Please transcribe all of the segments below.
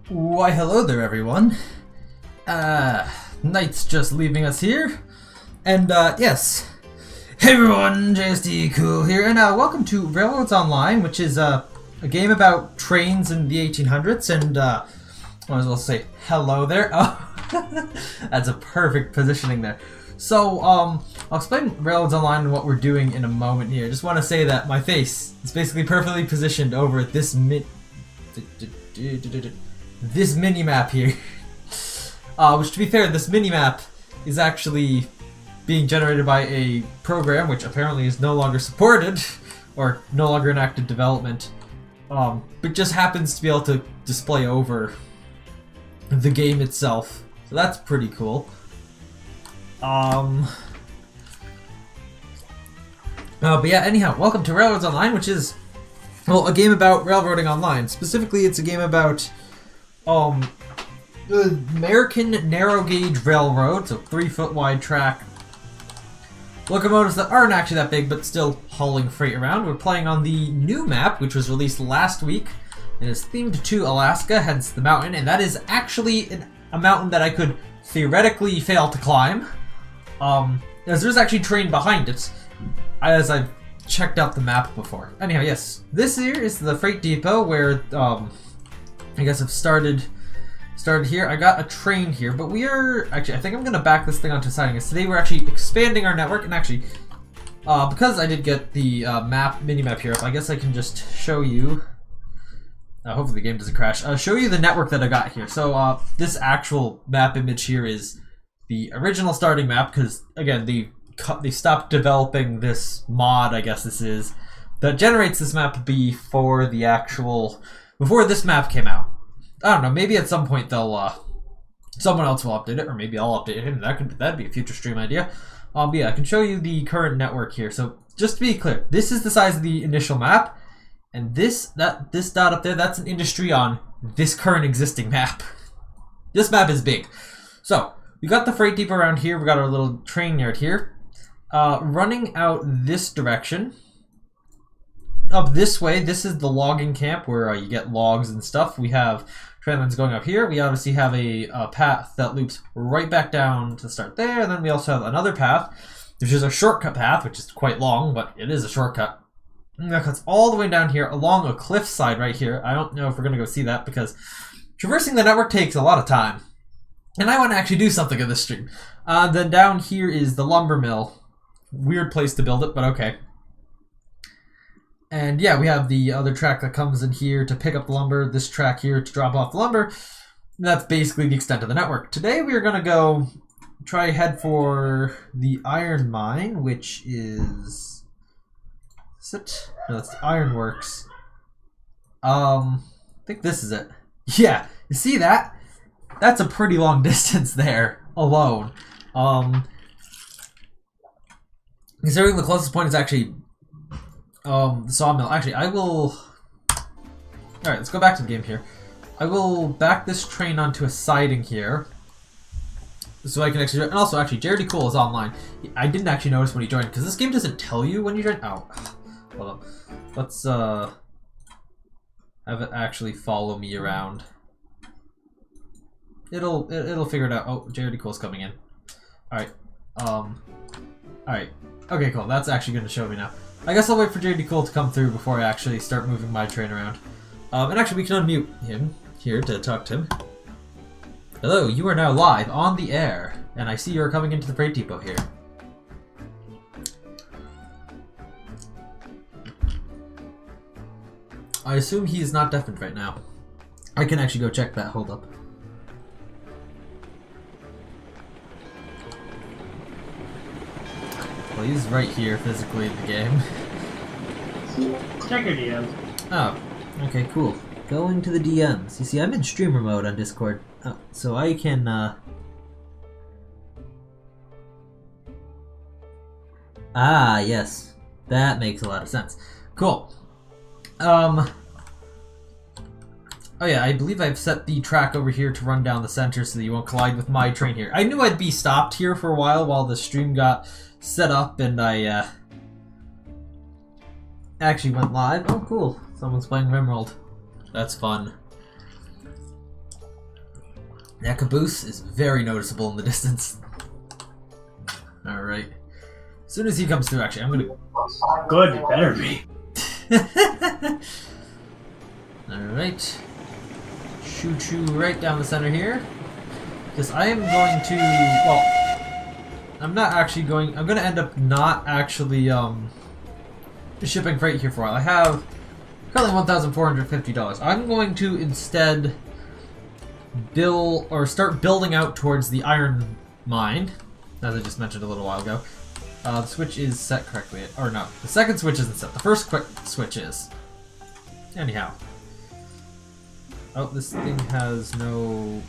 Why hello there everyone. Knight's just leaving us here. And yes. Hey everyone, JSD Cool here, and welcome to Railroads Online, which is a game about trains in the 1800s, and might as well say hello there. Oh, that's a perfect positioning there. So, I'll explain Railroads Online and what we're doing in a moment here. Just want to say that my face is basically perfectly positioned over this mini-map here. Which, to be fair, this mini-map is actually being generated by a program which apparently is no longer supported, or no longer in active development, but just happens to be able to display over the game itself. So that's pretty cool. But yeah, anyhow, welcome to Railroads Online, which is, well, a game about railroading online. Specifically, it's a game about the American narrow gauge railroad, so 3-foot wide track locomotives that aren't actually that big, but still hauling freight around. We're playing on the new map, which was released last week, and is themed to Alaska, hence the mountain, and that is actually a mountain that I could theoretically fail to climb, as there's actually terrain behind it, as I've checked out the map before. Anyhow, yes, this here is the freight depot where, I guess I've started here. I got a train here, but we are actually, I think I'm gonna back this thing onto siding, because today we're actually expanding our network, and actually, because I did get the mini-map here up, I guess I can just show you, hopefully the game doesn't crash, show you the network that I got here. So this actual map image here is the original starting map, because again, they stopped developing this mod, I guess this is, that generates this map before this map came out. I don't know, maybe at some point they'll, someone else will update it, or maybe I'll update it, and that'd be a future stream idea. But yeah, I can show you the current network here. So just to be clear, this is the size of the initial map, and this dot up there, that's an industry on this current existing map. This map is big. So we got the freight depot around here, we got our little train yard here. Running out this direction, up this way, this is the logging camp where you get logs and stuff. We have train lines going up here. We obviously have a path that loops right back down to start there, and then we also have another path, which is a shortcut path, which is quite long, but it is a shortcut. And that cuts all the way down here along a cliffside right here. I don't know if we're going to go see that, because traversing the network takes a lot of time, and I want to actually do something in this stream. Then down here is the lumber mill. Weird place to build it, but okay. And yeah, we have the other track that comes in here to pick up the lumber, this track here to drop off the lumber. That's basically the extent of the network. Today we are going to go head for the iron mine, which is it? No, that's the ironworks. I think this is it. Yeah, you see that? That's a pretty long distance there alone. Considering the closest point is actually the sawmill. Actually, I will... Alright, let's go back to the game here. I will back this train onto a siding here, so I can actually... And also, actually, JRD Cool is online. I didn't actually notice when he joined, because this game doesn't tell you when you join. Oh, hold up. Let's have it actually follow me around. It'll figure it out. Oh, JRD Cool's coming in. Alright. Alright. Okay, cool. That's actually going to show me now. I guess I'll wait for JD Cool to come through before I actually start moving my train around. And actually, we can unmute him here to talk to him. Hello, you are now live on the air, and I see you are coming into the freight depot here. I assume he is not deafened right now. I can actually go check that. Hold up. Well, he's right here physically in the game. Check your DMs. Oh, okay, cool. Going to the DMs. You see, I'm in streamer mode on Discord, so I can, Ah, yes. That makes a lot of sense. Cool. Oh yeah, I believe I've set the track over here to run down the center so that you won't collide with my train here. I knew I'd be stopped here for a while the stream got set up, and I actually went live. Oh, cool. Someone's playing Rimworld. That's fun. That caboose is very noticeable in the distance. Alright. As soon as he comes through, actually, I'm gonna... Good, it better be. Alright. Choo-choo right down the center here. Because I am going to... Well, I'm not actually going... I'm going to end up not actually shipping freight here for a while. I have currently $1,450. I'm going to instead build... or start building out towards the iron mine, as I just mentioned a little while ago. The switch is set correctly. Or no, the second switch isn't set. The first quick switch is. Anyhow. Oh, this thing has no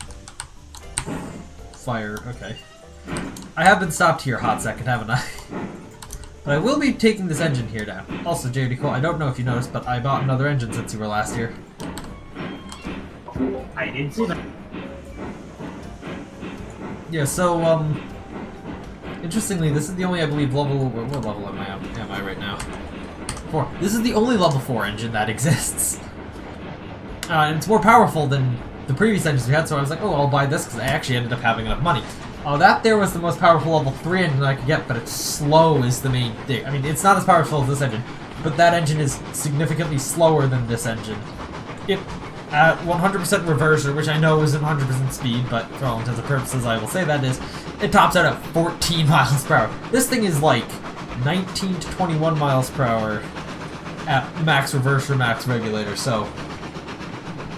fire. Okay. I have been stopped here a hot second, haven't I? But I will be taking this engine here down. Also, JD Cole, I don't know if you noticed, but I bought another engine since you were last here. I didn't see that. Yeah, so, interestingly, this is the only, I believe, level... What level am I right now? 4. This is the only level 4 engine that exists. And it's more powerful than the previous engines we had, so I was like, oh, I'll buy this, because I actually ended up having enough money. That there was the most powerful level 3 engine I could get, but it's slow is the main thing. I mean, it's not as powerful as this engine, but that engine is significantly slower than this engine. It, at 100% reverser, which I know isn't 100% speed, but for all intents and purposes I will say that is, it tops out at 14 miles per hour. This thing is like 19 to 21 miles per hour at max reverser, max regulator, so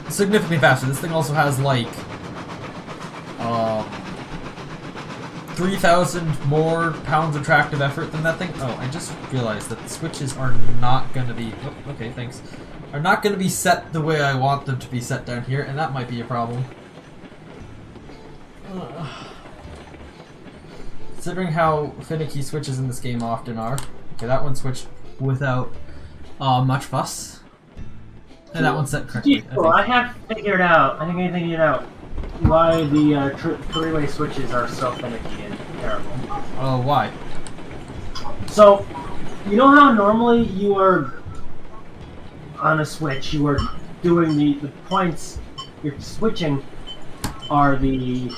significantly faster. This thing also has like 3,000 more pounds of tractive effort than that thing. Oh, I just realized that the switches are not going to be... Oh, okay, thanks. Are not going to be set the way I want them to be set down here, and that might be a problem. Considering how finicky switches in this game often are. Okay, that one switched without much fuss. And that one's set correctly. Well, I have figured out, I figured out why the three-way switches are so finicky and terrible. Oh, why? So, you know how normally you are on a switch, you are doing the points you're switching are the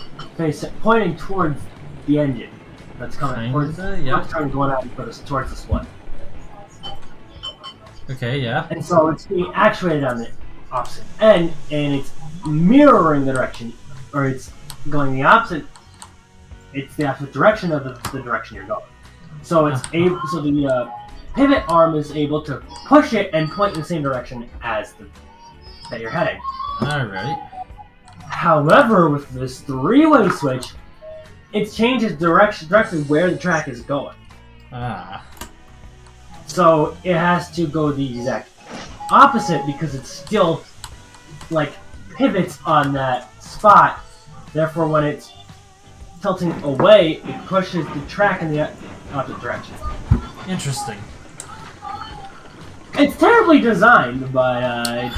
pointing towards the engine that's coming towards going out towards the split. Okay, yeah. And so it's being actuated on the opposite end, and it's mirroring the direction, or it's going the opposite. It's the opposite direction of the direction you're going. So it's able. So the pivot arm is able to push it and point in the same direction as that you're heading. All right. However, with this three-way switch, it changes directly where the track is going. Ah. So it has to go the exact opposite because it's still like pivots on that spot. Therefore, when it's tilting away, it pushes the track in the opposite direction. Interesting. It's terribly designed, but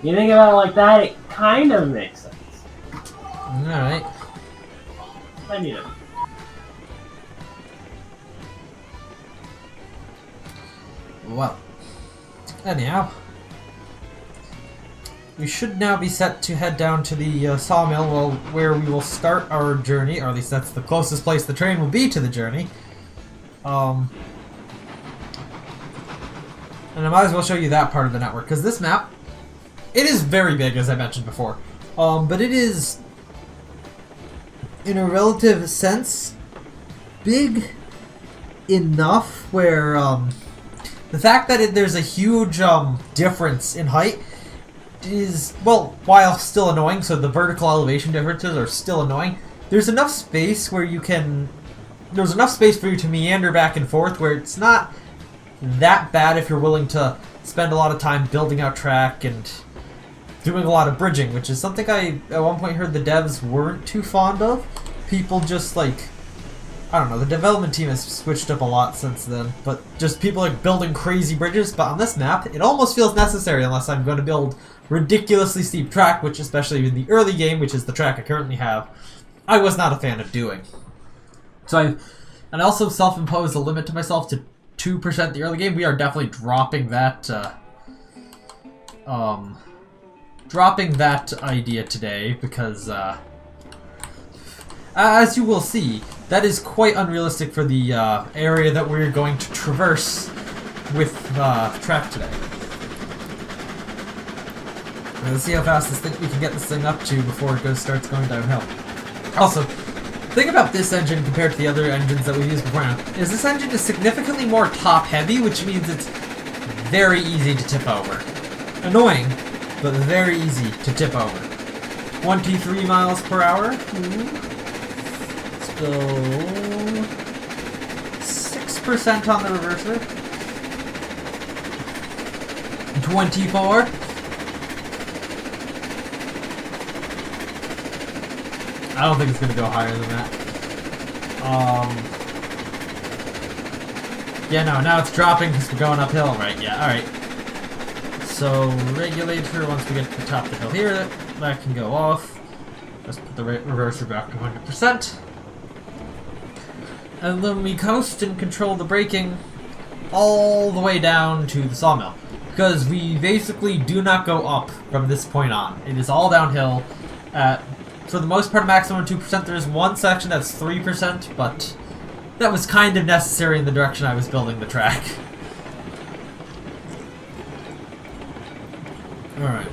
you think about it like that, it kind of makes sense. All right. I need it. Well, anyhow, we should now be set to head down to the sawmill, where we will start our journey, or at least that's the closest place the train will be to the journey. And I might as well show you that part of the network, because this map, it is very big, as I mentioned before, but it is, in a relative sense, big enough where, the fact that there's a huge difference in height is, well, while still annoying, so the vertical elevation differences are still annoying, there's enough space where you can... There's enough space for you to meander back and forth where it's not that bad if you're willing to spend a lot of time building out track and doing a lot of bridging, which is something I, at one point, heard the devs weren't too fond of. People just, like... I don't know, the development team has switched up a lot since then, but just people like building crazy bridges, but on this map, it almost feels necessary unless I'm going to build ridiculously steep track, which especially in the early game, which is the track I currently have, I was not a fan of doing. So I also self-imposed a limit to myself to 2% the early game. We are definitely dropping that dropping that idea today because, as you will see, that is quite unrealistic for the area that we're going to traverse with track today. Let's see how fast we can get this thing up to before it starts going downhill. Also, the thing about this engine compared to the other engines that we've used before now is this engine is significantly more top-heavy, which means it's very easy to tip over. Annoying, but very easy to tip over. 23 miles per hour. Still 6% on the reverser. 24. I don't think it's going to go higher than that. Yeah, no, now it's dropping because we're going uphill, right? Yeah, alright. So, regulator, once we get to the top of the hill here, that can go off. Let's put the reverser back to 100%. And then we coast and control the braking all the way down to the sawmill. Because we basically do not go up from this point on. It is all downhill at, for the most part, a maximum of 2%. There's one section that's 3%, but that was kind of necessary in the direction I was building the track. Alright.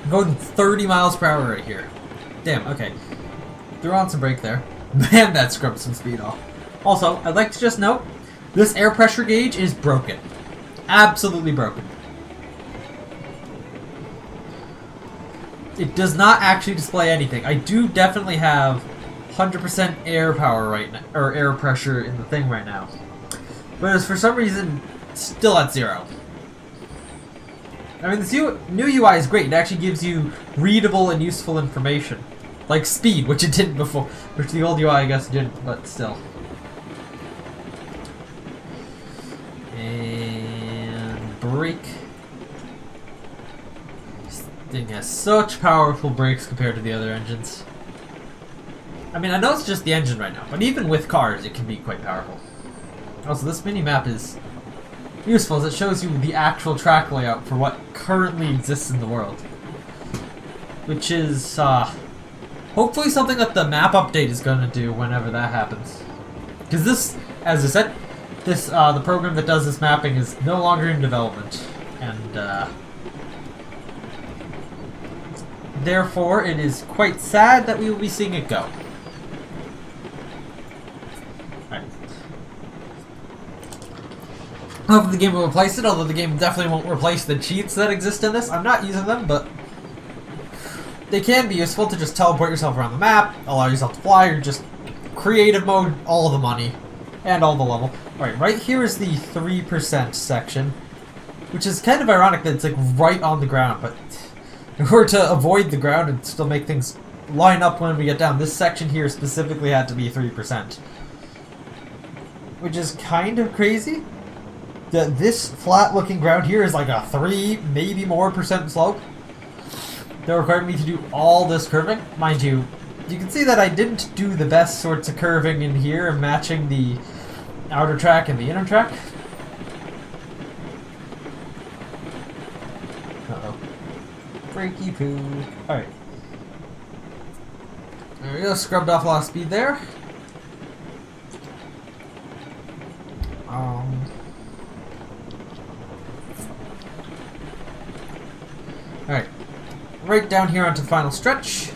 I'm going 30 miles per hour right here. Damn, okay. Threw on some brake there. Man, that scrubbed some speed off. Also, I'd like to just note, this air pressure gauge is broken. Absolutely broken. It does not actually display anything. I do definitely have 100% air power right now, or air pressure in the thing right now. But it's for some reason still at 0. I mean, this new UI is great. It actually gives you readable and useful information. Like speed, which it didn't before. Which the old UI, I guess, didn't, but still. And brake. This thing has such powerful brakes compared to the other engines. I mean, I know it's just the engine right now, but even with cars, it can be quite powerful. Also, this mini-map is useful as it shows you the actual track layout for what currently exists in the world. Which is, hopefully something that the map update is going to do whenever that happens. Because this, as I said, this, the program that does this mapping is no longer in development. And, therefore, it is quite sad that we will be seeing it go. Hopefully the game will replace it, although the game definitely won't replace the cheats that exist in this. I'm not using them, but they can be useful to just teleport yourself around the map, allow yourself to fly, or just creative mode, all the money, and all the level. Alright, right here is the 3% section, which is kind of ironic that it's like right on the ground, but in order to avoid the ground and still make things line up when we get down, this section here specifically had to be 3%. Which is kind of crazy. This flat-looking ground here is like a 3, maybe more % slope. That required me to do all this curving. Mind you, you can see that I didn't do the best sorts of curving in here, matching the outer track and the inner track. Uh-oh. Breaky poo. Alright. There we go, scrubbed off a lot of speed there. Alright, right down here onto the final stretch.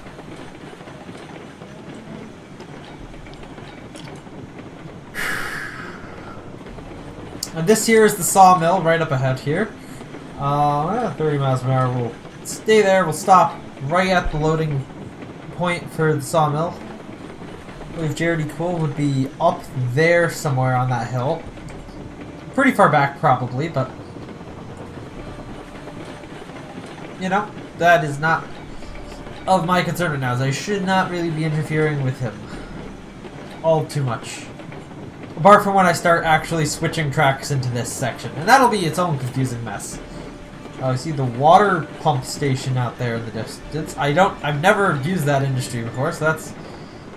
And this here is the sawmill right up ahead here. 30 miles per hour. We'll stay there. We'll stop right at the loading point for the sawmill. I believe Jaredy Cool would be up there somewhere on that hill. Pretty far back probably, but you know, that is not of my concern right now, as I should not really be interfering with him all too much. Apart from when I start actually switching tracks into this section. And that'll be its own confusing mess. Oh, I see the water pump station out there in the distance. I've never used that industry before, so that's...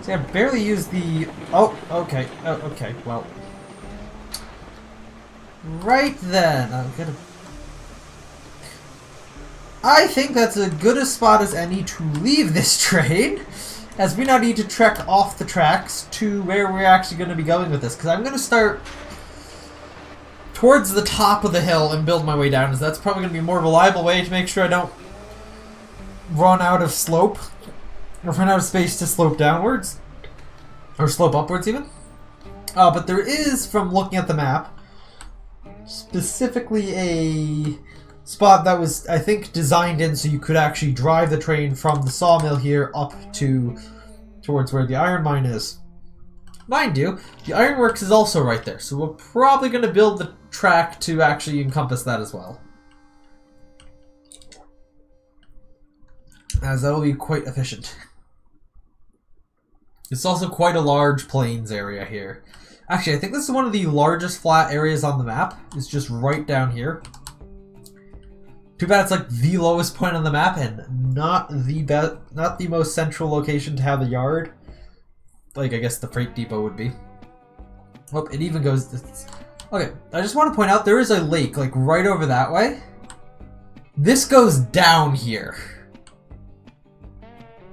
See, I barely used the... Oh, okay. Oh, okay, well... Right then, I'm gonna... I think that's as good a spot as any to leave this train, as we now need to trek off the tracks to where we're actually going to be going with this. Because I'm going to start towards the top of the hill and build my way down, as that's probably going to be a more reliable way to make sure I don't run out of slope, or run out of space to slope downwards, or slope upwards even. But there is, from looking at the map, specifically a spot that was, I think, designed in so you could actually drive the train from the sawmill here up towards where the iron mine is. Mind you, the ironworks is also right there, so we're probably going to build the track to actually encompass that as well, as that will be quite efficient. It's also quite a large plains area here. Actually, I think this is one of the largest flat areas on the map. It's just right down here. Too bad it's like the lowest point on the map and not the most central location to have a yard. Like I guess the freight depot would be. Oh, it even goes. Okay, I just want to point out there is a lake like right over that way. This goes down here.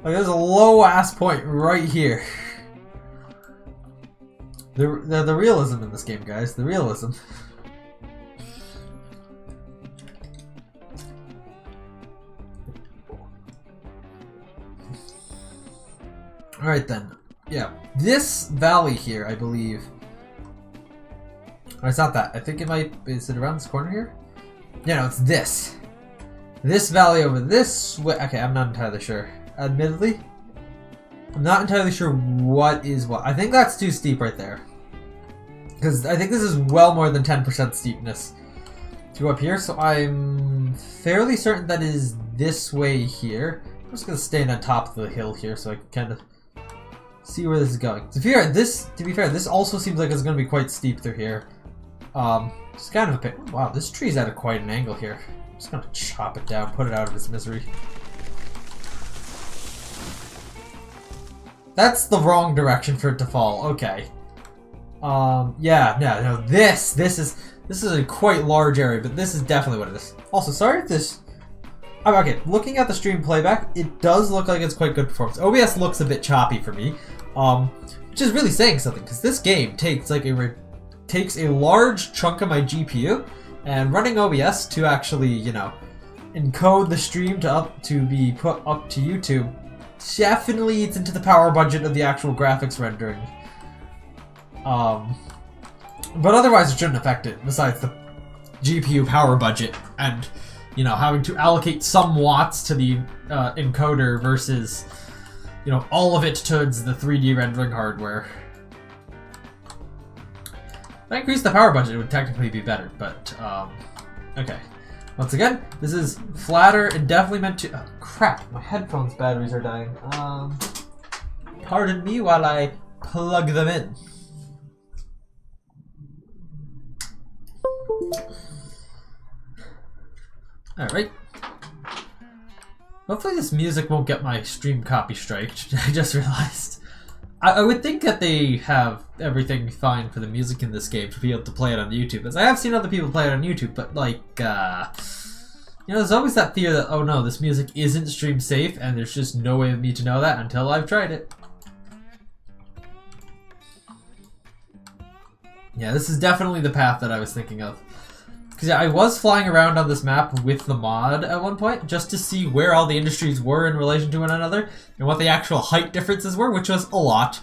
Like there's a low ass point right here. The realism in this game, guys. The realism. Alright then. Yeah. This valley here, I believe. Oh, it's not that. I think it might... Is it around this corner here? Yeah, no, it's this. This valley over this way. Okay, I'm not entirely sure. Admittedly. I'm not entirely sure what is what. I think that's too steep right there. Because I think this is well more than 10% steepness to go up here. So I'm fairly certain that is this way here. I'm just going to stand on top of the hill here so I can kind of see where this is going. To be fair, this also seems like it's going to be quite steep through here. Just kind of a bit. Wow, this tree's at quite an angle here. I'm just going to chop it down, put it out of its misery. That's the wrong direction for it to fall. Okay. Yeah, no, this is a quite large area, but this is definitely what it is. Also, sorry if this... Okay, looking at the stream playback, it does look like it's quite good performance. OBS looks a bit choppy for me, which is really saying something, because this game takes like takes a large chunk of my GPU, and running OBS to actually, you know, encode the stream to be put up to YouTube definitely eats into the power budget of the actual graphics rendering. But otherwise it shouldn't affect it, besides the GPU power budget and, you know, having to allocate some watts to the encoder versus, you know, all of it towards the 3D rendering hardware. If I increase the power budget, it would technically be better, but, okay. Once again, this is flatter and definitely meant to... Oh, crap, my headphones batteries are dying. Pardon me while I plug them in. Alright. Hopefully this music won't get my stream copy striked. I just realized. I would think that they have everything fine for the music in this game to be able to play it on YouTube. As I have seen other people play it on YouTube, but like, you know, there's always that fear that, oh no, this music isn't stream safe, and there's just no way of me to know that until I've tried it. Yeah, this is definitely the path that I was thinking of. Because yeah, I was flying around on this map with the mod at one point, just to see where all the industries were in relation to one another, and what the actual height differences were, which was a lot.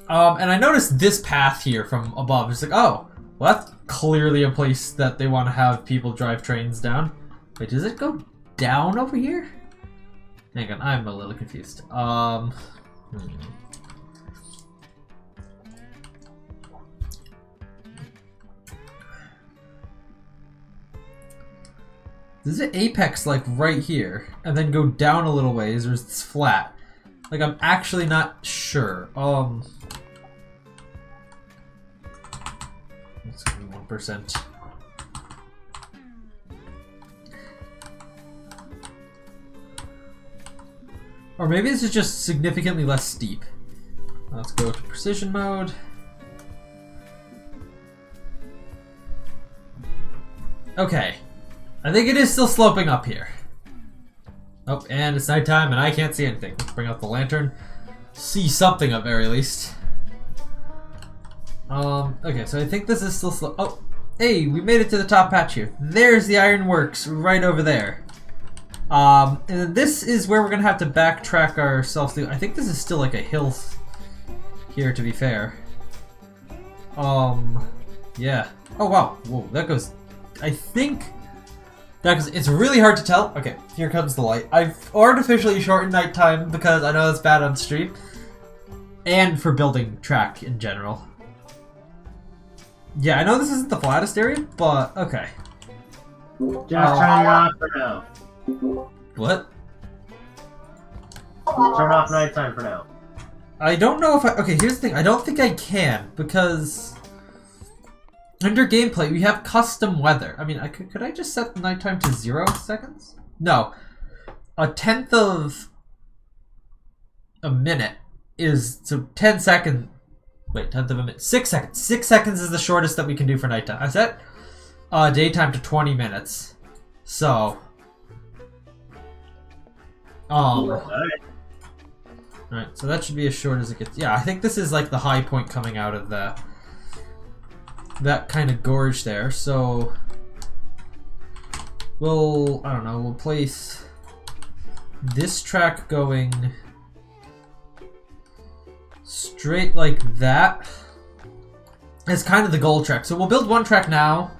And I noticed this path here from above. It's like, oh, well that's clearly a place that they want to have people drive trains down. Wait, does it go down over here? Hang on, I'm a little confused. Does it apex like right here and then go down a little ways, or is this flat? Like I'm actually not sure. Let's give me 1%. Or maybe this is just significantly less steep. Let's go to precision mode. Okay. I think it is still sloping up here. Oh, and it's nighttime and I can't see anything. Let's bring out the lantern. See something at very least. Okay, so I think this is still oh, hey, we made it to the top patch here. There's the ironworks right over there. And then this is where we're gonna have to backtrack ourselves to. I think this is still like a hill here, to be fair. Yeah. Oh wow, whoa, that goes. I think that goes. It's really hard to tell. Okay, here comes the light. I've artificially shortened nighttime because I know that's bad on stream, and for building track in general. Yeah, I know this isn't the flattest area, but okay. Just turn it off for now. What? Turn off nighttime for now. I don't know if I... Okay, here's the thing. I don't think I can, because... Under gameplay, we have custom weather. I mean, could I just set the nighttime to 0 seconds? No. A tenth of a minute is... So 10 seconds... Wait, tenth of a minute. 6 seconds. 6 seconds is the shortest that we can do for nighttime. I set daytime to 20 minutes. So... Alright, so that should be as short as it gets. Yeah, I think this is like the high point coming out of that kind of gorge there. So we'll, I don't know, we'll place this track going straight like that as kind of the goal track. So we'll build one track now,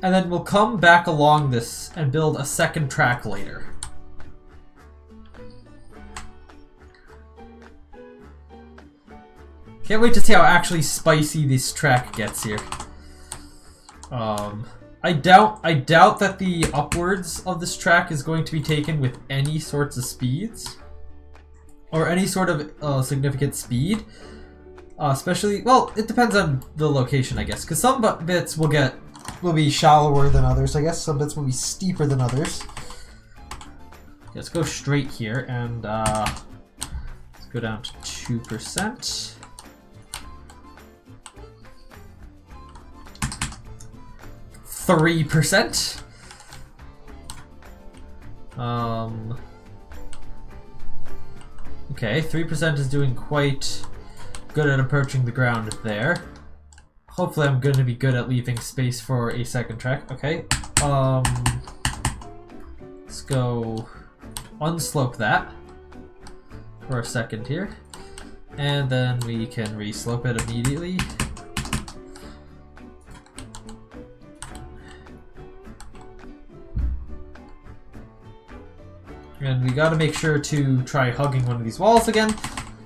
and then we'll come back along this and build a second track later. Can't wait to see how actually spicy this track gets here. I doubt that the upwards of this track is going to be taken with any sorts of speeds. Or any sort of significant speed. Especially, well, it depends on the location, I guess. Because some bits will be shallower than others, I guess. Some bits will be steeper than others. Let's go straight here and let's go down to 2%. 3%. Okay, 3% is doing quite good at approaching the ground there. Hopefully I'm going to be good at leaving space for a second track. Okay, let's go unslope that for a second here. And then we can re-slope it immediately. And we gotta make sure to try hugging one of these walls again,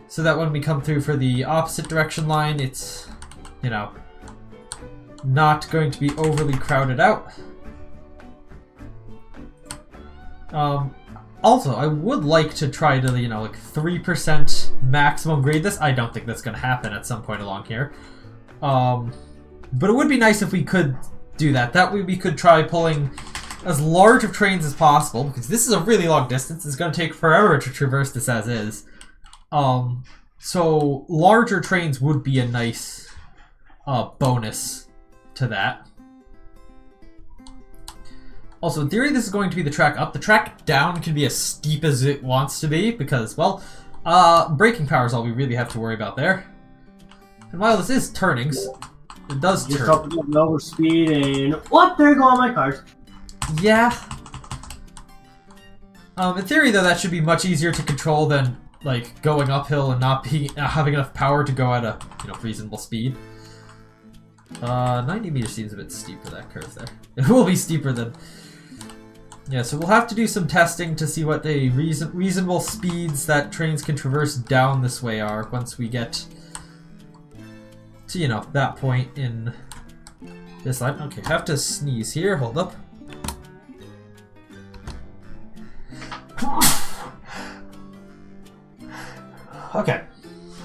so that when we come through for the opposite direction line, it's, you know, not going to be overly crowded out. Also, I would like to try to, you know, like 3% maximum grade this. I don't think that's gonna happen at some point along here. But it would be nice if we could do that. That way we could try pulling as large of trains as possible, because this is a really long distance. It's going to take forever to traverse this as is. So larger trains would be a nice bonus to that. Also, in theory, this is going to be the track up. The track down can be as steep as it wants to be, because, well, braking power is all we really have to worry about there. And while this is turnings, it does turn. Just up lower speed and... What? There go all my cars. Yeah. In theory, though, that should be much easier to control than, like, going uphill and not having enough power to go at a, you know, reasonable speed. 90 meters seems a bit steep for that curve there. It will be steeper than... Yeah, so we'll have to do some testing to see what the reasonable speeds that trains can traverse down this way are once we get to, you know, that point in this line. Okay, have to sneeze here. Hold up. Okay.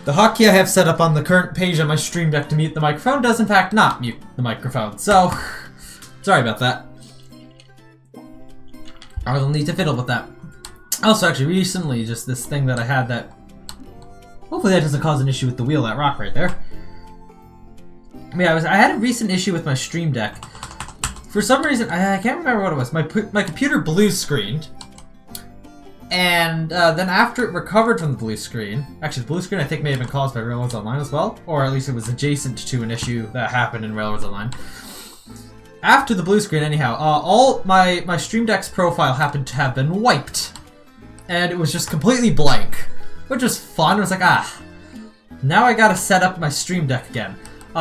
The hotkey I have set up on the current page on my Stream Deck to mute the microphone does in fact not mute the microphone, so sorry about that. I will need to fiddle with that. Also, actually, recently, just this thing that I had that... Hopefully that doesn't cause an issue with the wheel, that rock right there. Yeah, I had a recent issue with my Stream Deck For some reason, I can't remember what it was. My computer blue screened. And then after it recovered from the blue screen, actually the blue screen I think may have been caused by Railroads Online as well, or at least it was adjacent to an issue that happened in Railroads Online. After the blue screen, anyhow, all my Stream Deck's profile happened to have been wiped. And it was just completely blank, which was fun. It was like, now I gotta set up my Stream Deck again.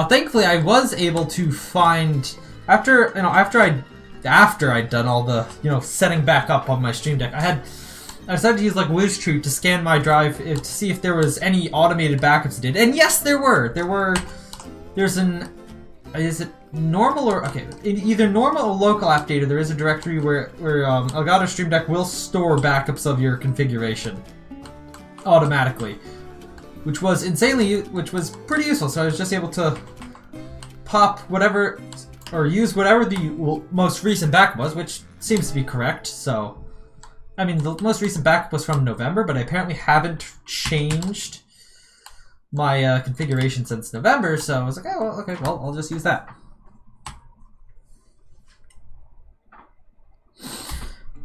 Thankfully, I was able to find, after I'd done all the, setting back up on my Stream Deck, I decided to use like WizTree to scan my drive to see if there was any automated backups it did. And yes, there were. There's is it normal or, okay, either normal or local app data, there is a directory where Elgato Stream Deck will store backups of your configuration automatically, which was pretty useful. So I was just able to pop whatever, or use whatever the most recent backup was, which seems to be correct. So, I mean, the most recent backup was from November, but I apparently haven't changed my configuration since November, so I was like, oh, well, okay, well, I'll just use that.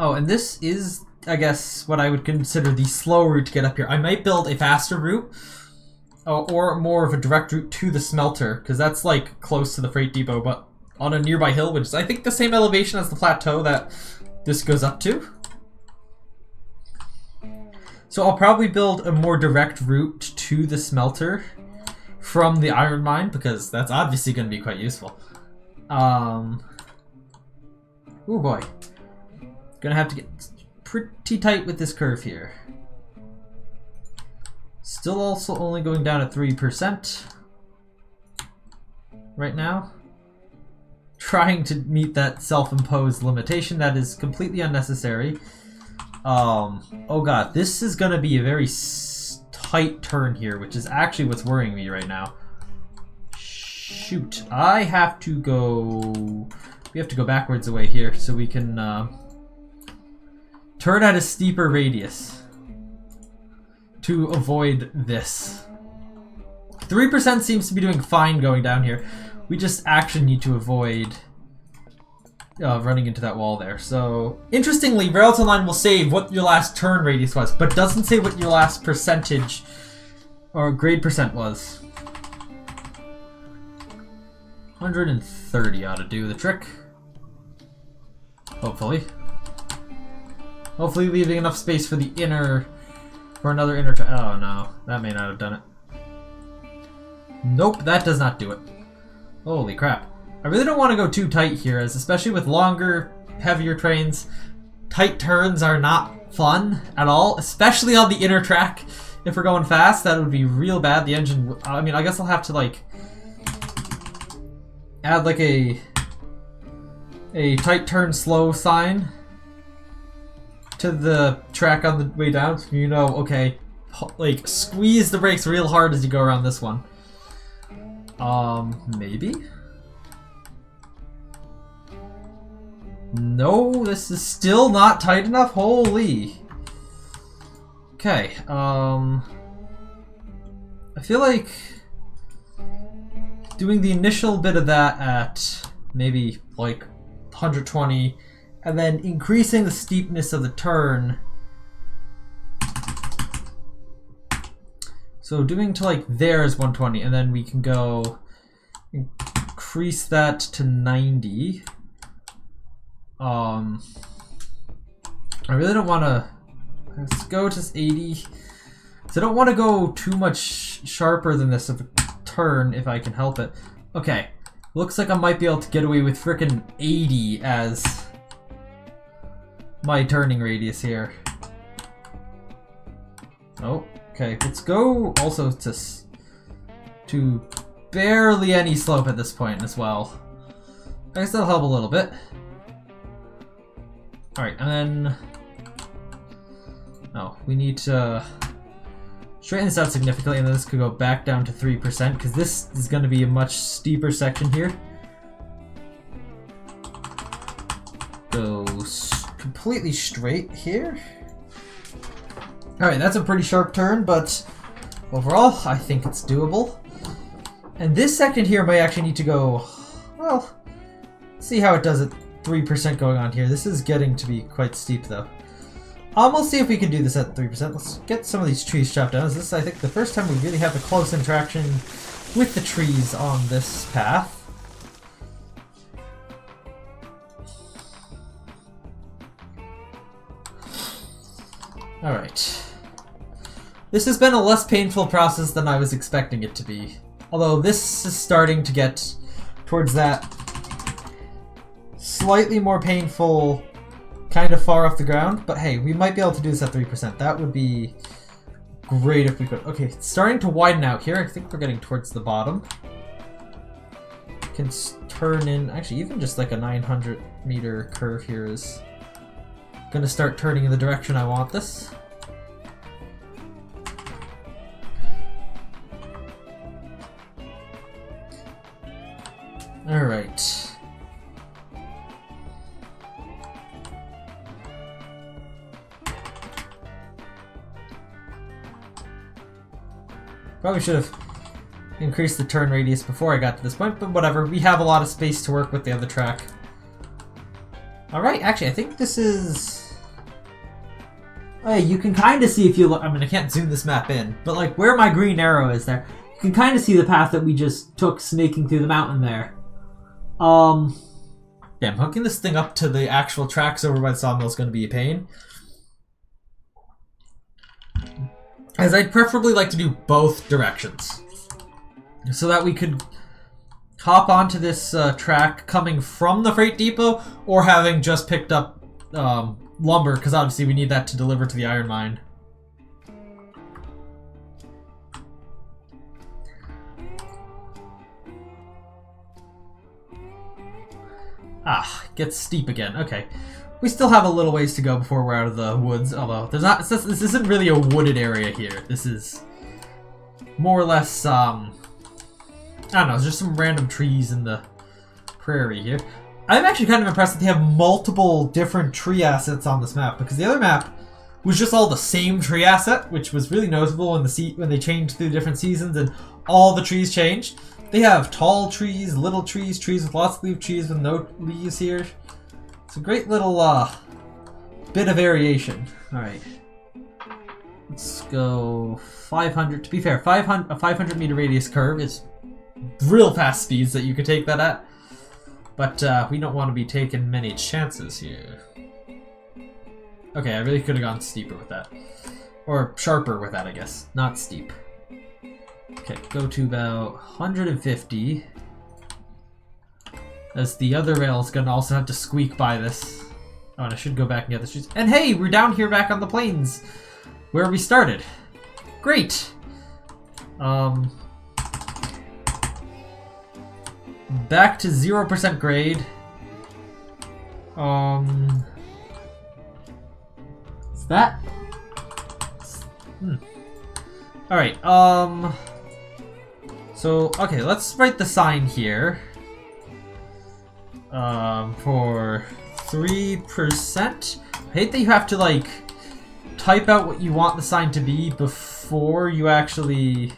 Oh, and this is, I guess, what I would consider the slow route to get up here. I might build a faster route, or more of a direct route to the smelter, because that's, like, close to the freight depot, but on a nearby hill, which is, I think, the same elevation as the plateau that this goes up to. So I'll probably build a more direct route to the smelter from the iron mine, because that's obviously going to be quite useful. Oh boy. Gonna have to get pretty tight with this curve here. Still also only going down at 3% right now. Trying to meet that self-imposed limitation that is completely unnecessary. Oh god, this is gonna be a very tight turn here, which is actually what's worrying me right now. Shoot, I have to go... We have to go backwards away here so we can turn at a steeper radius to avoid this. 3% seems to be doing fine going down here. We just actually need to avoid running into that wall there. So, interestingly, Rails Online will save what your last turn radius was, but doesn't say what your last percentage or grade percent was. 130 ought to do the trick. Hopefully. Hopefully leaving enough space for the inner, for another inner oh no, that may not have done it. Nope, that does not do it. Holy crap. I really don't want to go too tight here, as especially with longer, heavier trains, tight turns are not fun at all, especially on the inner track. If we're going fast, that would be real bad. The engine, I mean, I guess I'll have to like add like a tight turn slow sign to the track on the way down, so you know, okay, like squeeze the brakes real hard as you go around this one. Maybe? No, this is still not tight enough? Holy. Okay, I feel like doing the initial bit of that at maybe like 120 and then increasing the steepness of the turn. So doing to like there is 120 and then we can go increase that to 90. I really don't want to, let's go to 80. So I don't want to go too much sharper than this of a turn if I can help it. Okay, looks like I might be able to get away with frickin' 80 as my turning radius here. Oh, okay, let's go also to barely any slope at this point as well. I guess that'll help a little bit. Alright, and then... Oh, we need to straighten this out significantly, and then this could go back down to 3%, because this is going to be a much steeper section here. Go completely straight here. Alright, that's a pretty sharp turn, but overall, I think it's doable. And this section here might actually need to go, well, See how it does at 3% going on here. This is getting to be quite steep though. We'll see if we can do this at 3%. Let's get some of these trees chopped down. This is, I think, the first time we really have a close interaction with the trees on this path. Alright. This has been a less painful process than I was expecting it to be. Although this is starting to get towards that slightly more painful, kind of far off the ground. But hey, we might be able to do this at 3%. That would be great if we could. Okay, it's starting to widen out here. I think we're getting towards the bottom. Can turn in, actually even just like a 900 meter curve here is gonna start turning in the direction I want this. Alright. Probably should have increased the turn radius before I got to this point, but whatever. We have a lot of space to work with the other track. Alright, actually, I think this is... Oh, yeah, you can kind of see if you look... I mean, I can't zoom this map in, but like where my green arrow is there, you can kind of see the path that we just took snaking through the mountain there. Damn, hooking this thing up to the actual tracks over by the sawmill is going to be a pain. As I'd preferably like to do both directions, so that we could hop onto this track coming from the freight depot, or having just picked up lumber, because obviously we need that to deliver to the iron mine. Ah, it gets steep again. Okay. We still have a little ways to go before we're out of the woods, although there's not. This isn't really a wooded area here. This is more or less, I don't know, it's just some random trees in the prairie here. I'm actually kind of impressed that they have multiple different tree assets on this map, because the other map was just all the same tree asset, which was really noticeable in when they changed through different seasons and all the trees changed. They have tall trees, little trees, trees with lots of leaf, trees with no leaves here. It's a great little bit of variation. Alright. Let's go 500. To be fair, a 500 meter radius curve is real fast speeds that you could take that at. But we don't want to be taking many chances here. Okay, I really could have gone steeper with that. Or sharper with that, I guess. Not steep. Okay, go to about 150. As the other rail is gonna also have to squeak by this. Oh, and I should go back and get the streets. And hey, we're down here back on the plains where we started. Great. Back to 0% grade. Is that? Alright, so, okay, let's write the sign here. For 3%. I hate that you have to, like, type out what you want the sign to be before you actually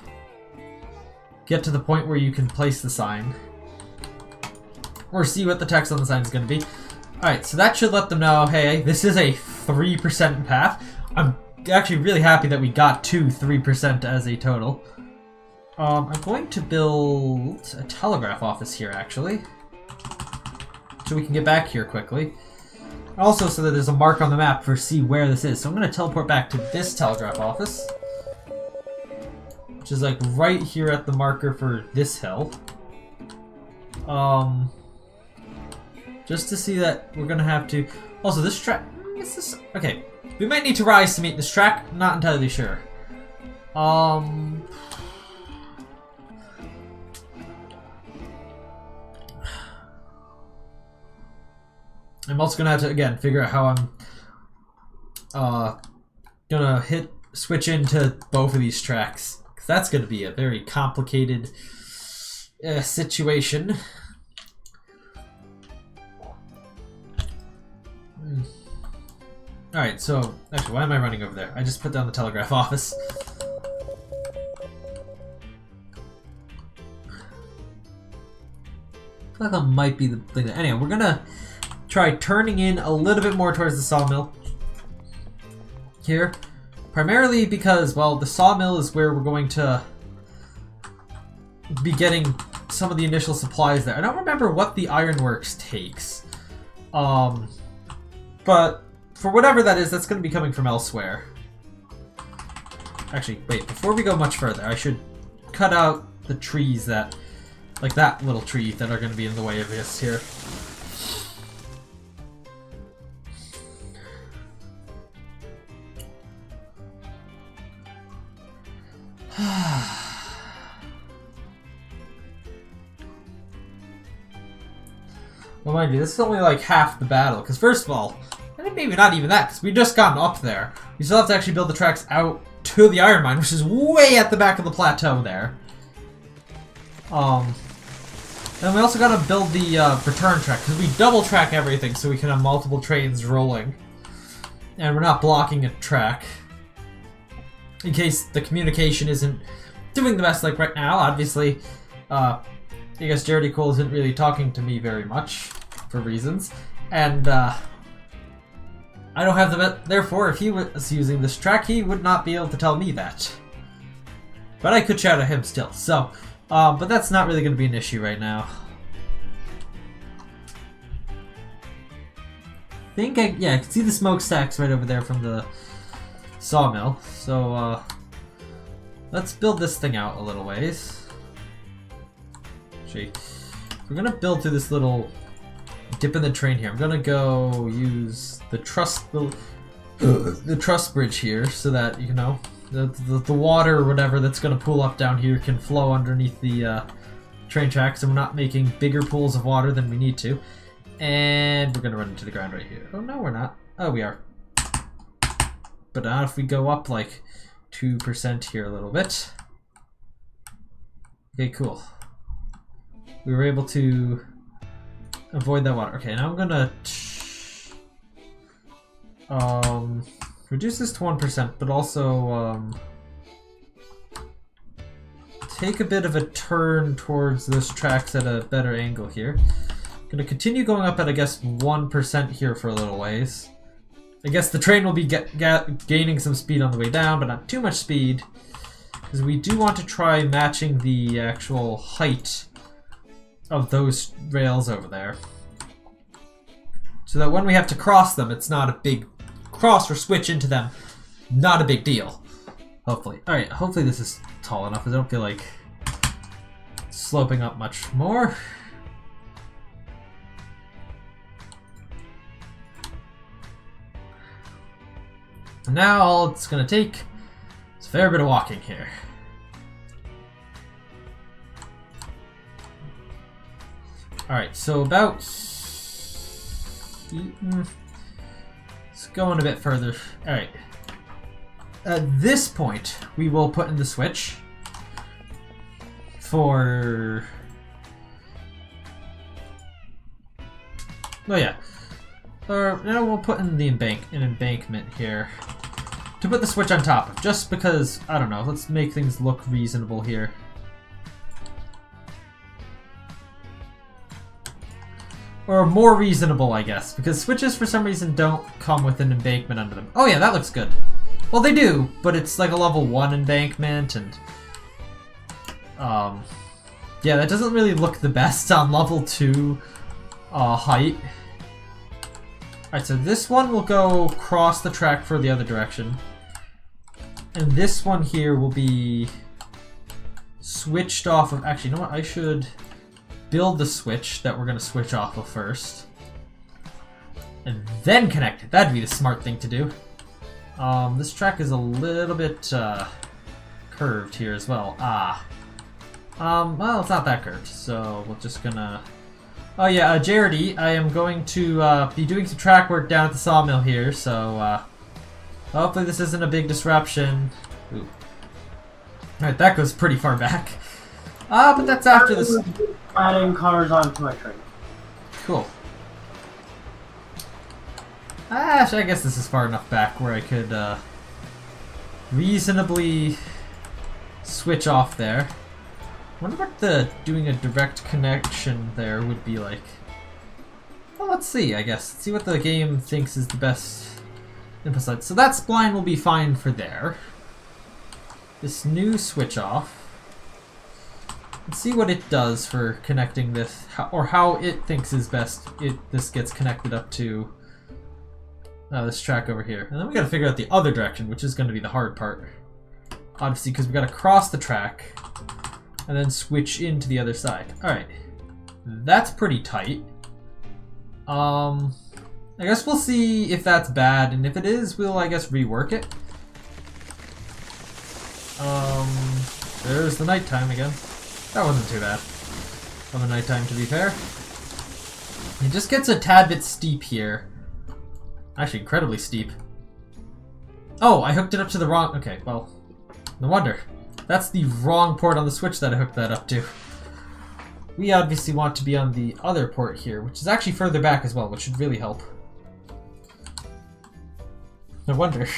get to the point where you can place the sign. Or see what the text on the sign is going to be. Alright, so that should let them know, hey, this is a 3% path. I'm actually really happy that we got to 3% as a total. I'm going to build a telegraph office here, actually. So we can get back here quickly. Also, so that there's a mark on the map for see where this is. So I'm going to teleport back to this telegraph office, which is like right here at the marker for this hill. Just to see that we're going to have to... Also, this track... Is this... Okay. We might need to rise to meet this track. Not entirely sure. I'm also gonna have to, again, figure out how I'm gonna switch into both of these tracks, because that's gonna be a very complicated situation. Alright, so, actually, why am I running over there? I just put down the telegraph office. feel like that might be the thing. Anyway, we're gonna try turning in a little bit more towards the sawmill here. Primarily because, well, the sawmill is where we're going to be getting some of the initial supplies there. I don't remember what the ironworks takes. But for whatever that is, that's going to be coming from elsewhere. Actually, wait, before we go much further, I should cut out the trees that, like that little tree, that are going to be in the way of this here. Well, mind you, this is only like half the battle, because first of all, and maybe not even that, because we've just gotten up there. We still have to actually build the tracks out to the iron mine, which is way at the back of the plateau there. And we also gotta build the return track, because we double track everything so we can have multiple trains rolling. And we're not blocking a track. In case the communication isn't doing the best, like right now, obviously. I guess Jaredy Cole isn't really talking to me very much, for reasons. And, I don't have the... Therefore, if he was using this track, he would not be able to tell me that. But I could shout at him still, so... but that's not really going to be an issue right now. I can see the smokestacks right over there from the sawmill. So, let's build this thing out a little ways. Actually, we're going to build through this little dip in the train here. I'm going to go use the truss bridge here so that, you know, the water or whatever that's going to pool up down here can flow underneath the train tracks, and we're not making bigger pools of water than we need to. And we're going to run into the ground right here. Oh, no, we're not. Oh, we are. But not if we go up like 2% here a little bit. Okay, cool. We were able to avoid that water. Okay, now I'm going to reduce this to 1%, but also take a bit of a turn towards those tracks at a better angle here. I'm going to continue going up at, I guess, 1% here for a little ways. I guess the train will be gaining some speed on the way down, but not too much speed, because we do want to try matching the actual height of those rails over there, so that when we have to cross them, it's not a big cross or switch into them. Not a big deal. Hopefully. Alright, hopefully this is tall enough, because I don't feel like sloping up much more. And now all it's going to take is a fair bit of walking here. Alright, so about... Let's go in a bit further. Alright. At this point, we will put in the switch for... Oh yeah. Or now we'll put in the embankment here to put the switch on top of, just because, I don't know, let's make things look reasonable here. Or more reasonable, I guess, because switches for some reason don't come with an embankment under them. Oh yeah, that looks good. Well, they do, but it's like a level 1 embankment, and yeah, that doesn't really look the best on level 2 height. Alright, so this one will go across the track for the other direction. And this one here will be switched off of... Actually, you know what? I should build the switch that we're going to switch off of first. And then connect it. That'd be the smart thing to do. This track is a little bit curved here as well. Well, it's not that curved, so we're just gonna... Oh yeah, Jaredy, I am going to be doing some track work down at the sawmill here, so hopefully this isn't a big disruption. Ooh. Alright, that goes pretty far back. But that's after this... Adding cars onto my train. Cool. Actually, I guess this is far enough back where I could reasonably switch off there. wonder what the doing a direct connection there would be like. Well, let's see, I guess. Let's see what the game thinks is the best input side. So that spline will be fine for there. This new switch off. Let's see what it does for connecting this, or how it thinks is best this gets connected up to this track over here. And then we gotta figure out the other direction, which is gonna be the hard part. Obviously, because we gotta cross the track and then switch into the other side. Alright. That's pretty tight. I guess we'll see if that's bad, and if it is, we'll, I guess, rework it. There's the nighttime again. That wasn't too bad on the nighttime, to be fair. It just gets a tad bit steep here. Actually, incredibly steep. Oh, I hooked it up to the wrong... Okay, well, no wonder. That's the wrong port on the switch that I hooked that up to. We obviously want to be on the other port here, which is actually further back as well, which should really help. No wonder.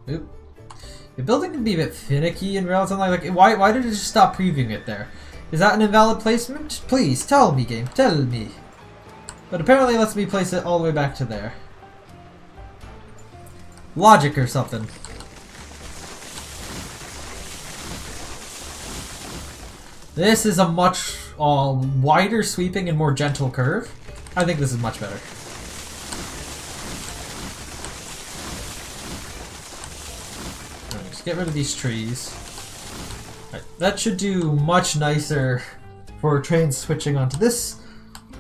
Oop. The building can be a bit finicky in Rails Online. Like, why did it just stop previewing it there? Is that an invalid placement? Please, tell me, game. Tell me. But apparently it lets me place it all the way back to there. Logic or something. This is a much wider sweeping and more gentle curve. I think this is much better. Right, just get rid of these trees. Right, that should do much nicer for trains switching onto this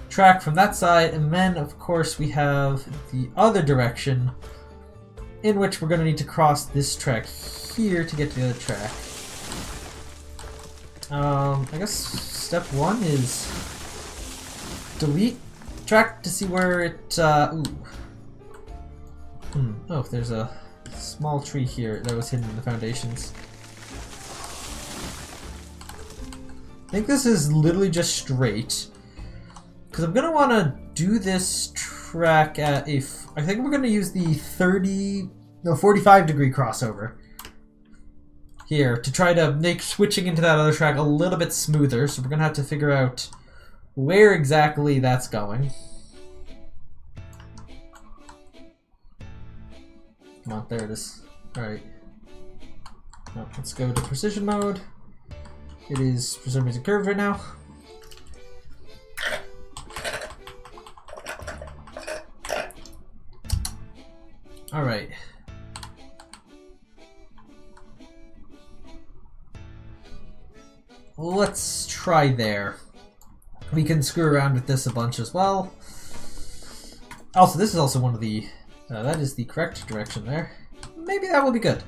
track from that side, and then of course we have the other direction in which we're going to need to cross this track here to get to the other track. I guess step one is delete track to see where it, ooh. Oh, there's a small tree here that was hidden in the foundations. I think this is literally just straight. Because I'm going to want to do this track at a... I think we're going to use the 45 degree crossover here to try to make switching into that other track a little bit smoother. So we're going to have to figure out where exactly that's going. Come on, there it is. Alright. Now, let's go to precision mode. It is, for some reason, curved right now. Alright. Let's try there. We can screw around with this a bunch as well. Also, this is also one of the... that is the correct direction there. Maybe that will be good.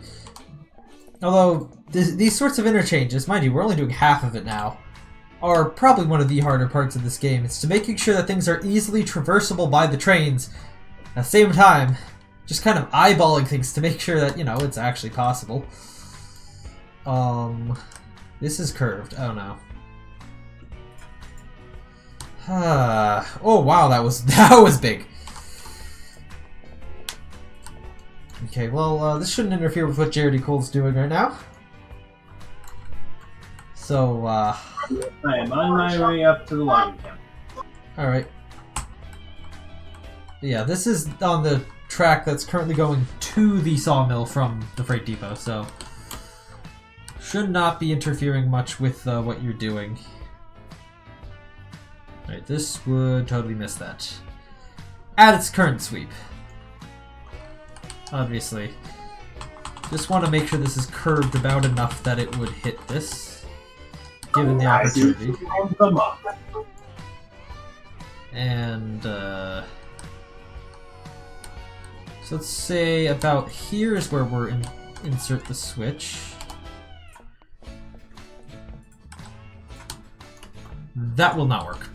Although, these sorts of interchanges, mind you, we're only doing half of it now, are probably one of the harder parts of this game. It's to making sure that things are easily traversable by the trains. At the same time, just kind of eyeballing things to make sure that, you know, it's actually possible. This is curved. Oh no. Oh wow, that was big. Okay, well, this shouldn't interfere with what JRD Cole's doing right now. So, I am on my way up to the logging camp. Alright. Yeah, this is on the track that's currently going to the sawmill from the freight depot, so should not be interfering much with what you're doing. Alright, this would totally miss that. At its current sweep. Obviously. Just want to make sure this is curved about enough that it would hit this, given the opportunity. And, so let's say about here is where we're insert the switch. That will not work.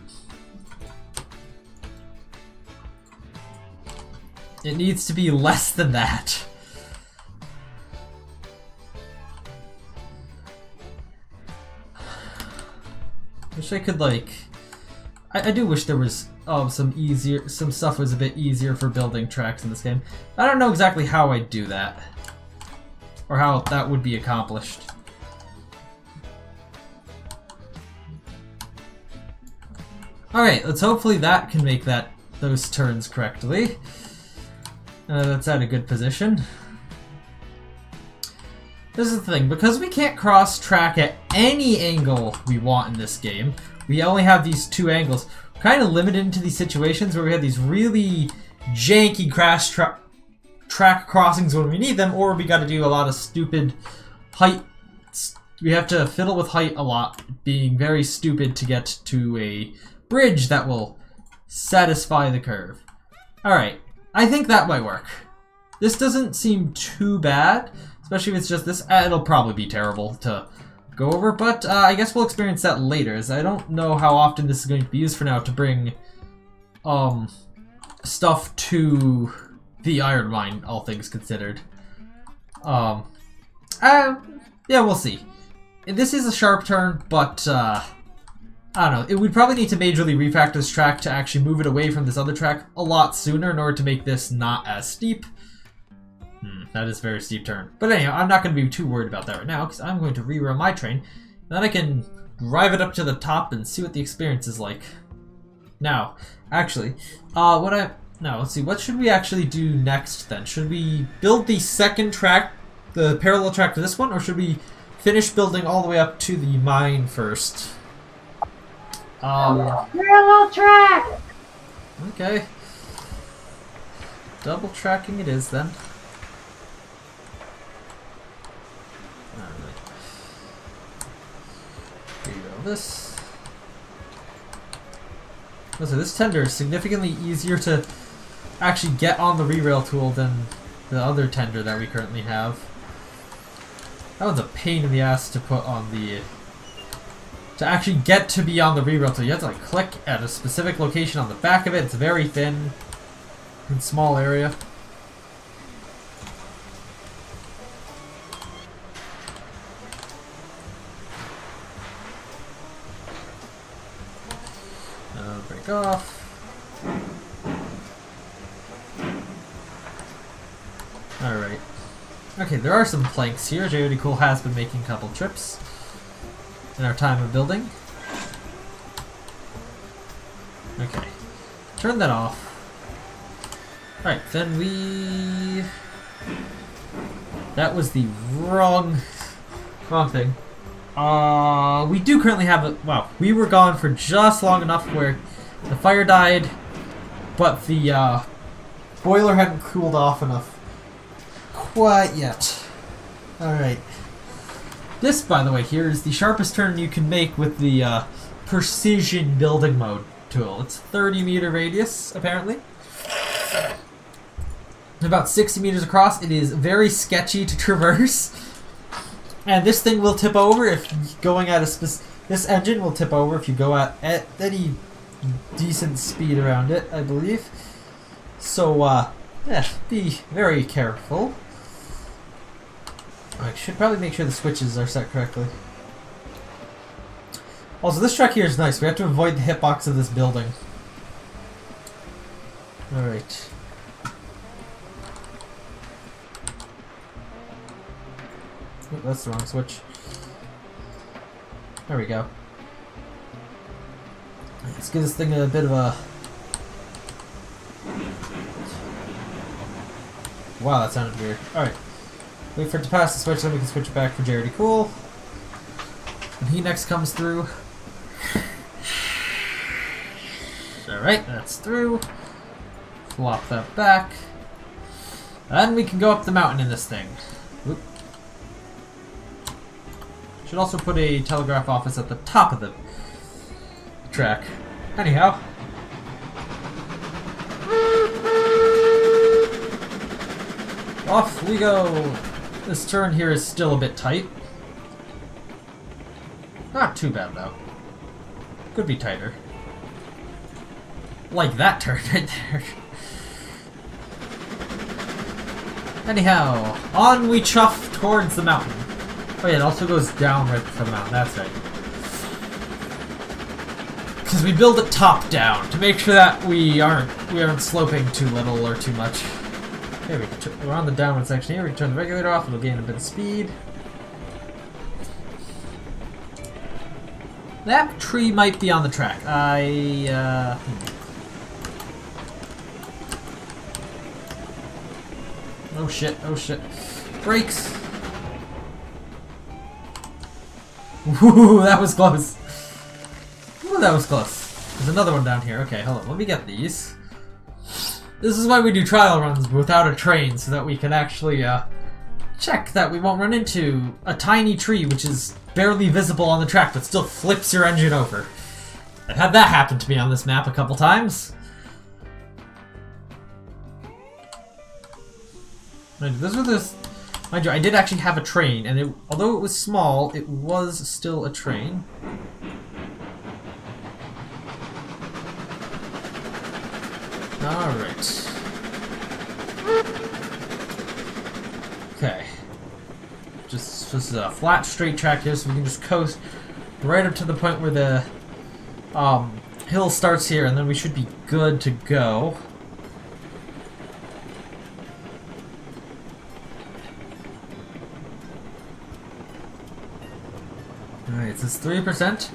It needs to be less than that. Wish I could, like... I do wish there was some stuff was a bit easier for building tracks in this game. I don't know exactly how I'd do that. or how that would be accomplished. Alright, let's hopefully that can make those turns correctly. That's at a good position. This is the thing, because we can't cross track at any angle we want in this game, we only have these two angles. We're kind of limited into these situations where we have these really janky crash track crossings when we need them, or we got to do a lot of stupid height. We have to fiddle with height a lot, being very stupid to get to a bridge that will satisfy the curve. Alright, I think that might work. This doesn't seem too bad, especially if it's just this. It'll probably be terrible to go over, but I guess we'll experience that later, as I don't know how often this is going to be used for now to bring stuff to the iron mine, all things considered. Yeah, we'll see. This is a sharp turn, but I don't know. It would probably need to majorly refactor this track to actually move it away from this other track a lot sooner in order to make this not as steep. That is a very steep turn. But anyhow, I'm not going to be too worried about that right now, because I'm going to rerun my train. Then I can drive it up to the top and see what the experience is like. Now, actually, now let's see, what should we actually do next then? Should we build the second track, the parallel track to this one, or should we finish building all the way up to the mine first? Parallel track! Okay. Double tracking it is then. Alright. Reroll this. Listen, this tender is significantly easier to actually get on the re-rail tool than the other tender that we currently have. That one's a pain in the ass to put on the... To actually get to be on the re-rail tool, you have to like click at a specific location on the back of it. It's very thin and small area. Break off. Alright. Okay, there are some planks here. JOD Cool has been making a couple trips in our time of building. Okay. Turn that off. Alright, then we... That was the wrong thing. We do currently have a... Wow, we were gone for just long enough where the fire died, but the boiler hadn't cooled off enough quite yet. Alright. This, by the way, here is the sharpest turn you can make with the precision building mode tool. It's 30-meter radius, apparently. About 60 meters across. It is very sketchy to traverse. And this thing will tip over if going at a this engine will tip over if you go at any decent speed around it, I believe. So, yeah, be very careful. I should probably make sure the switches are set correctly. Also, this track here is nice. We have to avoid the hitbox of this building. Alright. Oh, that's the wrong switch. There we go. Let's give this thing a bit of a... Wow, that sounded weird. Alright. Wait for it to pass the switch, then we can switch it back for JRD Cool. When he next comes through. Alright, that's through. Flop that back. And we can go up the mountain in this thing. Oop. Should also put a telegraph office at the top of the track. Anyhow. Off we go! This turn here is still a bit tight. Not too bad though. Could be tighter. Like that turn right there. Anyhow, on we chuff towards the mountain. Oh yeah, it also goes down right from the mountain, that's right. Because we build it top down to make sure that we aren't sloping too little or too much. Okay, we're on the downward section here. We can turn the regulator off. It'll gain a bit of speed. That tree might be on the track. Oh shit, oh shit. Brakes! Ooh, that was close. Ooh, that was close. There's another one down here. Okay, hold on. Let me get these. This is why we do trial runs without a train, so that we can actually check that we won't run into a tiny tree which is barely visible on the track but still flips your engine over. I've had that happen to me on this map a couple times. Mind you, I did actually have a train, and although it was small, it was still a train. Alright. Okay. Just a flat, straight track here, so we can just coast right up to the point where the hill starts here, and then we should be good to go. Alright, it says 3%.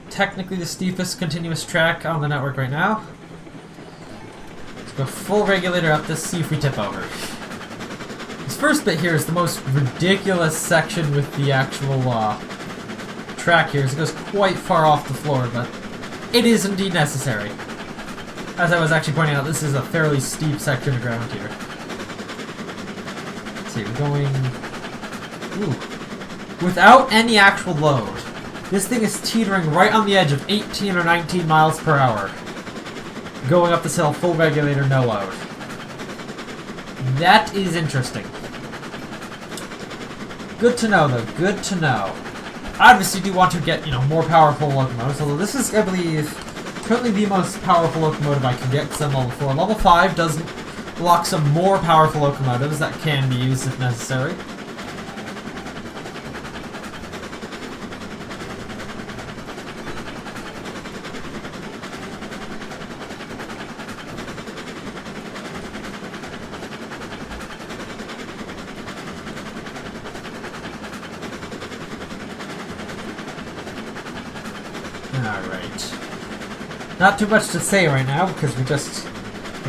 Technically the steepest continuous track on the network right now. Let's go full regulator up to see if we tip over. This first bit here is the most ridiculous section with the actual track here, so it goes quite far off the floor, but it is indeed necessary. As I was actually pointing out, this is a fairly steep section of ground here. Let's see, we're going... Ooh. Without any actual load, this thing is teetering right on the edge of 18 or 19 miles per hour. Going up this hill, full regulator, no load. That is interesting. Good to know, though. Good to know. I obviously do want to get, more powerful locomotives, although this is, I believe, currently the most powerful locomotive I can get, because I'm level 4. Level 5 does block some more powerful locomotives that can be used if necessary. Alright. Not too much to say right now because we're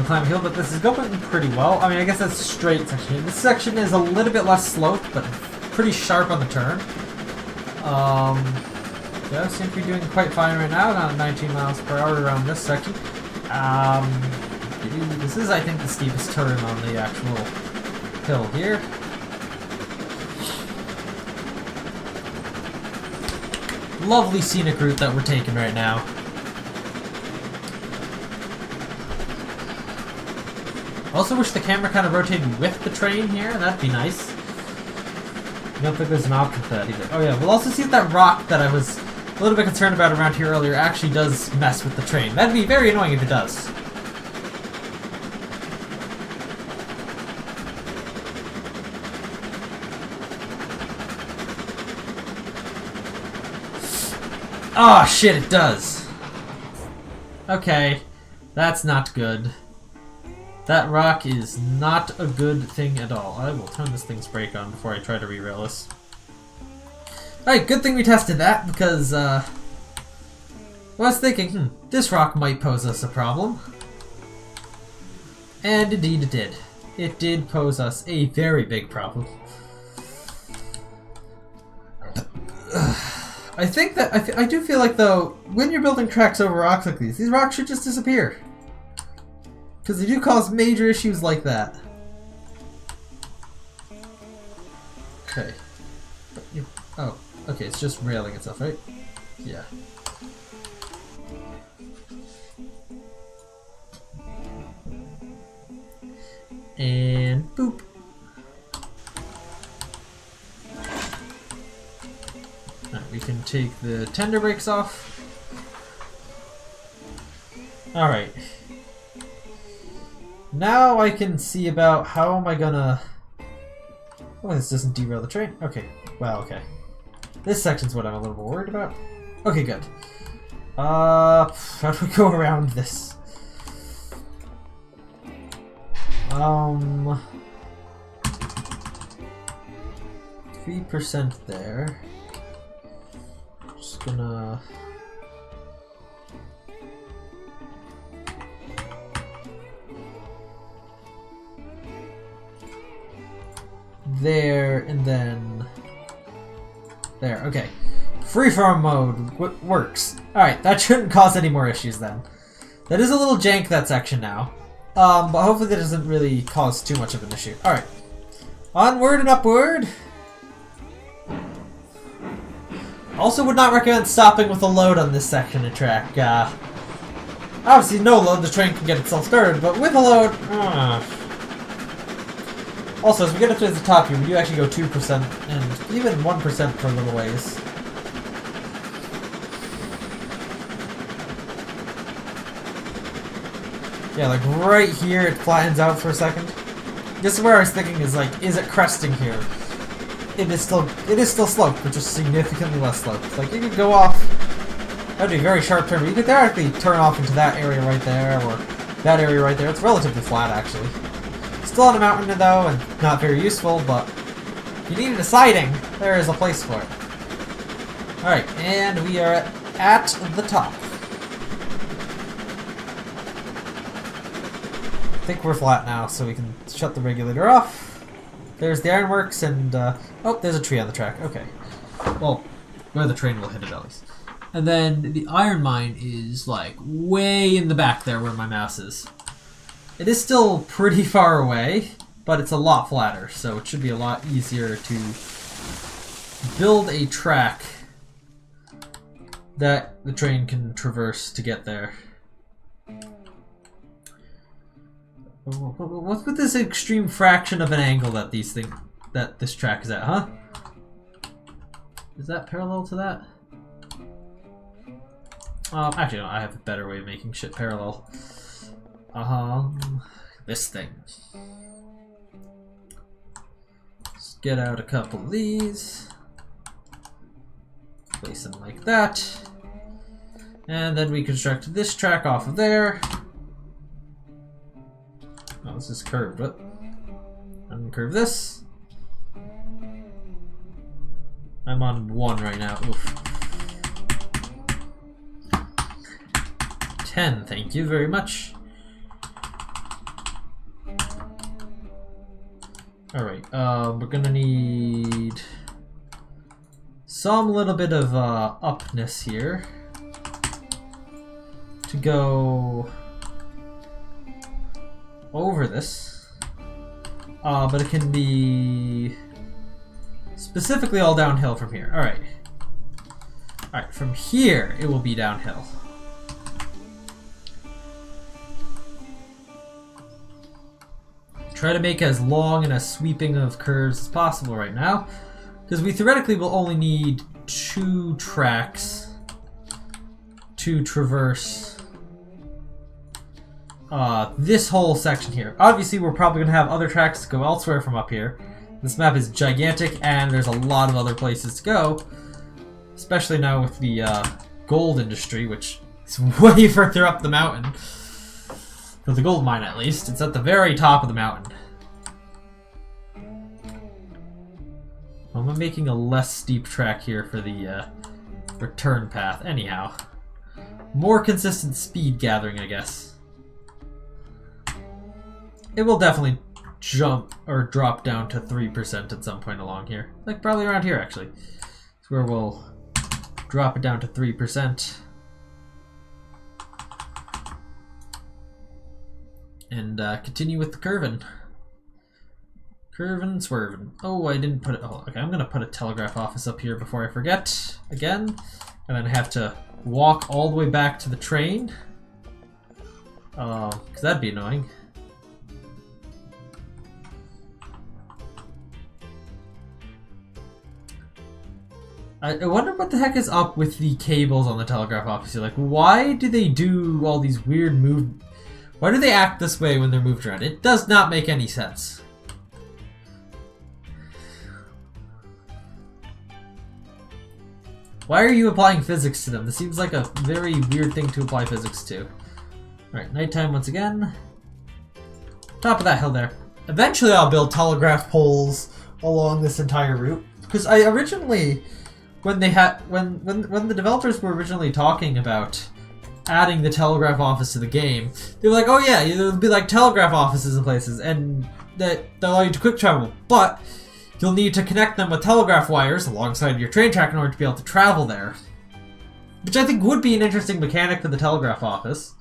climbing a hill, but this is going pretty well. I mean, I guess that's a straight section. This section is a little bit less sloped, but pretty sharp on the turn. Yeah, seem to be doing quite fine right now, around 19 miles per hour around this section. This is, I think, the steepest turn on the actual hill here. Lovely scenic route that we're taking right now. Also wish the camera kind of rotated with the train here. That'd be nice. I don't think there's an option for that either. Oh yeah, we'll also see if that rock that I was a little bit concerned about around here earlier actually does mess with the train. That'd be very annoying if it does. Oh shit, it does. Okay, that's not good. That rock is not a good thing at all. I will turn this thing's brake on before I try to re-rail this. Alright, good thing we tested that, because, I was thinking, this rock might pose us a problem. And indeed it did. It did pose us a very big problem. I think that, I do feel like, though, when you're building tracks over rocks like these rocks should just disappear. Because they do cause major issues like that. Okay. Oh, okay, it's just railing itself, right? Yeah. And boop. Alright, we can take the tender brakes off. Alright. Now I can see about how am I gonna... Oh, this doesn't derail the train. Okay, well, okay. This section's what I'm a little more worried about. Okay, good. How do we go around this? 3% there. Just gonna... there, and then... there, okay. Freeform mode works. Alright, that shouldn't cause any more issues then. That is a little jank, that section now. But hopefully that doesn't really cause too much of an issue. Alright. Onward and upward! Also would not recommend stopping with a load on this section of track. Obviously no load, the train can get itself started, but with a load... Also, as we get up to the top here, we do actually go 2% and even 1% for a little ways. Yeah, like right here it flattens out for a second. This is where I was thinking is like, is it cresting here? It is still sloped, but just significantly less sloped. Like you could go off, that'd be a very sharp turn, but you could directly turn off into that area right there, or that area right there. It's relatively flat actually. Still on a mountain though, and not very useful, but if you needed a siding, there is a place for it. Alright, and we are at the top. I think we're flat now, so we can shut the regulator off. There's the ironworks, and oh, there's a tree on the track. Okay. Well, where the train will hit it at least. And then the iron mine is like way in the back there where my mouse is. It is still pretty far away, but it's a lot flatter, so it should be a lot easier to build a track that the train can traverse to get there. What's with this extreme fraction of an angle that this track is at, huh? Is that parallel to that? Actually, no, I have a better way of making shit parallel. This thing. Let's get out a couple of these. Place them like that. And then we construct this track off of there. Oh, this is curved. What? Uncurve this. I'm on 1 right now. Oof. 10, thank you very much. Alright, we're gonna need some little bit of upness here to go over this, but it can be specifically all downhill from here. Alright. Alright, from here it will be downhill. Try to make as long and as sweeping of curves as possible right now, because we theoretically will only need 2 tracks to traverse this whole section here. Obviously, we're probably going to have other tracks to go elsewhere from up here. This map is gigantic, and there's a lot of other places to go, especially now with the gold industry, which is way further up the mountain. For the gold mine, at least. It's at the very top of the mountain. I'm making a less steep track here for the return path. Anyhow. More consistent speed gathering, I guess. It will definitely jump or drop down to 3% at some point along here. Like probably around here, actually. It's where we'll drop it down to 3%. And continue with the curving. Curving, swerving. Oh, I didn't put it. Oh, okay, I'm gonna put a telegraph office up here before I forget again. And then I have to walk all the way back to the train. Because that'd be annoying. I wonder what the heck is up with the cables on the telegraph office here. Like, why do they do all these weird moves? Why do they act this way when they're moved around? It does not make any sense. Why are you applying physics to them? This seems like a very weird thing to apply physics to. Alright, nighttime once again. top of that hill there. Eventually I'll build telegraph poles along this entire route. Because I originally, when the developers were originally talking about adding the telegraph office to the game, they were like, oh yeah, there'll be like telegraph offices in places, and that they'll allow you to quick travel, but you'll need to connect them with telegraph wires alongside your train track in order to be able to travel there. Which I think would be an interesting mechanic for the telegraph office.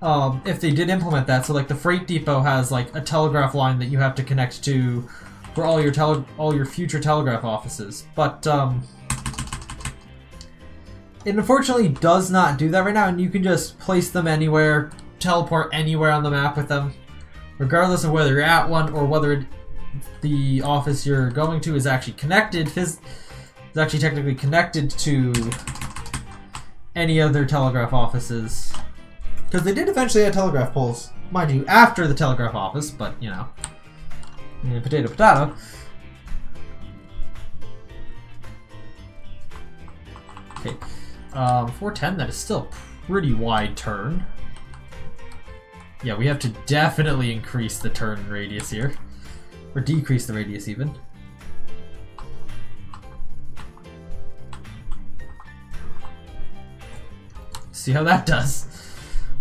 If they did implement that, so like the freight depot has like a telegraph line that you have to connect to for all your future telegraph offices. But it unfortunately does not do that right now, and you can just place them anywhere, teleport anywhere on the map with them, regardless of whether you're at one or whether the office you're going to is actually connected. Is actually technically connected to any other telegraph offices. Because they did eventually add telegraph poles, mind you, after the telegraph office, but, you know, potato, potato. Okay, 410, that is still a pretty wide turn. Yeah, we have to definitely increase the turn radius here. Or decrease the radius, even. See how that does.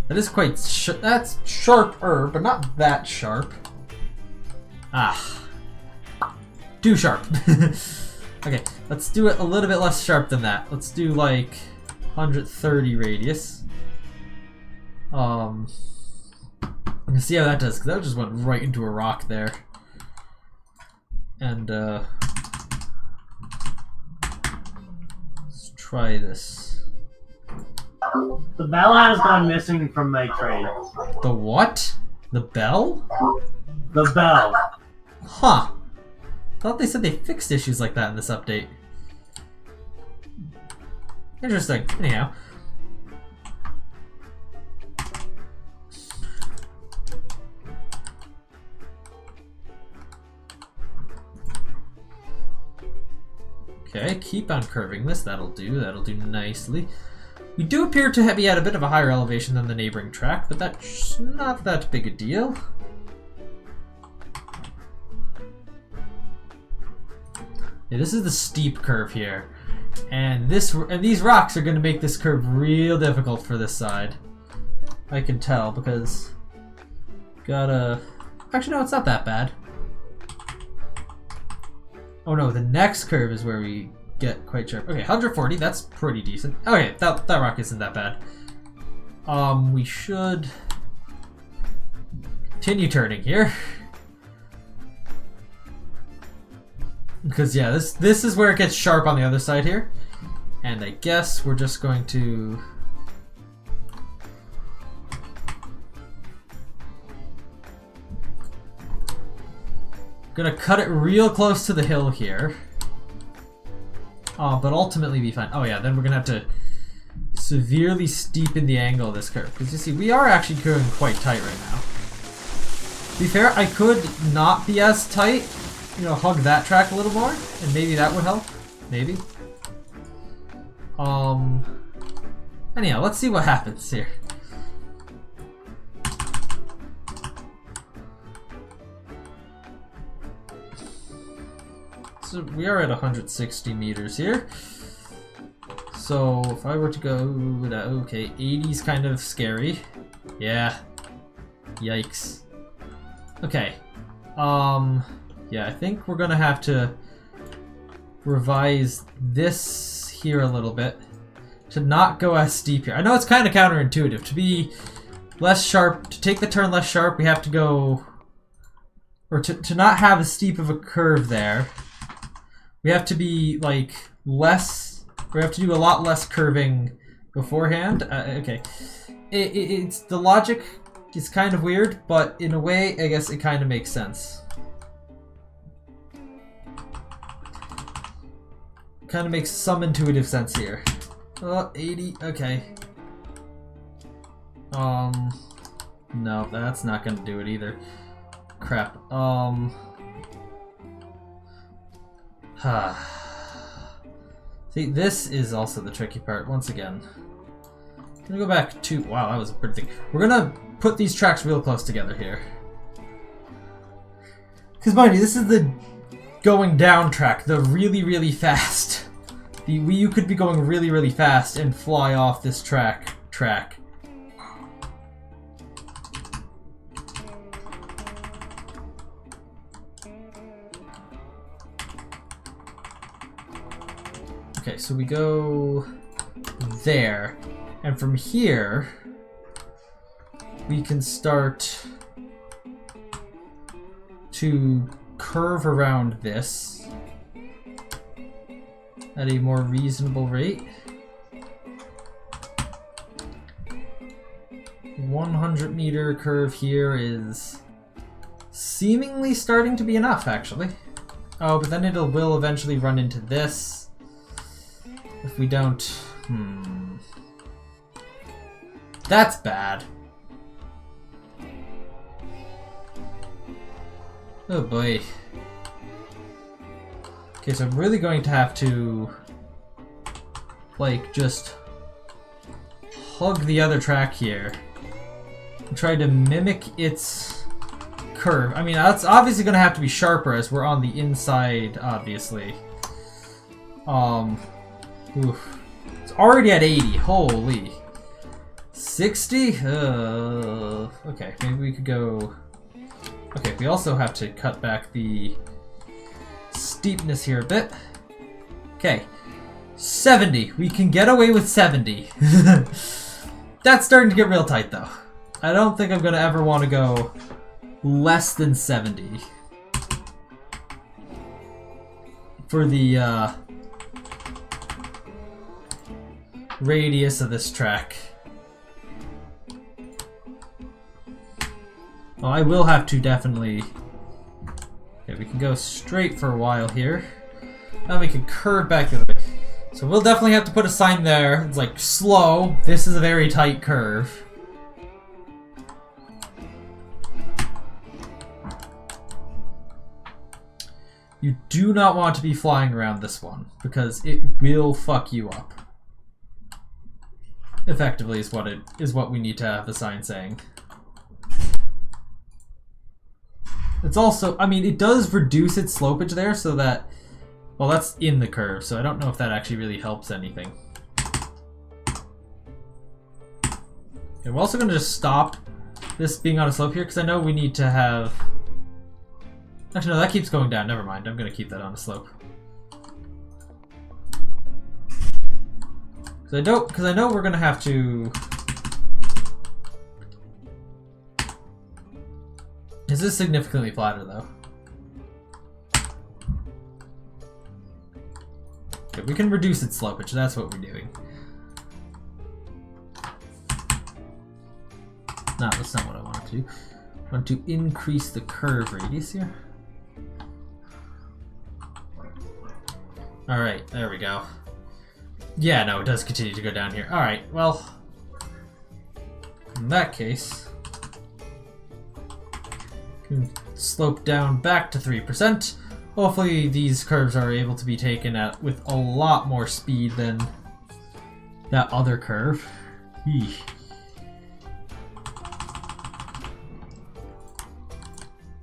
That is quite that's sharper, but not that sharp. Ah. Too sharp. Okay, let's do it a little bit less sharp than that. Let's do like 130 radius. You can see how that does, because that just went right into a rock there. And let's try this. The bell has gone missing from my train. The what? The bell? The bell. Huh. Thought they said they fixed issues like that in this update. Interesting. Anyhow. Okay, keep on curving this. That'll do. That'll do nicely. We do appear to be at a bit of a higher elevation than the neighboring track, but that's not that big a deal. Yeah, this is the steep curve here, and these rocks are going to make this curve real difficult for this side. I can tell because actually no, it's not that bad. Oh no, the next curve is where we get quite sharp. Okay, 140, that's pretty decent. Okay, that rock isn't that bad. We should continue turning here. Because yeah, this is where it gets sharp on the other side here. And I guess we're just going to cut it real close to the hill here. But ultimately be fine. Oh yeah, then we're gonna have to severely steepen the angle of this curve. Because you see, we are actually curving quite tight right now. To be fair, I could not be as tight, you know, hug that track a little more, and maybe that would help. Maybe. Anyhow, let's see what happens here. So we are at 160 meters here. So if I were to go, okay, 80's kind of scary. Yeah. Yikes. Okay. Yeah, I think we're gonna have to revise this here a little bit to not go as steep here. I know it's kind of counterintuitive. To be less sharp, to take the turn less sharp, we have to go, or to not have as steep of a curve there. We have to be like less, we have to do a lot less curving beforehand. Okay, it's the logic is kind of weird, but in a way, I guess it kind of makes sense. Kind of makes some intuitive sense here. Oh, 80, okay. No, that's not gonna do it either. Crap. See, this is also the tricky part, once again. I'm gonna go back to... Wow, that was a pretty thing. We're gonna put these tracks real close together here. Because mind you, this is the going down track, the really, really fast. You could be going really, really fast and fly off this track. Okay, so we go there, and from here we can start to curve around this at a more reasonable rate. 100-meter curve here is seemingly starting to be enough, actually. Oh, but then it will eventually run into this. If we don't... That's bad. Oh boy. Okay, so I'm really going to have to, like, just hug the other track here and try to mimic its curve. I mean, that's obviously going to have to be sharper as we're on the inside, obviously. Oof. It's already at 80. Holy. 60? Okay, maybe we could go... Okay, we also have to cut back the steepness here a bit. Okay, 70. We can get away with 70. That's starting to get real tight, though. I don't think I'm going to ever want to go less than 70 for the radius of this track. Well, I will have to definitely... Okay, we can go straight for a while here. Now we can curve back the other way. So we'll definitely have to put a sign there. It's like, slow. This is a very tight curve. You do not want to be flying around this one, because it will fuck you up. Effectively is what we need to have the sign saying. It's also, I mean, it does reduce its slopage there so that, well, that's in the curve, so I don't know if that actually really helps anything. Okay, we're also going to just stop this being on a slope here, because I know we need to have... Actually, no, that keeps going down. Never mind. I'm going to keep that on a slope. Because I know we're going to have to... This is significantly flatter, though. Okay, we can reduce its slopage. That's what we're doing. No, that's not what I want to do. I want to increase the curve radius here. Alright, there we go. Yeah, no, it does continue to go down here. Alright, well... In that case... Can slope down back to 3%. Hopefully these curves are able to be taken at with a lot more speed than that other curve. Eesh.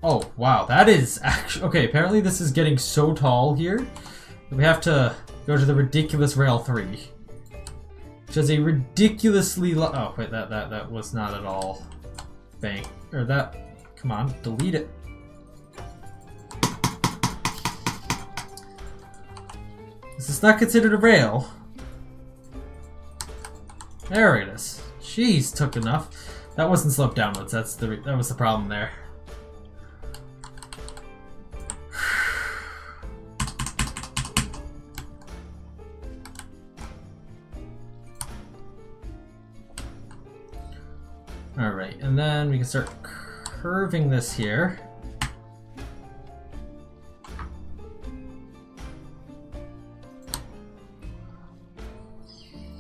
Oh, wow, that is actually... Okay, apparently this is getting so tall here that we have to go to the ridiculous rail 3. Which is a ridiculously... Oh, wait, that was not at all... Bank. Or that... Come on, delete it. Is this not considered a rail? There it is. Jeez, took enough. That wasn't sloped downwards. That was the problem there. All right, and then we can start curving this here.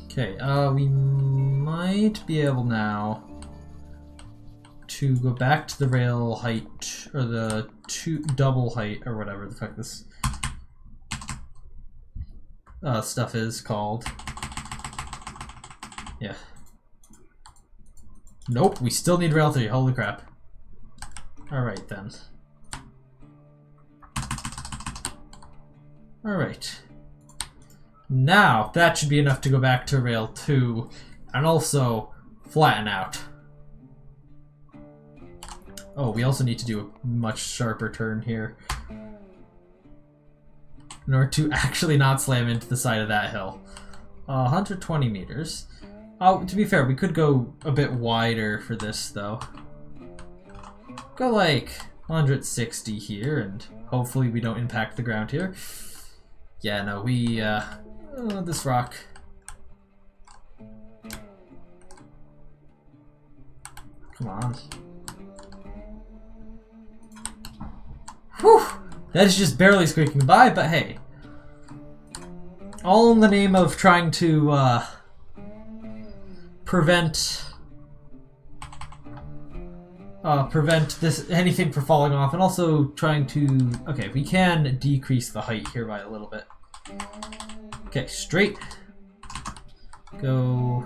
Okay, we might be able now to go back to the rail height, or the double height, or whatever the fuck this stuff is called. Yeah. Nope, we still need rail 3, holy crap. Alright then. Alright. Now, that should be enough to go back to rail 2 and also flatten out. Oh, we also need to do a much sharper turn here in order to actually not slam into the side of that hill. 120 meters. Oh, to be fair, we could go a bit wider for this, though. Go like 160 here, and hopefully we don't impact the ground here. Yeah, no, we, this rock. Come on. Whew! That is just barely squeaking by, but hey. All in the name of trying to, prevent anything from falling off, and also trying to... Okay, we can decrease the height here by a little bit. Okay, straight. Go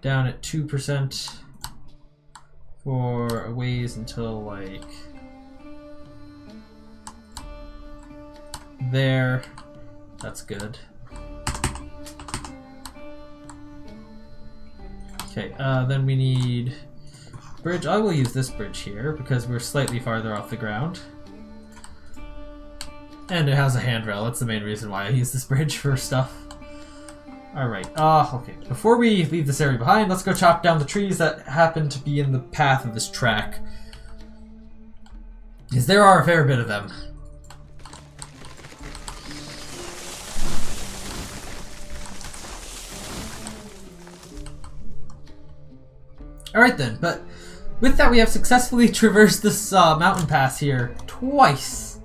down at 2% for a ways until, like... there. That's good. Okay, then we need bridge. I will use this bridge here because we're slightly farther off the ground. And it has a handrail. That's the main reason why I use this bridge for stuff. Alright, okay. Before we leave this area behind, let's go chop down the trees that happen to be in the path of this track. Because there are a fair bit of them. Alright then, but with that we have successfully traversed this mountain pass here twice,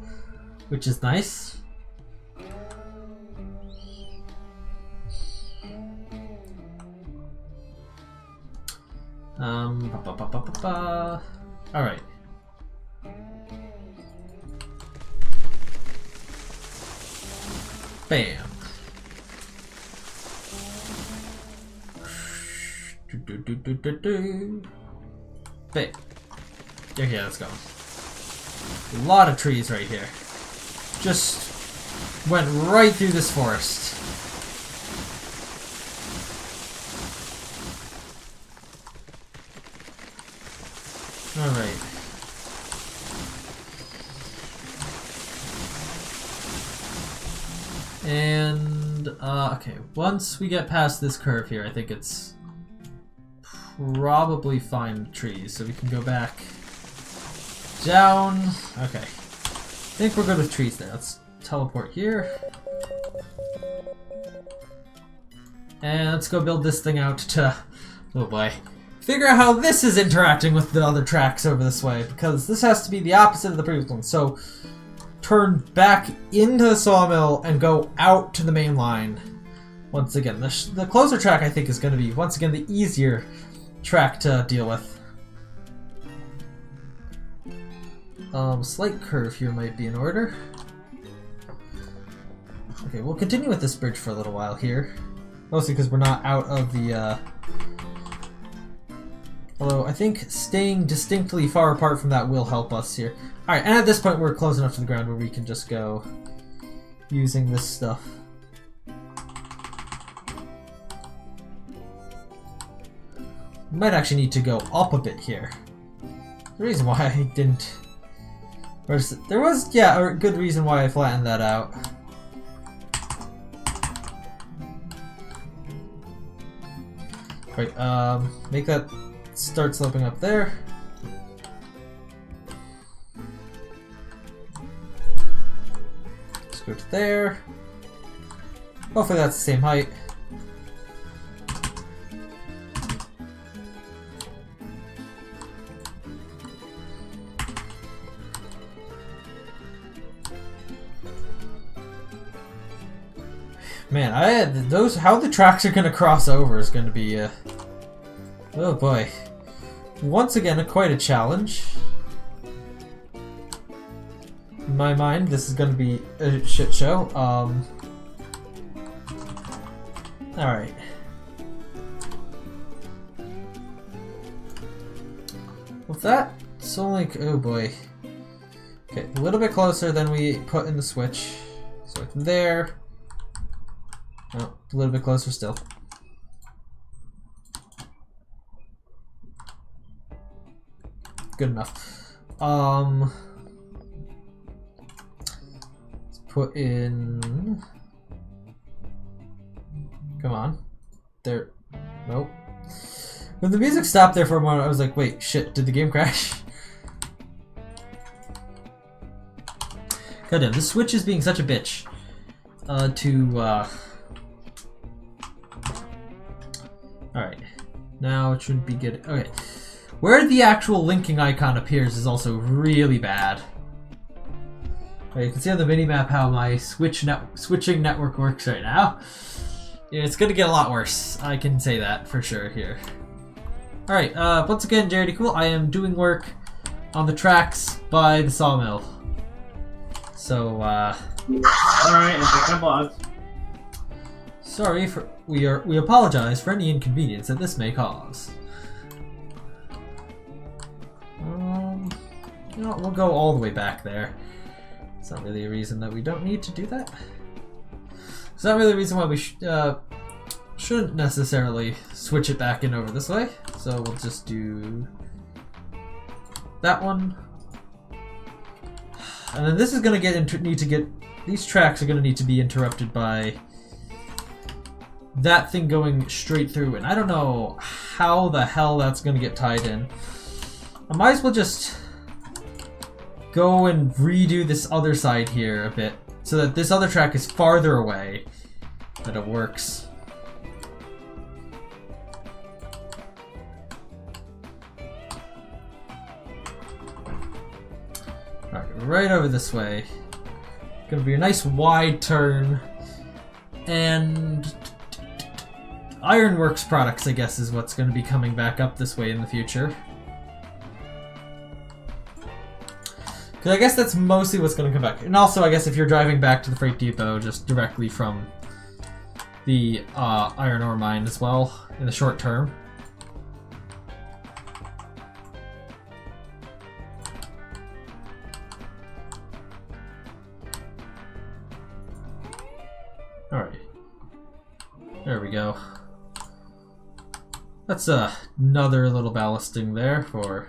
which is nice. Alright. Bam. Bam. Okay, let's go. A lot of trees right here. Just went right through this forest. Alright. And, okay, once we get past this curve here, I think it's probably fine with trees, so we can go back down. Okay. I think we're good with trees there. Let's teleport here. And let's go build this thing out to, oh boy, figure out how this is interacting with the other tracks over this way, because this has to be the opposite of the previous one. So turn back into the sawmill and go out to the main line. Once again, the closer track I think is going to be, once again, the easier track to deal with. Slight curve here might be in order. Okay, we'll continue with this bridge for a little while here. Mostly because we're not out of the, although I think staying distinctly far apart from that will help us here. Alright, and at this point we're close enough to the ground where we can just go using this stuff. We might actually need to go up a bit here. The reason why I didn't... There was, yeah, a good reason why I flattened that out. Right, make that start sloping up there. Let's go to there. Hopefully that's the same height. Man, how the tracks are gonna cross over is gonna be, oh boy. Once again, quite a challenge. In my mind, this is gonna be a shit show. Alright. With that, it's only, oh boy. Okay, a little bit closer than we put in the switch. So with there. Oh, a little bit closer still. Good enough. Let's put in. Come on. There. Nope. When the music stopped there for a moment, I was like, wait, shit, did the game crash? Goddamn, this Switch is being such a bitch. Alright. Now it should be good. Okay. Where the actual linking icon appears is also really bad. Right, you can see on the minimap how my switching network works right now. Yeah, it's gonna get a lot worse. I can say that for sure here. Alright, once again, JRD Cool, I am doing work on the tracks by the sawmill. So, alright, it's a couple of... Sorry for... We apologize for any inconvenience that this may cause. You know, we'll go all the way back there. It's not really a reason that we don't need to do that. It's not really a reason why we shouldn't necessarily switch it back in over this way. So we'll just do that one. And then this is going to these tracks are going to need to be interrupted by that thing going straight through. And I don't know how the hell that's going to get tied in. I might as well just go and redo this other side here a bit so that this other track is farther away, that it works. Alright, right over this way. Gonna be a nice wide turn. And Ironworks products, I guess, is what's gonna be coming back up this way in the future. Because I guess that's mostly what's going to come back. And also, I guess if you're driving back to the freight depot just directly from the iron ore mine as well, in the short term. Alright. There we go. That's another little ballasting there for...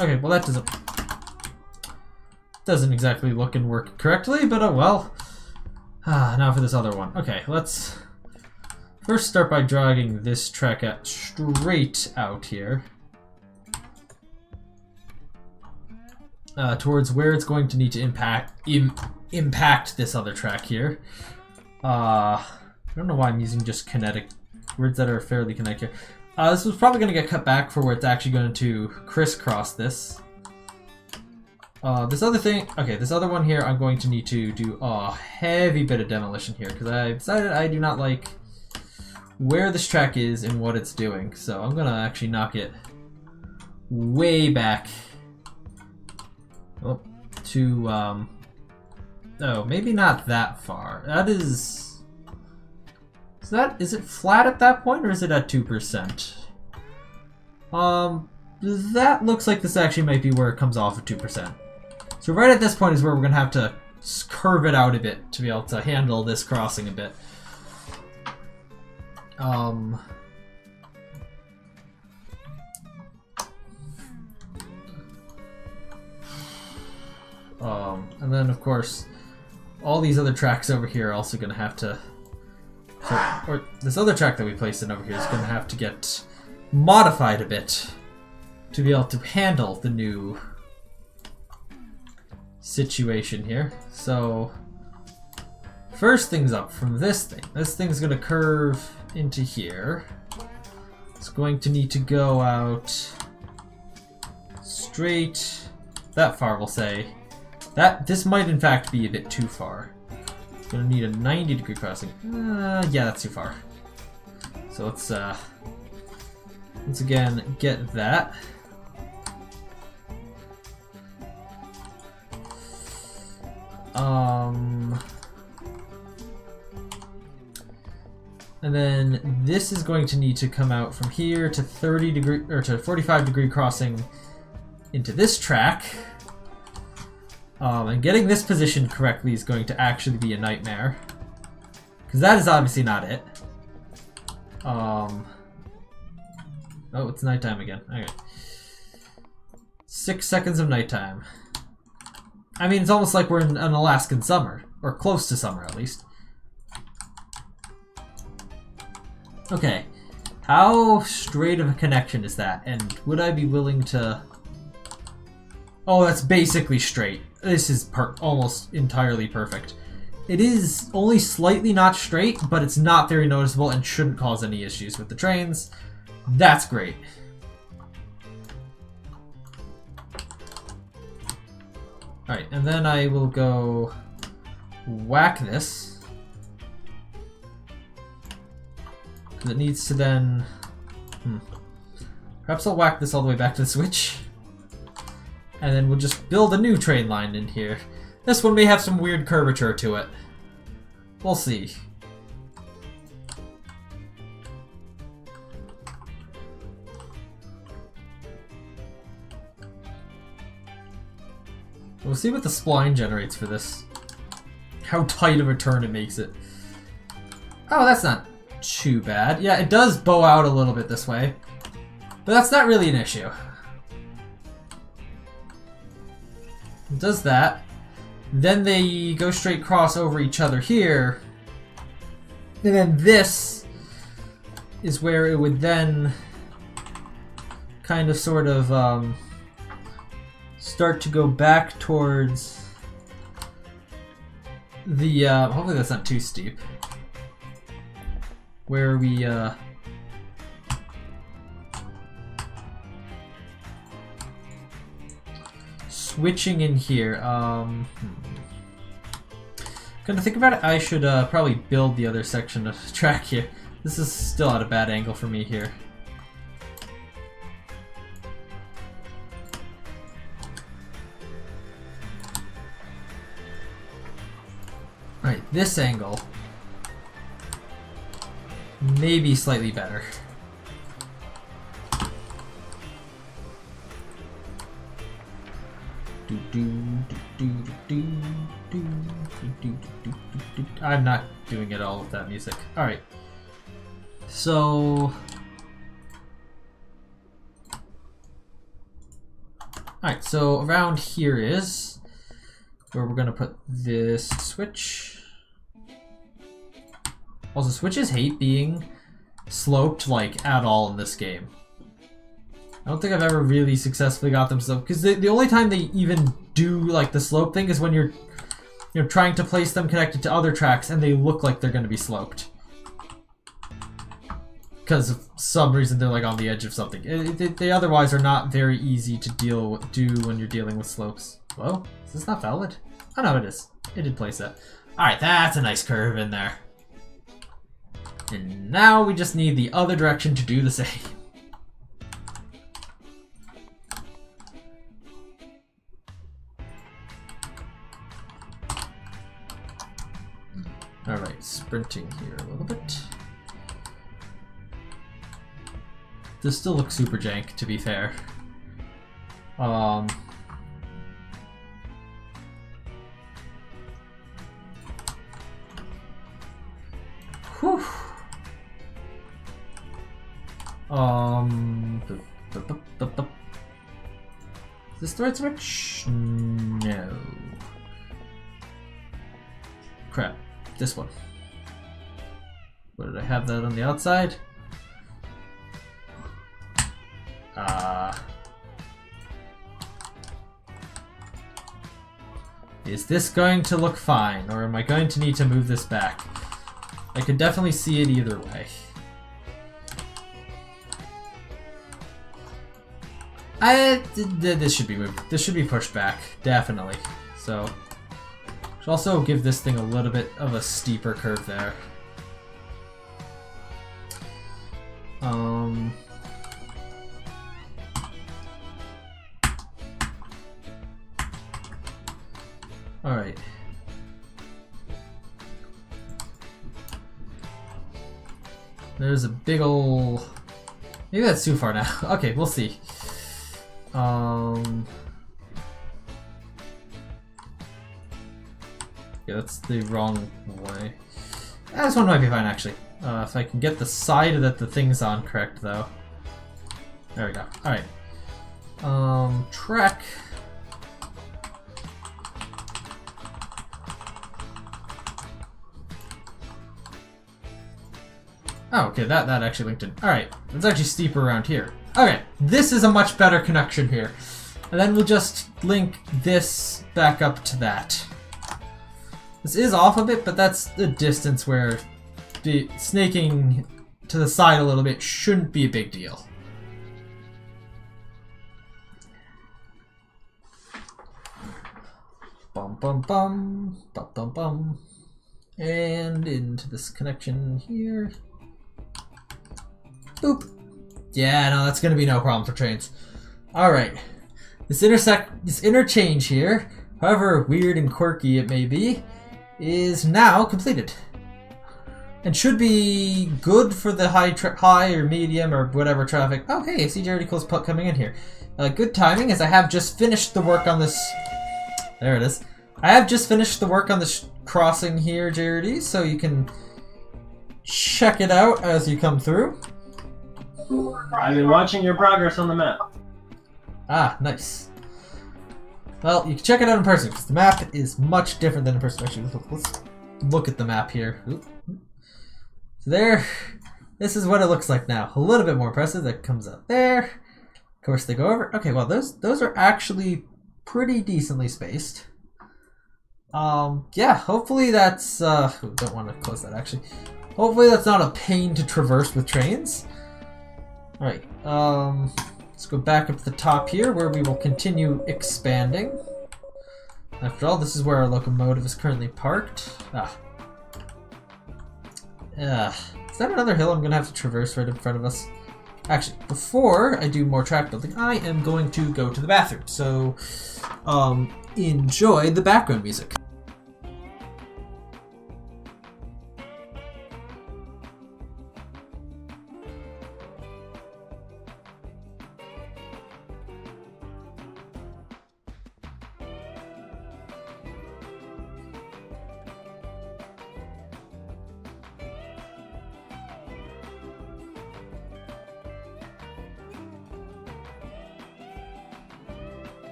Okay, well that doesn't exactly look and work correctly, but oh well. Now for this other one. Okay, let's first start by dragging this track out straight out here. Towards where it's going to need to impact this other track here. I don't know why I'm using just kinetic words that are fairly kinetic here. This was probably going to get cut back for where it's actually going to crisscross this. This other thing, okay, this other one here, I'm going to need to do a heavy bit of demolition here because I decided I do not like where this track is and what it's doing. So I'm going to actually knock it way back to, oh, maybe not that far. That is... Is it flat at that point, or is it at 2%? That looks like this actually might be where it comes off at 2%. So right at this point is where we're going to have to curve it out a bit to be able to handle this crossing a bit. And then, of course, all these other tracks over here are also going to have to... or this other track that we placed in over here is going to have to get modified a bit to be able to handle the new situation here. So first things up from this thing. This thing's going to curve into here. It's going to need to go out straight that far, we'll say. This might in fact be a bit too far. Gonna need a 90-degree crossing. Yeah, that's too far. So let's once again get that. And then this is going to need to come out from here to 30-degree or to 45-degree crossing into this track. And getting this position correctly is going to actually be a nightmare. Because that is obviously not it. Oh, it's nighttime again. Okay. 6 seconds of nighttime. I mean, it's almost like we're in an Alaskan summer. Or close to summer, at least. Okay. How straight of a connection is that? And would I be willing to... Oh, that's basically straight. This is almost entirely perfect. It is only slightly not straight, but it's not very noticeable and shouldn't cause any issues with the trains. That's great. Alright, and then I will go whack this. Because it needs to then... Perhaps I'll whack this all the way back to the switch. And then we'll just build a new train line in here. This one may have some weird curvature to it. We'll see. We'll see what the spline generates for this. How tight of a turn it makes it. Oh, that's not too bad. Yeah, it does bow out a little bit this way. But that's not really an issue. It does that. Then they go straight cross over each other here. And then this is where it would then kind of sort of start to go back towards the hopefully that's not too steep. Where we switching in here. Gonna think about it, I should probably build the other section of the track here. This is still at a bad angle for me here. Alright, this angle maybe slightly better. I'm not doing it all with that music. Alright. So... Alright, so around here is where we're gonna put this switch. Also, switches hate being sloped, like, at all in this game. I don't think I've ever really successfully got them sloped, because the only time they even do, like, the slope thing is when you're trying to place them connected to other tracks and they look like they're going to be sloped. Because of some reason they're, like, on the edge of something. They otherwise are not very easy to do when you're dealing with slopes. Whoa, is this not valid? Oh no, it is. It did place that. Alright, that's a nice curve in there. And now we just need the other direction to do the same. Alright, sprinting here a little bit. This still looks super jank, to be fair. Whew. Is this the right switch? No. Crap. This one. What did I have that on the outside? Is this going to look fine, or am I going to need to move this back? I could definitely see it either way. This should be moved. This should be pushed back, definitely. So, should also give this thing a little bit of a steeper curve there. Alright. There's a big ol'... Maybe that's too far now. Okay, we'll see. Yeah, that's the wrong way. This one might be fine, actually. If I can get the side that the thing's on correct, though. There we go. Alright. Track. Oh, okay, that actually linked in. Alright, it's actually steeper around here. Okay, this is a much better connection here. And then we'll just link this back up to that. This is off a bit, but that's the distance where the snaking to the side a little bit shouldn't be a big deal. Bum bum bum, bum bum bum. And into this connection here. Boop. Yeah, no, that's gonna be no problem for trains. Alright. This interchange here, however weird and quirky it may be, is now completed. And should be good for the high or medium or whatever traffic. Oh hey, I see Jerry Cole's coming in here. Good timing, as I have just finished the work on this. There it is. I have just finished the work on this crossing here, JRD, so you can check it out as you come through. I've been watching your progress on the map. Ah, nice. Well, you can check it out in person, because the map is much different than in person. Actually, let's look at the map here. Oop. So there, this is what it looks like now. A little bit more impressive. That comes up there. Of course, they go over. Okay, well, those are actually pretty decently spaced. Yeah, hopefully that's, don't want to close that, actually. Hopefully that's not a pain to traverse with trains. Alright, let's go back up to the top here where we will continue expanding. After all, this is where our locomotive is currently parked. Is that another hill I'm going to have to traverse right in front of us? Actually, before I do more track building, I am going to go to the bathroom. So, enjoy the background music.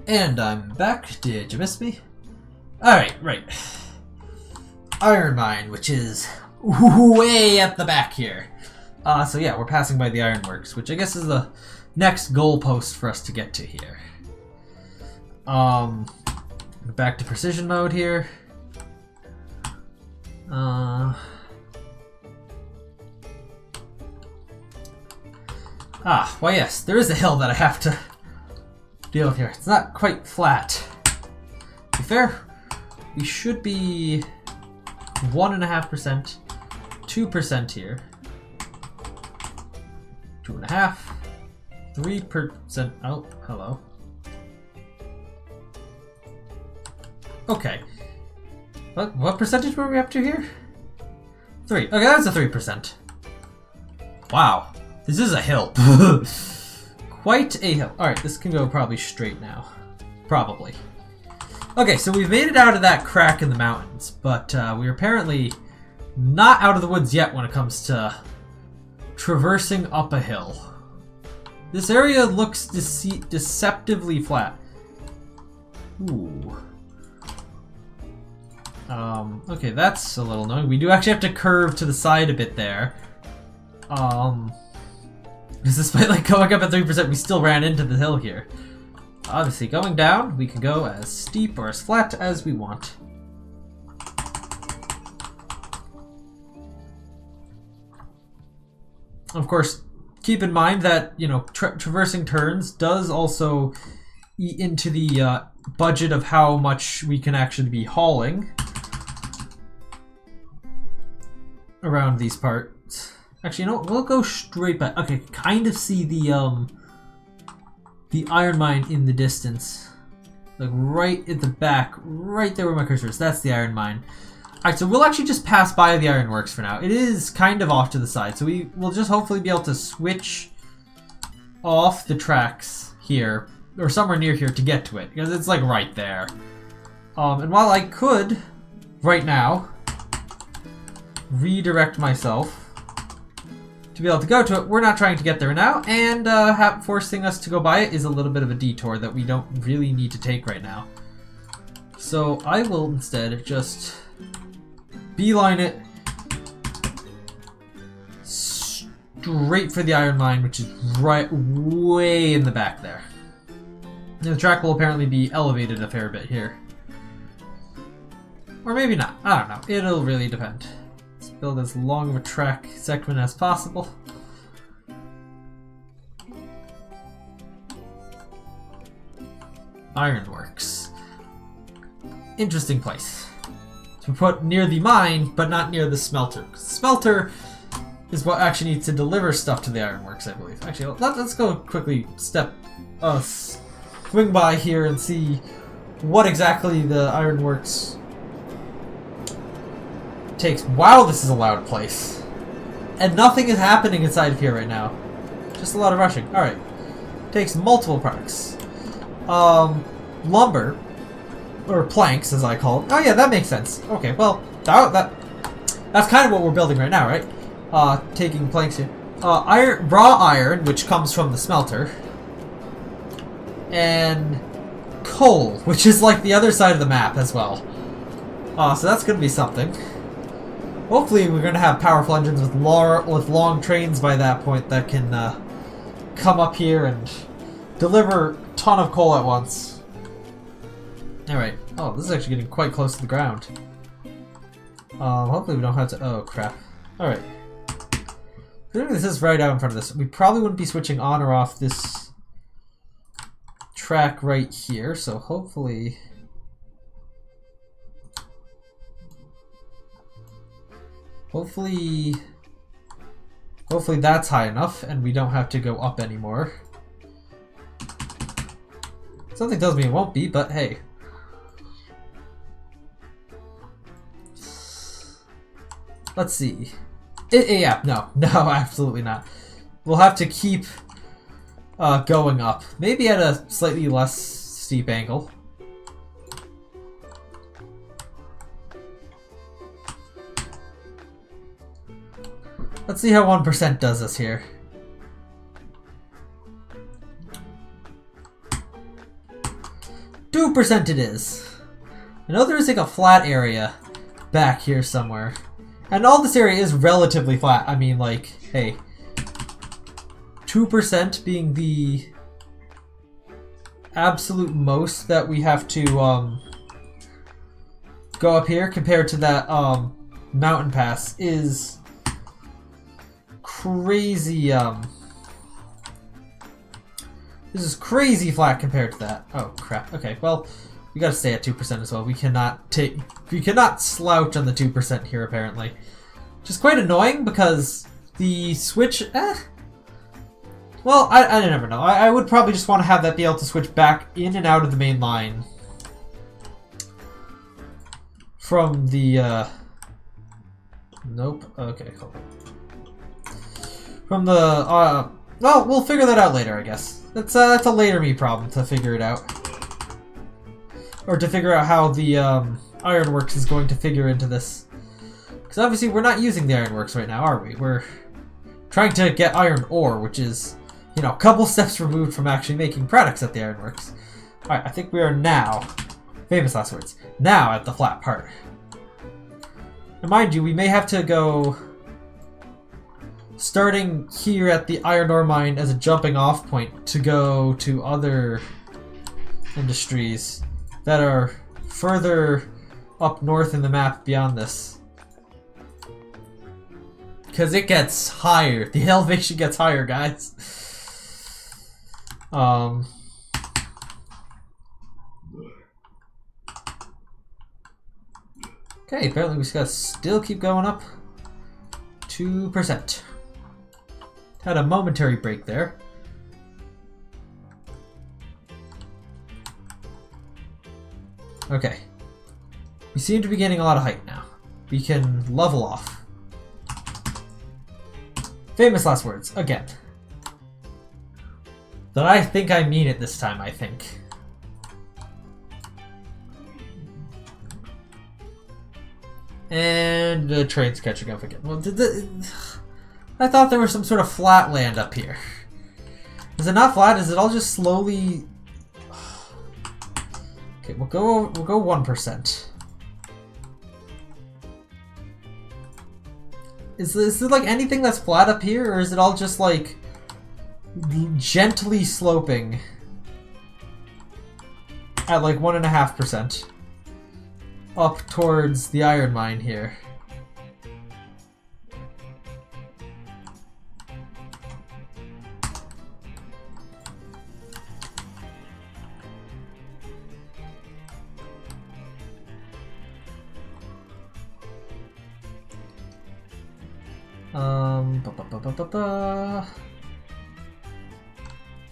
And I'm back. Did you miss me? Alright, right. Iron Mine, which is way at the back here. So yeah, we're passing by the ironworks, which I guess is the next goalpost for us to get to here. Back to precision mode here. Well yes, there is a hill that I have to deal with here. It's not quite flat. To be fair, we should be 1.5%, 2% here, 2.5%, 3%. Oh, hello. Okay. What percentage were we up to here? 3. Okay, that's a 3%. Wow, this is a hill. Quite a hill. Alright, this can go probably straight now. Probably. Okay, so we've made it out of that crack in the mountains, but we're apparently not out of the woods yet when it comes to traversing up a hill. This area looks deceptively flat. Ooh. Okay, that's a little annoying. We do actually have to curve to the side a bit there. Because despite like going up at 3%, we still ran into the hill here. Obviously, going down, we can go as steep or as flat as we want. Of course, keep in mind that, you know, traversing turns does also eat into the budget of how much we can actually be hauling around these parts. Actually, you know what? We'll go straight back. Okay, kind of see the iron mine in the distance. Like right at the back, right there where my cursor is. That's the iron mine. Alright, so we'll actually just pass by the ironworks for now. It is kind of off to the side, so we will just hopefully be able to switch off the tracks here, or somewhere near here to get to it, because it's like right there. And while I could, right now, redirect myself to be able to go to it, we're not trying to get there now, and forcing us to go by it is a little bit of a detour that we don't really need to take right now. So I will instead just beeline it straight for the iron mine, which is right way in the back there. And the track will apparently be elevated a fair bit here. Or maybe not. I don't know. It'll really depend. Let's build as long of a track segment as possible. Ironworks. Interesting place to put near the mine, but not near the smelter. The smelter is what actually needs to deliver stuff to the ironworks, I believe. Actually, let's go quickly swing by here and see what exactly the ironworks takes. Wow, this is a loud place. And nothing is happening inside of here right now. Just a lot of rushing. Alright. Takes multiple products. Lumber. Or planks, as I call it. Oh yeah, that makes sense. Okay, well, that's kind of what we're building right now, right? Taking planks here. Raw iron, which comes from the smelter. And coal, which is like the other side of the map as well. So that's going to be something. Hopefully we're going to have powerful engines with long trains by that point that can come up here and deliver a ton of coal at once. Alright. Oh, this is actually getting quite close to the ground. Hopefully we don't have to... Oh, crap. Alright. This is right out in front of this. We probably wouldn't be switching on or off this track right here, so hopefully... Hopefully that's high enough and we don't have to go up anymore. Something tells me it won't be, but hey. Let's see. Yeah, no, absolutely not. We'll have to keep going up. Maybe at a slightly less steep angle. Let's see how 1% does us here. %2 it is. I know there's like a flat area back here somewhere. And all this area is relatively flat. I mean, like, hey. 2% being the absolute most that we have to go up here compared to that mountain pass is crazy. This is crazy flat compared to that. Oh crap. Okay, well, we gotta stay at 2% as well. We cannot slouch on the 2% here apparently. Which is quite annoying because the switch. Well, I never know. I would probably just want to have that be able to switch back in and out of the main line from the. Nope. Okay, hold on. From the. Well, we'll figure that out later, I guess. That's a later me problem to figure it out. or to figure out how the ironworks is going to figure into this. Because obviously we're not using the ironworks right now, are we? We're trying to get iron ore, which is, you know, a couple steps removed from actually making products at the ironworks. Alright, I think we are now, famous last words, now at the flat part. And mind you, we may have to go starting here at the iron ore mine as a jumping off point to go to other industries that are further up north in the map beyond this. Because it gets higher. The elevation gets higher, guys. Okay, apparently we just gotta still keep going up. 2%. Had a momentary break there. Okay. We seem to be gaining a lot of height now. We can level off. Famous last words, again. But I think I mean it this time, I think. And the train's catching up again. Well, I thought there was some sort of flat land up here. Is it not flat? Is it all just slowly... Okay, we'll go 1%. Is there like anything that's flat up here, or is it all just like gently sloping at like 1.5% up towards the iron mine here?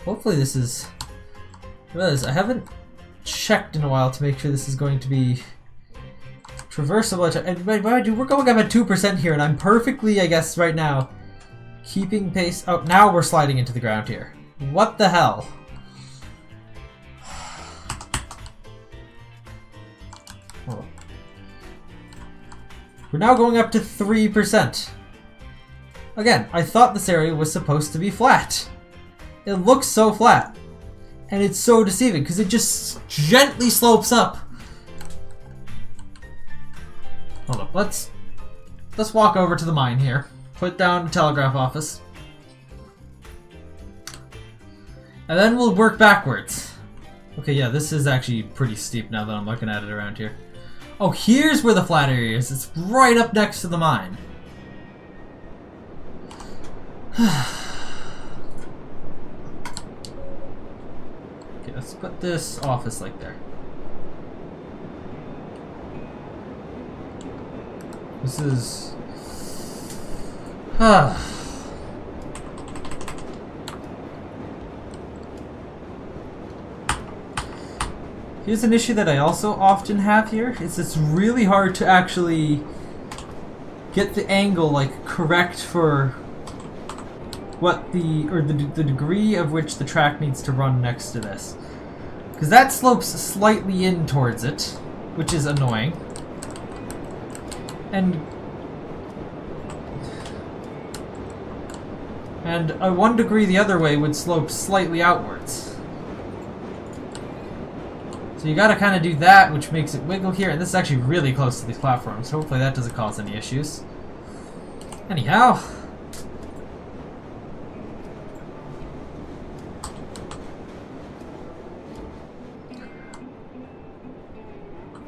Hopefully this is... I haven't checked in a while to make sure this is going to be traversable. And mind you, we're going up at 2% here, and I'm perfectly, I guess, right now, keeping pace. Oh, now we're sliding into the ground here. What the hell? Oh. We're now going up to 3%. Again, I thought this area was supposed to be flat. It looks so flat. And it's so deceiving because it just gently slopes up. Hold up, let's walk over to the mine here. Put down the telegraph office. And then we'll work backwards. Okay, yeah, this is actually pretty steep now that I'm looking at it around here. Oh, here's where the flat area is. It's right up next to the mine. Okay, let's put this office like there. This is... Here's an issue that I also often have here. It's really hard to actually get the angle like correct for what the degree of which the track needs to run next to this. Because that slopes slightly in towards it, which is annoying. And a 1 degree the other way would slope slightly outwards. So you gotta kind of do that, which makes it wiggle here. And this is actually really close to these platforms. Hopefully that doesn't cause any issues. Anyhow.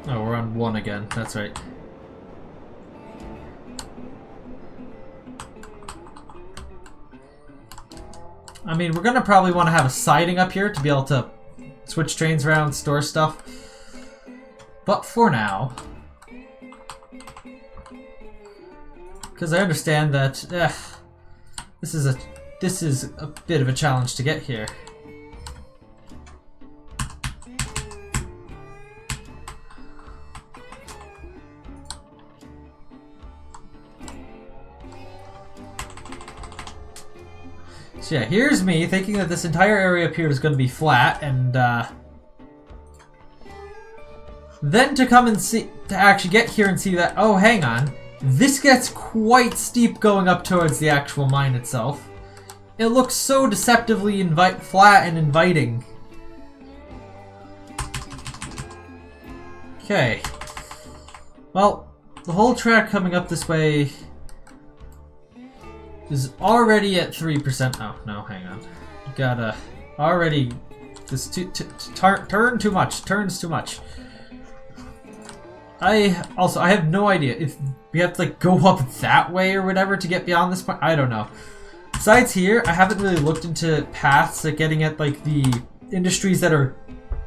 Oh, we're on 1 again. That's right. I mean, we're gonna probably want to have a siding up here to be able to switch trains around, store stuff. But for now, because I understand that this is a bit of a challenge to get here. So yeah, here's me thinking that this entire area up here is going to be flat, and Then to come and see, to actually get here and see that, oh, hang on, this gets quite steep going up towards the actual mine itself. It looks so deceptively flat and inviting. Okay. Well, the whole track coming up this way is already at 3%. Oh, no, hang on. You gotta already... This turn too much. Turns too much. I have no idea if we have to like go up that way or whatever to get beyond this point. I don't know. Besides here, I haven't really looked into paths at getting at like the industries that are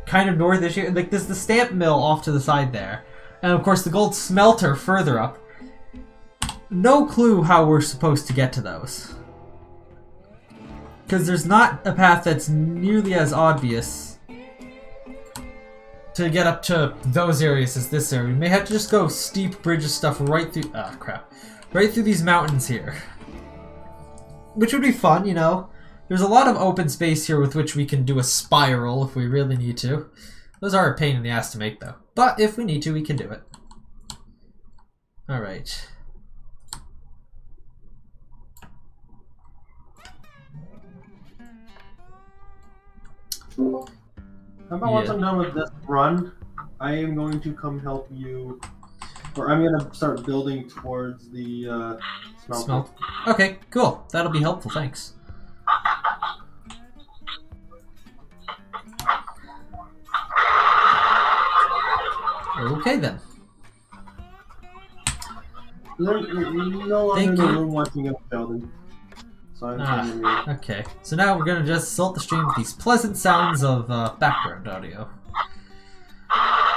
kind of northish here. Like there's the stamp mill off to the side there. And of course the gold smelter further up. No clue how we're supposed to get to those. Because there's not a path that's nearly as obvious to get up to those areas as this area. We may have to just go steep bridges stuff right through... Ah, crap. Right through these mountains here. Which would be fun, you know. There's a lot of open space here with which we can do a spiral if we really need to. Those are a pain in the ass to make, though. But if we need to, we can do it. Alright. How about once I'm done with this run, I am going to come help you, or I'm going to start building towards the smelter. Okay, cool. That'll be helpful, thanks. Okay then. You're no longer in the room watching us building. So okay, so now we're gonna just salt the stream with these pleasant sounds of background audio.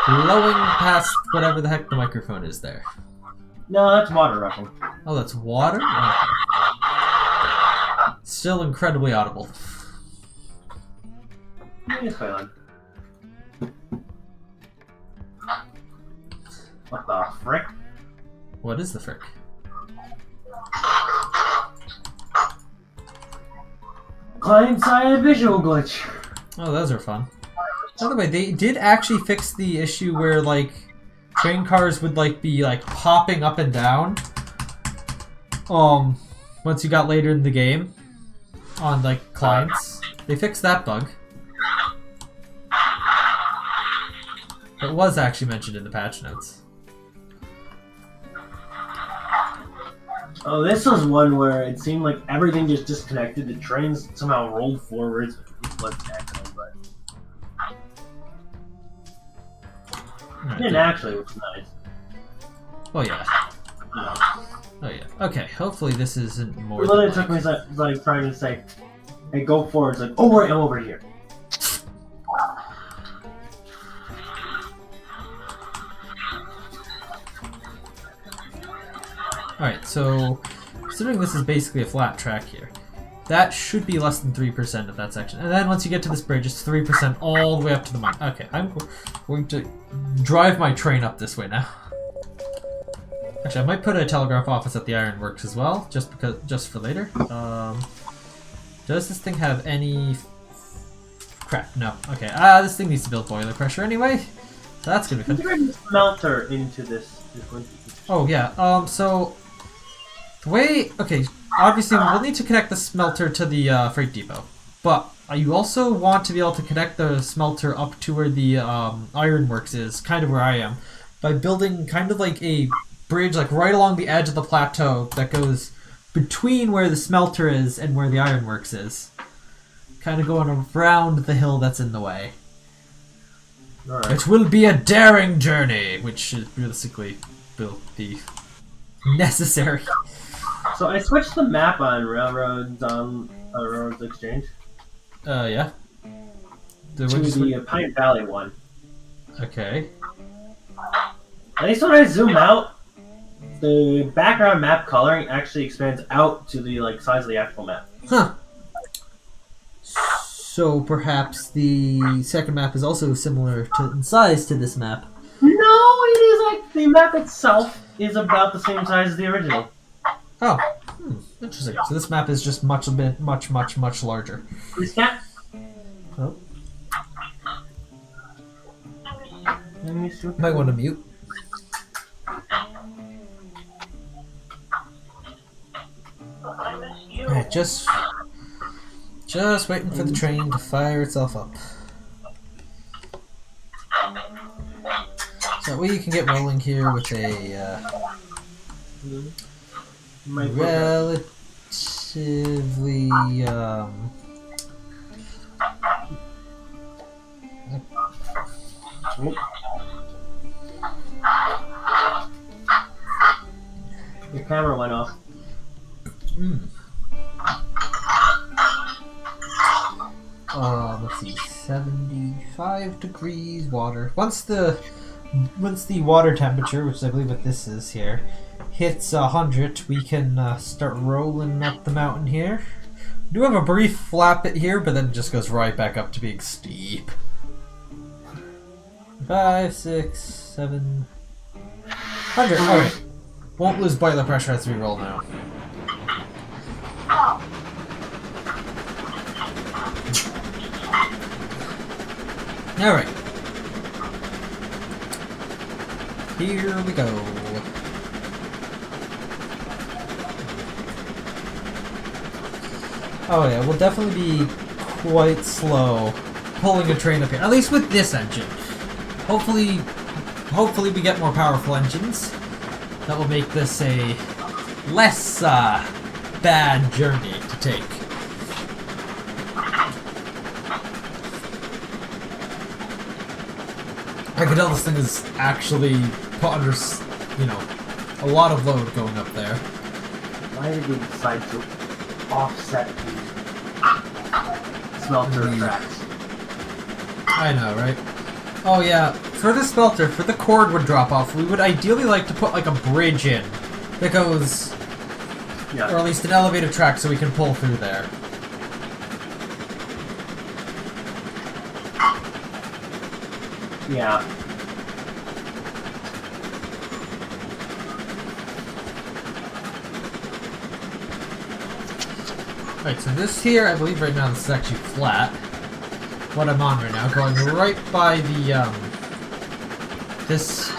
Blowing past whatever the heck the microphone is there. No, that's water rushing. Oh, that's water? Okay. Still incredibly audible. It's fine. What the frick? What is the frick? Client side visual glitch. Oh, those are fun. By the way, they did actually fix the issue where like train cars would like be like popping up and down. Once you got later in the game on like clients, they fixed that bug. It was actually mentioned in the patch notes. Oh, this was one where it seemed like everything just disconnected. The trains somehow rolled forwards. It wasn't actually, but it didn't actually, which was nice. Oh yeah. Oh yeah. Okay, hopefully this isn't more. It literally took me like trying to say, "Hey, go forward." It's like, "Oh, right, I'm over here." Alright, so considering this is basically a flat track here, that should be less than 3% of that section. And then once you get to this bridge, it's 3% all the way up to the mine. Okay, I'm going to drive my train up this way now. Actually, I might put a telegraph office at the ironworks as well, just for later. Does this thing have any... Crap, no. Okay, this thing needs to build boiler pressure anyway. So that's gonna be fun. Integrate the smelter into this. Oh yeah, so... The way... Okay, obviously we'll need to connect the smelter to the freight depot. But you also want to be able to connect the smelter up to where the ironworks is, kind of where I am, by building kind of like a bridge like right along the edge of the plateau that goes between where the smelter is and where the ironworks is. Kind of going around the hill that's in the way. Right. It will be a daring journey, which realistically will be necessary. So I switched the map on Railroads on Railroads Exchange. Yeah. To the Pine Valley one. Okay. At least when I zoom out, the background map coloring actually expands out to the like size of the actual map. Huh. So perhaps the second map is also similar in size to this map. No, it is like the map itself is about the same size as the original. Oh, interesting. So this map is just much larger. This cat? Oh. And these two? Might want to mute. Alright, just waiting for the train to fire itself up. So we can get rolling here with a relatively Your camera went off. Let's see, 75 degrees water. Once the water temperature, which I believe what this is here, hits 100, we can start rolling up the mountain here. We do have a brief flap it here, but then it just goes right back up to being steep. 5, 6, 7, 100. Alright. Won't lose boiler pressure as we roll now. Alright. Here we go. Oh yeah, we'll definitely be quite slow pulling a train up here. At least with this engine. Hopefully we get more powerful engines. That will make this a less bad journey to take. I can tell this thing is actually put under, a lot of load going up there. Why did we decide to offset the smelter tracks? I know, right? Oh yeah, for the smelter, for the cord would drop off, we would ideally like to put like a bridge in that goes, or at least an elevated track so we can pull through there. Yeah. Alright, so this here, I believe right now this is actually flat. What I'm on right now, going right by the, this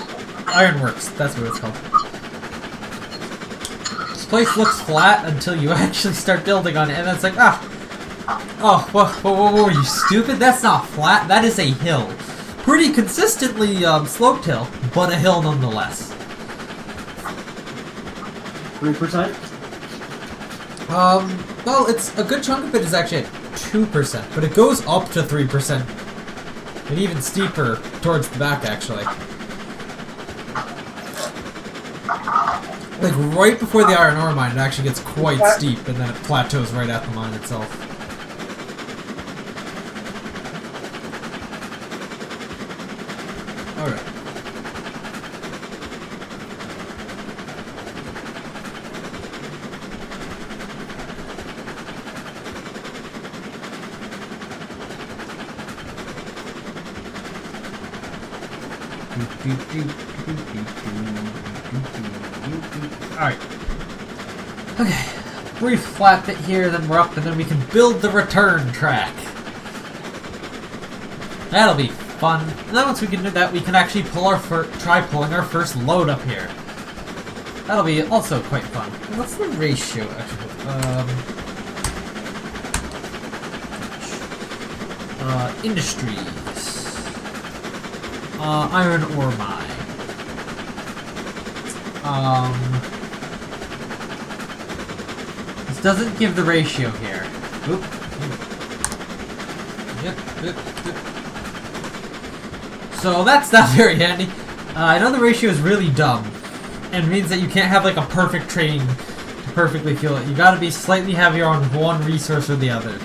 ironworks, that's what it's called. This place looks flat until you actually start building on it, and then it's like, oh, whoa, are you stupid? That's not flat, that is a hill. Pretty consistently sloped hill, but a hill nonetheless. 3%? Well, it's a good chunk of it is actually at 2%, but it goes up to 3%, and even steeper towards the back, actually. Like, right before the iron ore mine, it actually gets quite steep, and then it plateaus right at the mine itself. Alright. Alright. Okay. Brief flat bit here, then we're up, and then we can build the return track. That'll be fun. And then once we can do that, we can actually try pulling our first load up here. That'll be also quite fun. What's the ratio, actually? Industries. Iron ore mine. This doesn't give the ratio here. Oop. Yep. So that's not very handy. I know the ratio is really dumb, and means that you can't have like a perfect train to perfectly fuel it. You gotta be slightly heavier on one resource or the other.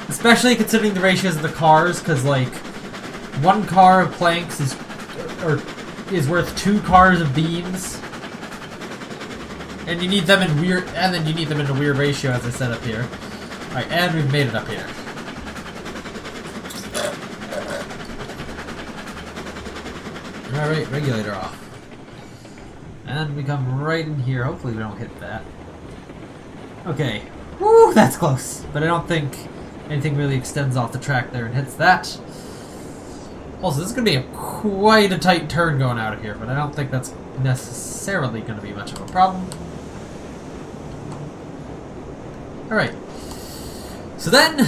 Especially considering the ratios of the cars, because like one car of planks is worth 2 cars of beams. And you need them in weird, and then you need them in a weird ratio as I said up here. Alright, and we've made it up here. Alright, regulator off. And we come right in here. Hopefully we don't hit that. Okay. Woo, that's close. But I don't think anything really extends off the track there and hits that. Also, this is going to be quite a tight turn going out of here, but I don't think that's necessarily going to be much of a problem. Alright. So then...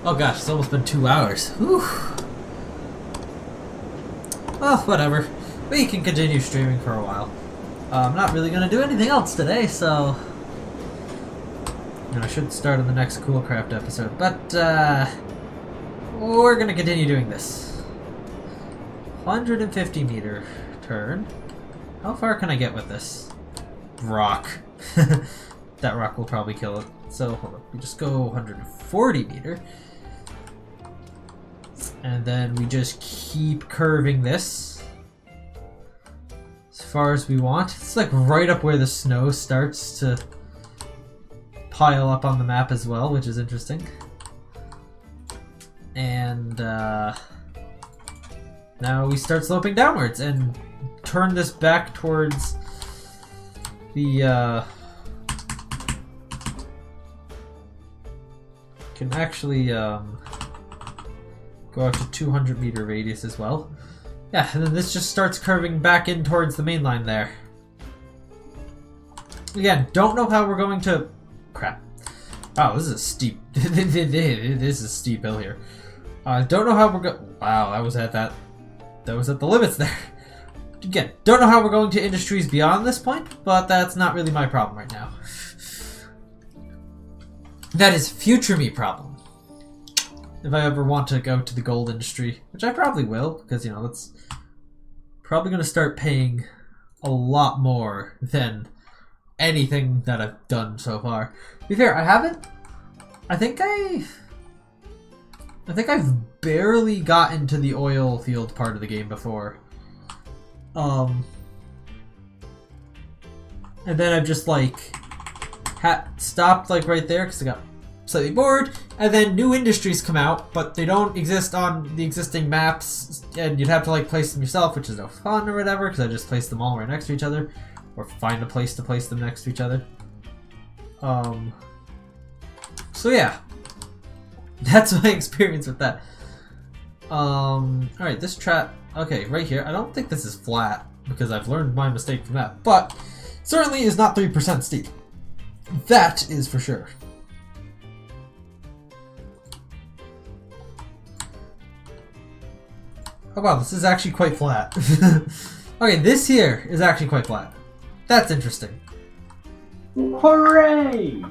Oh gosh, it's almost been 2 hours. Whew. Well, whatever. We can continue streaming for a while. I'm not really going to do anything else today, so... And I should start on the next Coolcraft episode, but we're going to continue doing this. 150 meter turn. How far can I get with this? Rock. That rock will probably kill it. So, hold on. We just go 140 meter. And then we just keep curving this as far as we want. It's like right up where the snow starts to pile up on the map as well, which is interesting. And now we start sloping downwards and turn this back towards the can actually go up to 200 meter radius as well. Yeah, and then this just starts curving back in towards the main line there. Again, don't know how we're going to... Crap. Wow, this is a steep... this is a steep hill here. Don't know how we're going... Wow, that was at the limits there. Again, don't know how we're going to industries beyond this point, but that's not really my problem right now. That is future me problem. If I ever want to go to the gold industry, which I probably will, because, you know, that's probably going to start paying a lot more than anything that I've done so far. To be fair, I haven't... I think I've barely gotten to the oil field part of the game before. And then I've just, like, stopped, like, right there, because I got slightly bored, and then new industries come out, but they don't exist on the existing maps, and you'd have to, like, place them yourself, which is no fun or whatever, because I just placed them all right next to each other, or find a place to place them next to each other. So yeah, that's my experience with that. Alright, this trap, okay, right here, I don't think this is flat, because I've learned my mistake from that, but certainly is not 3% steep. That is for sure. Oh wow, this is actually quite flat. Okay, this here is actually quite flat. That's interesting. Hooray!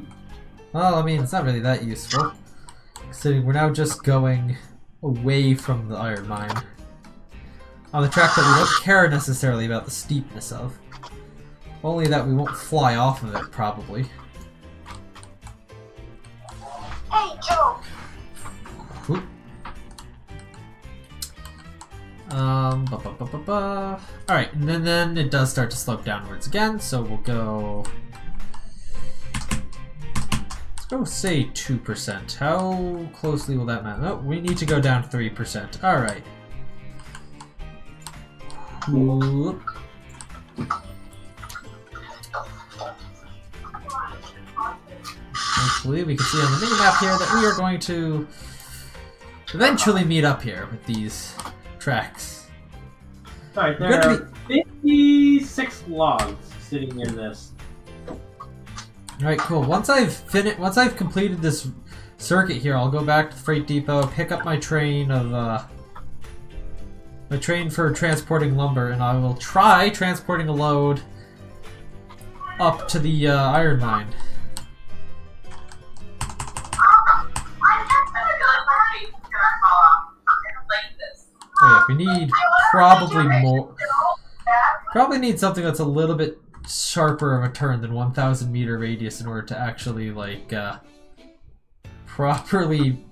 Well, I mean, it's not really that useful. Considering we're now just going away from the iron mine. On the track that we don't care necessarily about the steepness of. Only that we won't fly off of it, probably. Hey, Joe! Oop. Alright, and then it does start to slope downwards again, so we'll go... Let's go say 2%. How closely will that matter? Oh, we need to go down to 3%. Alright. Hopefully we can see on the mini-map here that we are going to eventually meet up here with these tracks. Alright, there are 56 logs sitting in this. Alright, cool. Once I've completed this circuit here, I'll go back to the freight depot, pick up my train of my train for transporting lumber, and I will try transporting a load up to the iron mine. Oh yeah, we need probably more. Probably need something that's a little bit sharper of a turn than 1,000 meter radius in order to actually like properly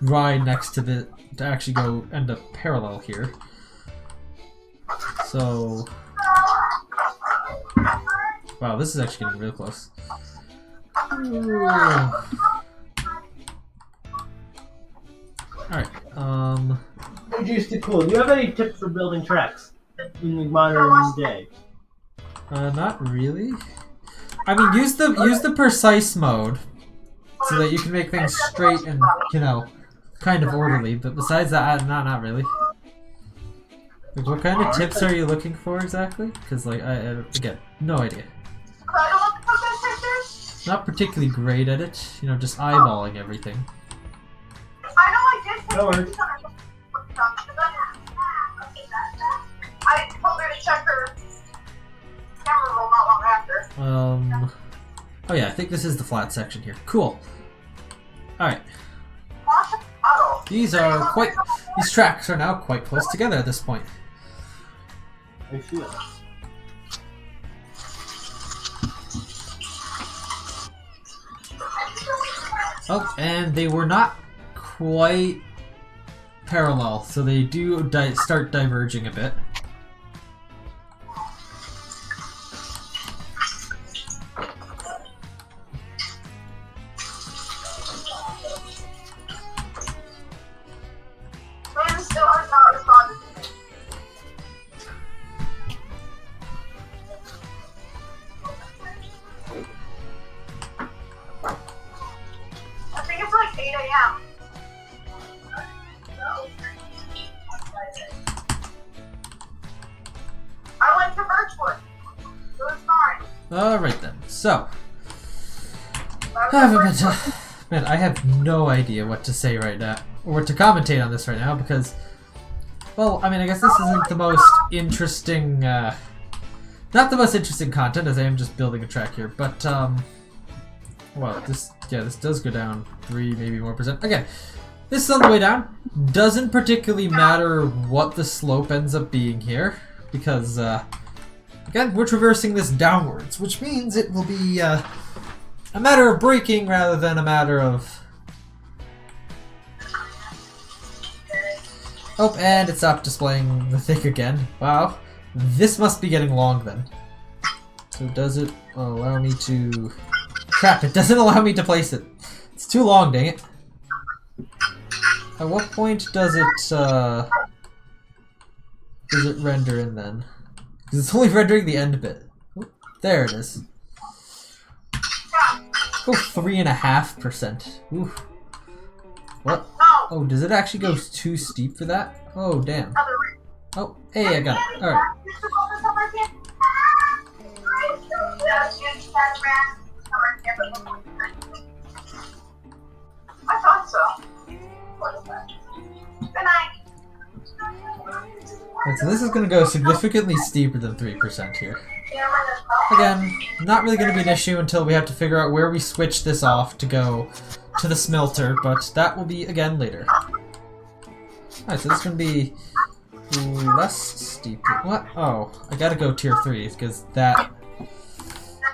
ride next to the to actually go end up parallel here. So wow, this is actually getting real close. Alright, Juice to cool. Do you have any tips for building tracks in the modern day? Not really. I mean, use the precise mode so that you can make things straight and, you know, kind of orderly, but besides that, not really. Like, what kind of tips are you looking for exactly? Because, like, I again, no idea. Not particularly great at it, you know, just eyeballing everything. I know I did. No worries. I told her to check her camera roll not long after. Oh yeah, I think this is the flat section here. Cool. Alright. These tracks are now quite close together at this point. I feel it. Oh, and they were not quite parallel, so they do start diverging a bit. Man still has not responded to me. I think it's like 8 a.m. I went to Birchwood. It was fine. Alright then, so. I was at Birchwood. Man, I have no idea what to say right now, or what to commentate on this right now, because, well, I mean, I guess this isn't the most interesting, not the most interesting content, as I am just building a track here, but, well, this does go down 3, maybe more %. Again, this is on the way down. Doesn't particularly matter what the slope ends up being here, because, again, we're traversing this downwards, which means it will be, a matter of braking rather than a matter of... Oh, and it stopped displaying the thing again. Wow. This must be getting long then. So does it allow me to... Crap, it doesn't allow me to place it. It's too long, dang it. At what point does it render in then? Because it's only rendering the end bit. Oh, there it is. Oh, 3.5%. Ooh. What? Oh, does it actually go too steep for that? Oh, damn. Oh, hey, I got it. Alright. I thought so. Good night. Right, so this is going to go significantly steeper than 3% here. Again, not really going to be an issue until we have to figure out where we switch this off to go to the smelter, but that will be again later. Alright, so this is going to be less steep. What? Oh, I gotta go tier 3 because that...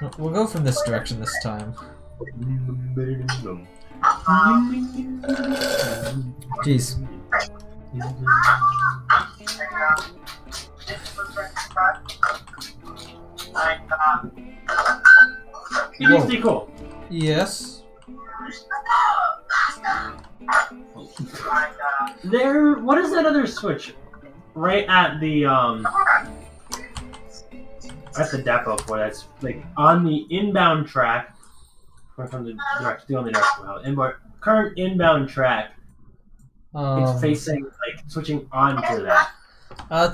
No, we'll go from this direction this time. Jeez. Pretty cool. Yes. There. What is that other switch? Right at the depot for that's like on the inbound track. From the direction, the only direction. Current inbound track. It's facing like switching onto that. I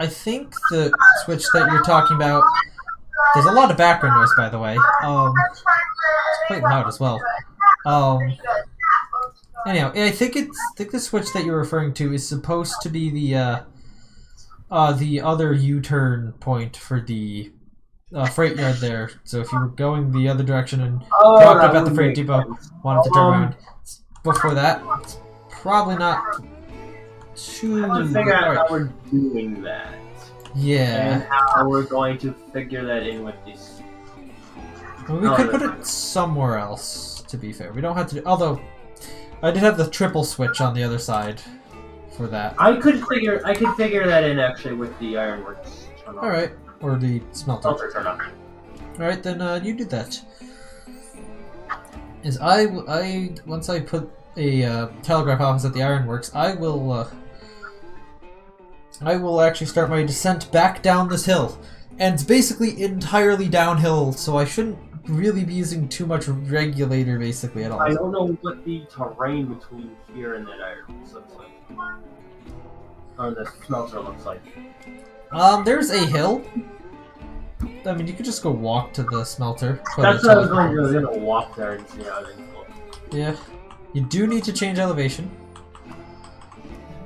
think the switch that you're talking about. There's a lot of background noise, by the way. It's quite loud as well. Anyhow, I think the switch that you're referring to is supposed to be the other U-turn point for the freight yard there. So if you were going the other direction and dropped up at the freight depot, wanted to turn around before that, it's probably not too... I have to figure out how we're doing that. Yeah. And how we're going to figure that in with these. Well, we could put it somewhere else, to be fair. We don't have to do... Although, I did have the triple switch on the other side for that. I could figure that in actually with the ironworks. Alright. Or the smelter. Turn on. Alright, then you do that. Once I put a telegraph office at the ironworks, I will actually start my descent back down this hill. And it's basically entirely downhill, so I shouldn't really be using too much regulator basically at all. I don't know what the terrain between here and that iron looks like. Or the smelter looks like. There's a hill. I mean, you could just go walk to the smelter. That's what I was going to do. I was going to walk there and see how things look. Yeah. You do need to change elevation.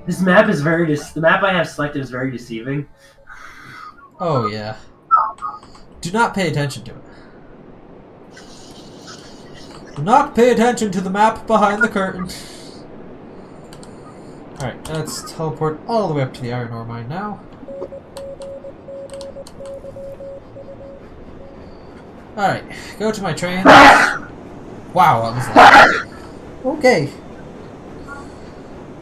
This map is very... the map I have selected is very deceiving. Oh, yeah. Do not pay attention to it. Do not pay attention to the map behind the curtain. Alright, let's teleport all the way up to the iron ore mine now. Alright, go to my train. Wow, that was loud. Okay.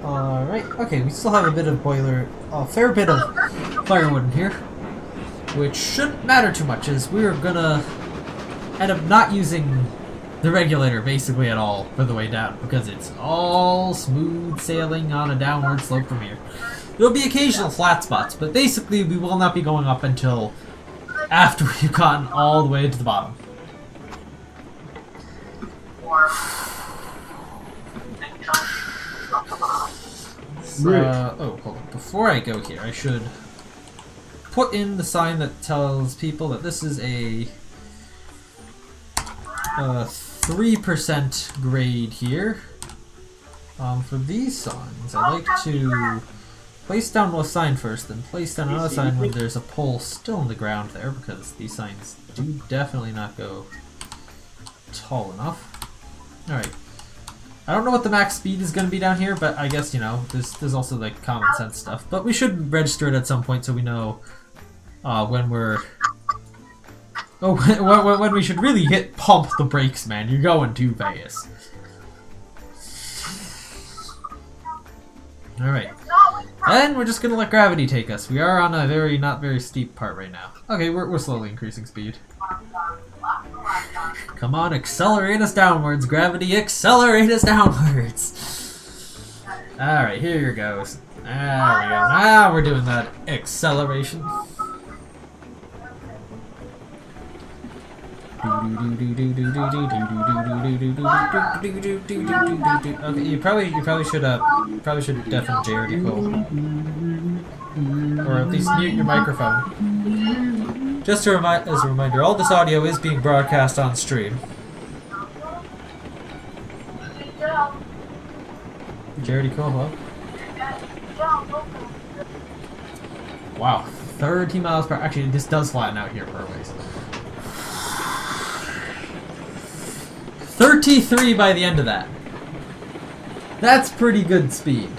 Alright, okay, we still have a bit of a fair bit of firewood in here. Which shouldn't matter too much, as we're gonna end up not using the regulator basically at all for the way down, because it's all smooth sailing on a downward slope from here. There'll be occasional flat spots, but basically we will not be going up until after we've gotten all the way to the bottom. Oh, hold on. Before I go here, I should put in the sign that tells people that this is a 3% grade here. For these signs, I like to place down one sign first, then place down another sign when there's a pole still in the ground there, because these signs do definitely not go tall enough. Alright. I don't know what the max speed is going to be down here, but I guess, you know, there's also like common sense stuff. But we should register it at some point so we know when we're... Oh, when we should really pump the brakes, man. You're going too fast. Alright. And we're just gonna let gravity take us. We are on a not very steep part right now. Okay, we're slowly increasing speed. Come on, accelerate us downwards, gravity, accelerate us downwards! Alright, here goes. There we go. Now we're doing that acceleration. Okay, you probably should deafen JRD Cole. Or at least mute your microphone. Just as a reminder, all this audio is being broadcast on stream. JRD Cole, hello? Wow, 30 miles per hour. Actually, this does flatten out here per ways. 33 by the end of that. That's pretty good speed.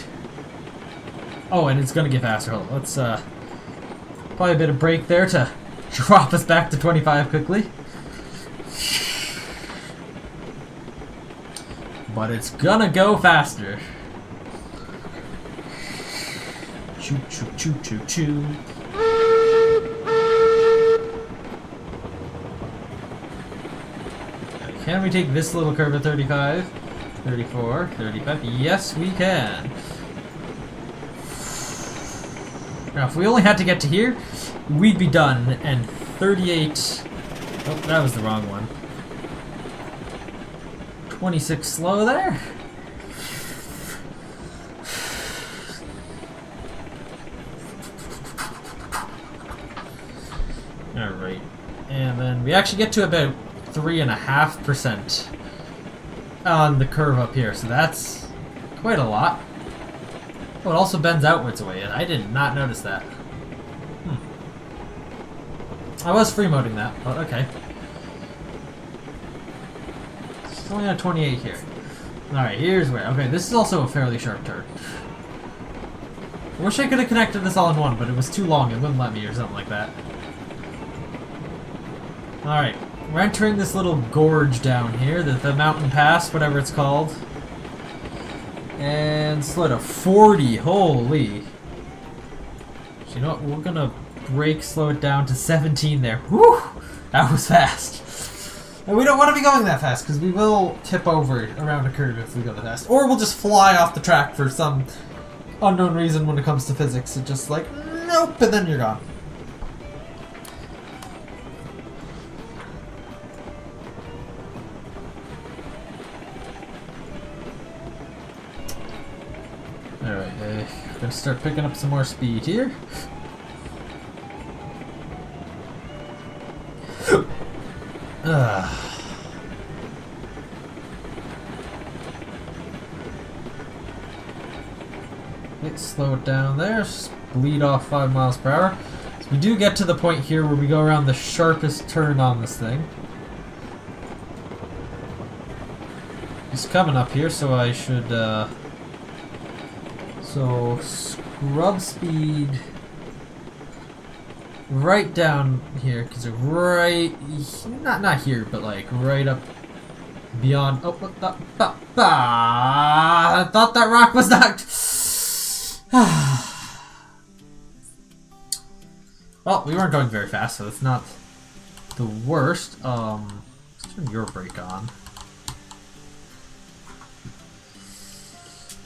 Oh, and it's gonna get faster. Hold on, let's probably a bit of brake there to drop us back to 25 quickly. But it's gonna go faster. Choo choo choo choo choo. Can we take this little curve at 35? 34, 35? Yes, we can. Now, if we only had to get to here, we'd be done, and 38... Oh, that was the wrong one. 26 slow there. Alright. And then we actually get to about 3.5% on the curve up here, so that's quite a lot. Oh, it also bends outwards away, and I did not notice that. I was free-moding that, but okay. It's only on 28 here. Alright, here's where... Okay, this is also a fairly sharp turn. I wish I could have connected this all in one, but it was too long, it wouldn't let me or something like that. Alright. We're entering this little gorge down here, the mountain pass, whatever it's called. And slow to 40, holy. So you know what, we're gonna brake slow it down to 17 there. Whew! That was fast. And we don't want to be going that fast, because we will tip over around a curve if we go that fast. Or we'll just fly off the track for some unknown reason when it comes to physics. It's just like, nope, and then you're gone. Alright, gonna start picking up some more speed here. Let's slow it down there, just bleed off 5 miles per hour. So we do get to the point here where we go around the sharpest turn on this thing. He's coming up here, so I should, so scrub speed right down here, because right, not here, but like right up beyond, oh, what the, I thought that rock was not, well, we weren't going very fast, so it's not the worst. Let's turn your brake on.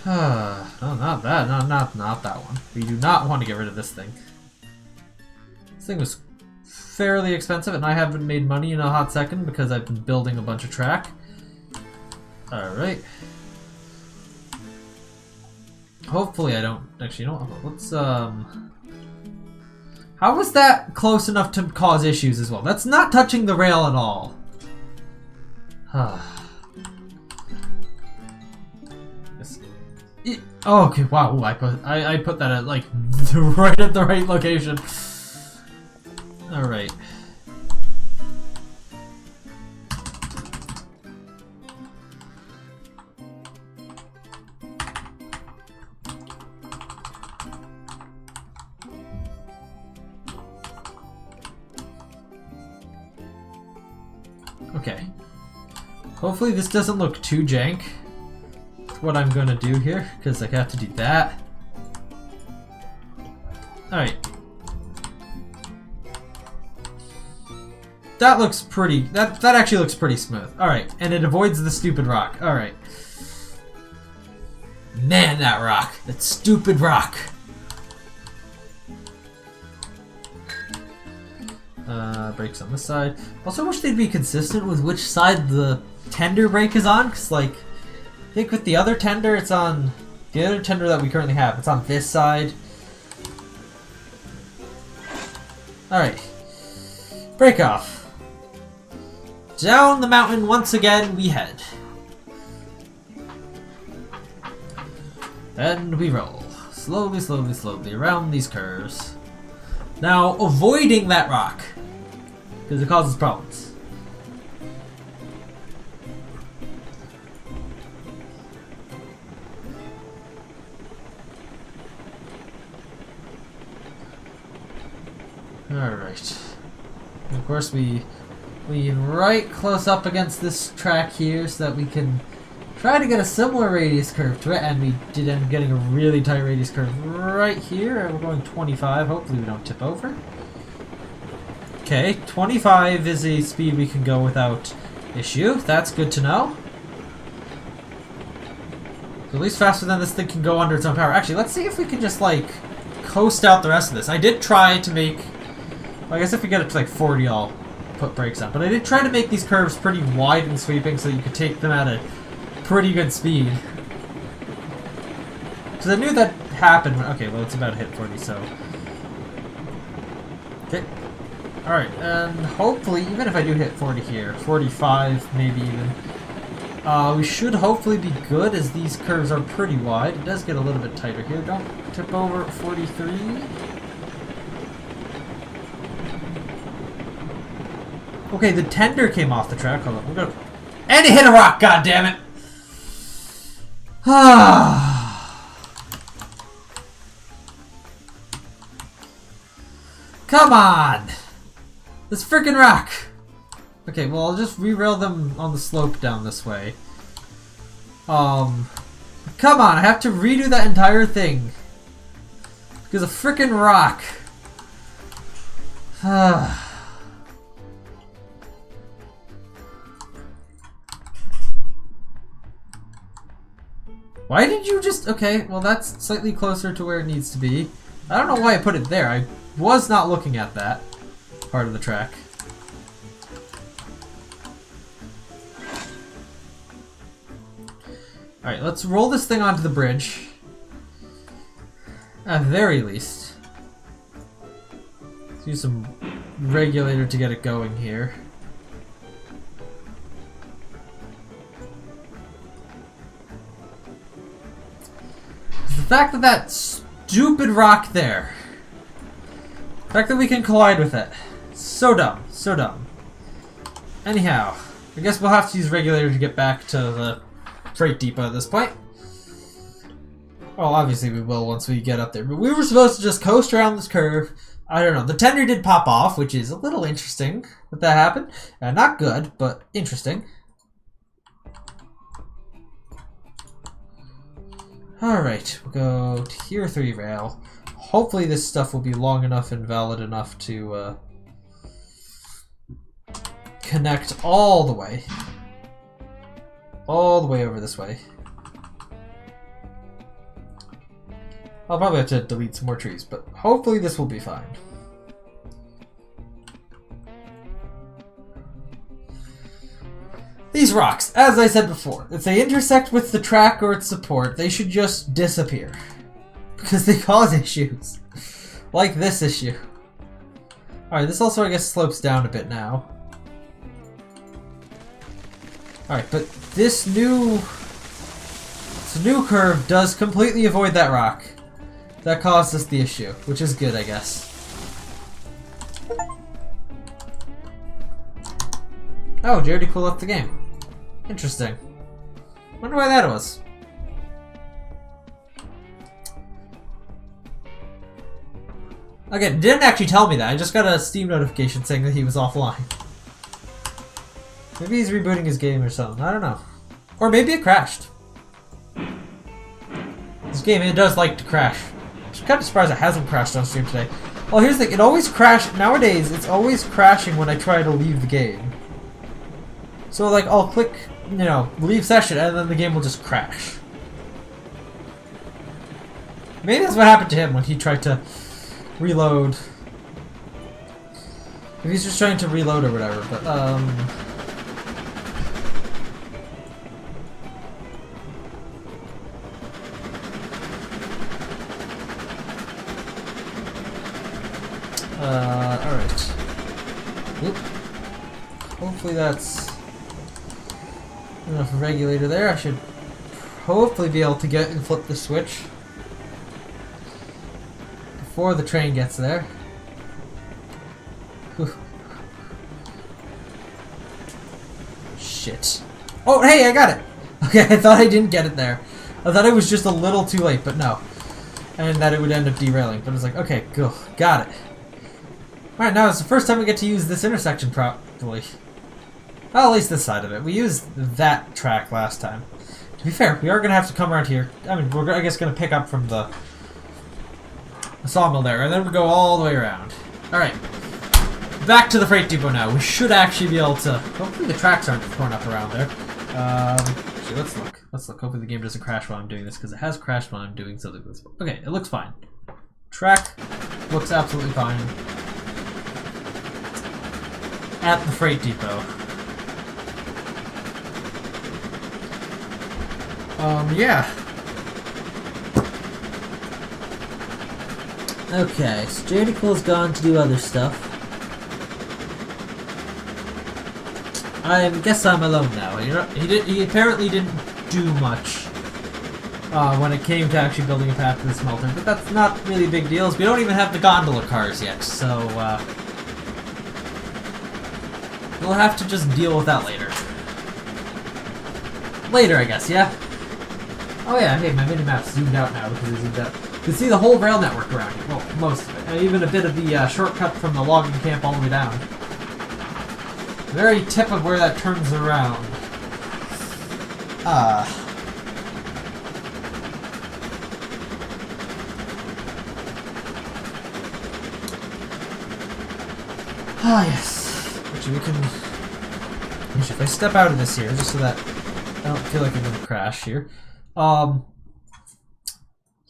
Oh, not that. Not that one. We do not want to get rid of this thing. This thing was fairly expensive, and I haven't made money in a hot second because I've been building a bunch of track. Alright. Hopefully I don't... Actually, you know what? Let's, how was that close enough to cause issues as well? That's not touching the rail at all. Oh, okay, wow, ooh, I put that at, like, right at the right location. Alright. Okay. Hopefully this doesn't look too jank. What I'm gonna do here, because I have to do that. Alright. That looks pretty, that actually looks pretty smooth. Alright, and it avoids the stupid rock. Alright. Man, that rock. That stupid rock. Brakes on this side. Also wish they'd be consistent with which side the tender brake is on, because like, I think with the other tender, it's on the other tender that we currently have. It's on this side. Alright. Break off. Down the mountain once again we head. And we roll. Slowly, slowly, slowly around these curves. Now, avoiding that rock. Because it causes problems. Alright. Of course we lean right close up against this track here so that we can try to get a similar radius curve to it, and we did end up getting a really tight radius curve right here. We're going 25, hopefully we don't tip over. Okay, 25 is a speed we can go without issue. That's good to know. So at least faster than this thing can go under its own power. Actually, let's see if we can just like coast out the rest of this. I did try to make, well, I guess if we get it to like 40 I'll put brakes on, but I did try to make these curves pretty wide and sweeping so you could take them at a pretty good speed. Because I knew that happened when, okay, well it's about to hit 40, so. Okay. Alright, and hopefully, even if I do hit 40 here, 45 maybe even, we should hopefully be good as these curves are pretty wide. It does get a little bit tighter here. Don't tip over 43. Okay, the tender came off the track. Hold on, we're gonna... And it hit a rock, goddammit! Come on! This freaking rock! Okay, well I'll just re-rail them on the slope down this way. Come on, I have to redo that entire thing. Because a freaking rock. Why did you just... Okay, well that's slightly closer to where it needs to be. I don't know why I put it there. I was not looking at that part of the track. Alright, let's roll this thing onto the bridge. At the very least. Let's use some regulator to get it going here. The fact that that stupid rock there, the fact that we can collide with it, so dumb, so dumb. Anyhow, I guess we'll have to use regulator to get back to the freight depot at this point. Well, obviously we will once we get up there, but we were supposed to just coast around this curve. I don't know, the tender did pop off, which is a little interesting that that happened. Not good, but interesting. Alright, we'll go tier 3 rail. Hopefully this stuff will be long enough and valid enough to connect all the way over this way. I'll probably have to delete some more trees, but hopefully this will be fine. These rocks, as I said before, if they intersect with the track or its support, they should just disappear. Because they cause issues. Like this issue. Alright, this also I guess slopes down a bit now. Alright, but this new curve does completely avoid that rock. That caused us the issue, which is good, I guess. Oh, Jared Cool left the game. Interesting. Wonder why that was. Again, didn't actually tell me that. I just got a Steam notification saying that he was offline. Maybe he's rebooting his game or something. I don't know. Or maybe it crashed. This game, it does like to crash. I'm kind of surprised it hasn't crashed on stream today. Well, here's the thing. It always crashes. Nowadays, it's always crashing when I try to leave the game. So, like, I'll click, you know, leave session, and then the game will just crash. Maybe that's what happened to him when he tried to reload. If he's just trying to reload or whatever, but, alright. Oop. Hopefully that's enough regulator there. I should hopefully be able to get and flip the switch before the train gets there. Whew. Shit. Oh, hey, I got it! Okay, I thought I didn't get it there. I thought it was just a little too late, but no. And that it would end up derailing. But I was like, okay, cool. Got it. Alright, now it's the first time we get to use this intersection properly. Well, at least this side of it. We used that track last time. To be fair, we are going to have to come around here. I mean, we're, I guess, going to pick up from the sawmill there, and then we go all the way around. Alright. Back to the freight depot now. We should actually be able to... Hopefully the tracks aren't torn up around there. Actually, let's look. Let's look. Hopefully the game doesn't crash while I'm doing this, because it has crashed while I'm doing something with this. Okay, it looks fine. Track looks absolutely fine. At the freight depot. Yeah. Okay, so Janicole's gone to do other stuff. I guess I'm alone now. He apparently didn't do much when it came to actually building a path to the smelter, but that's not really big deals. We don't even have the gondola cars yet, so we'll have to just deal with that later. Later, I guess, yeah? Oh yeah, hey, my minimap's zoomed out now because it zoomed out. You can see the whole rail network around here. Well, most of it. And even a bit of the shortcut from the logging camp all the way down. Very tip of where that turns around. Ah, yes. Actually, we can... If I step out of this here, just so that I don't feel like I'm going to crash here.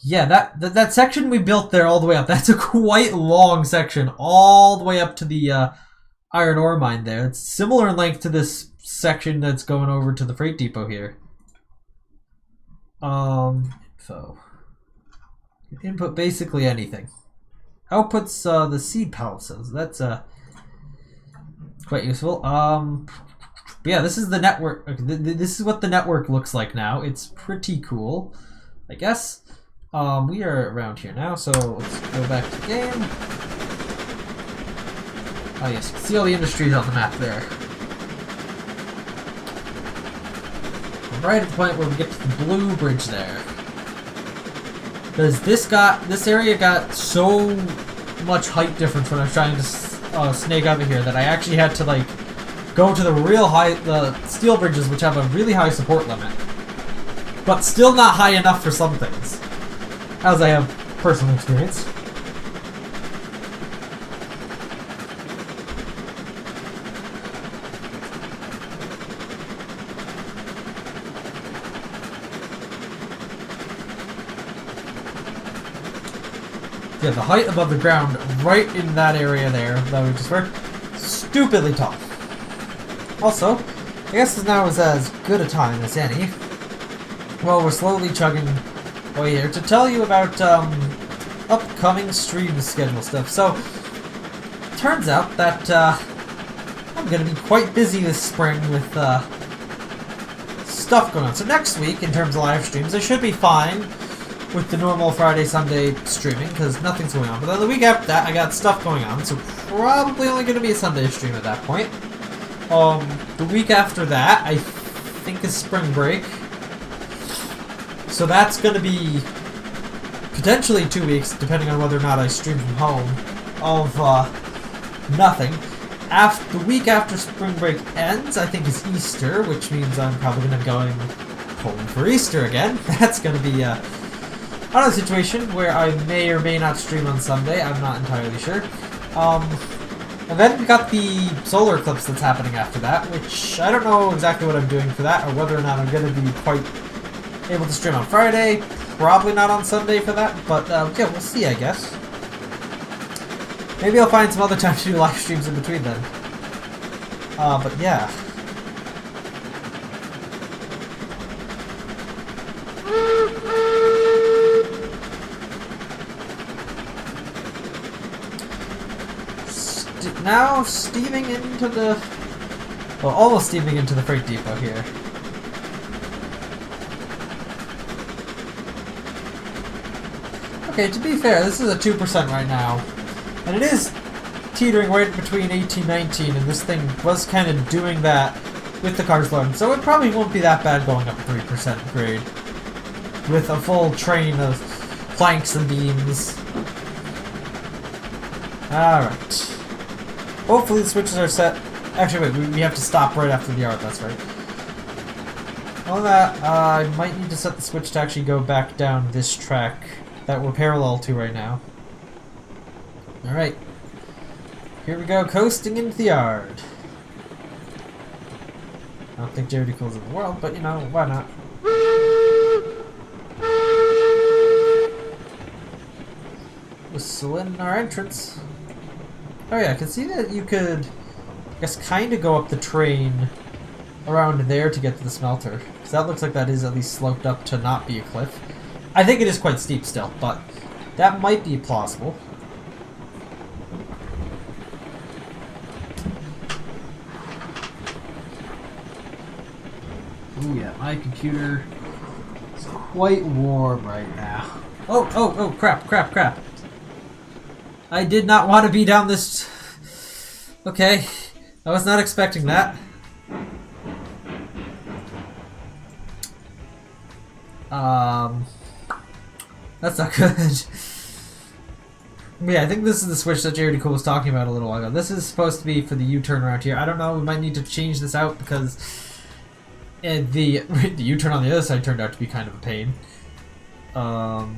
Yeah, that section we built there all the way up, that's a quite long section, all the way up to the iron ore mine there. It's similar in length to this section that's going over to the freight depot here. Info. Input basically anything. Outputs the seed palaces. That's quite useful. But yeah, this is the network. Okay, this is what the network looks like now. It's pretty cool, I guess. We are around here now, so let's go back to the game. Oh yes, you can see all the industries on the map there. We're right at the point where we get to the blue bridge there. Because this area got so much height difference when I was trying to snake over here that I actually had to like go to the steel bridges, which have a really high support limit, but still not high enough for some things, as I have personal experience. Yeah, the height above the ground right in that area there that we just were stupidly tall. Also, I guess now is as good a time as any. Well, we're slowly chugging away here to tell you about upcoming stream schedule stuff. So, turns out that I'm going to be quite busy this spring with stuff going on. So next week, in terms of live streams, I should be fine with the normal Friday, Sunday streaming, because nothing's going on. But then the week after that, I got stuff going on, so probably only going to be a Sunday stream at that point. The week after that, I think is spring break. So that's going to be potentially 2 weeks, depending on whether or not I stream from home, of nothing. The week after spring break ends, I think is Easter, which means I'm probably going to be going home for Easter again. That's going to be another situation where I may or may not stream on Sunday. I'm not entirely sure. And then we got the solar eclipse that's happening after that, which I don't know exactly what I'm doing for that, or whether or not I'm going to be quite able to stream on Friday. Probably not on Sunday for that, but yeah, we'll see, I guess. Maybe I'll find some other time to do live streams in between then. But yeah. Now steaming into the... well, almost steaming into the freight depot here. Okay, to be fair, this is a 2% right now. And it is teetering right between 18 and 19, and this thing was kind of doing that with the cars loading. So it probably won't be that bad going up 3% grade. With a full train of planks and beams. Alright. Hopefully the switches are set. Actually, wait, we have to stop right after the yard, that's right. On that, I might need to set the switch to actually go back down this track that we're parallel to right now. Alright. Here we go, coasting into the yard. I don't think Jerry Cool's in the world, but you know, why not? Whistling our entrance. Oh yeah, I can see that you could, I guess, kind of go up the train around there to get to the smelter. Because that looks like that is at least sloped up to not be a cliff. I think it is quite steep still, but that might be plausible. Ooh yeah, my computer is quite warm right now. Oh, crap. I did not want to be down this... okay, I was not expecting that. That's not good. Yeah, I think this is the switch that Jared Cool was talking about a little while ago. This is supposed to be for the U-turn around here. I don't know, we might need to change this out because the U-turn on the other side turned out to be kind of a pain. Alright.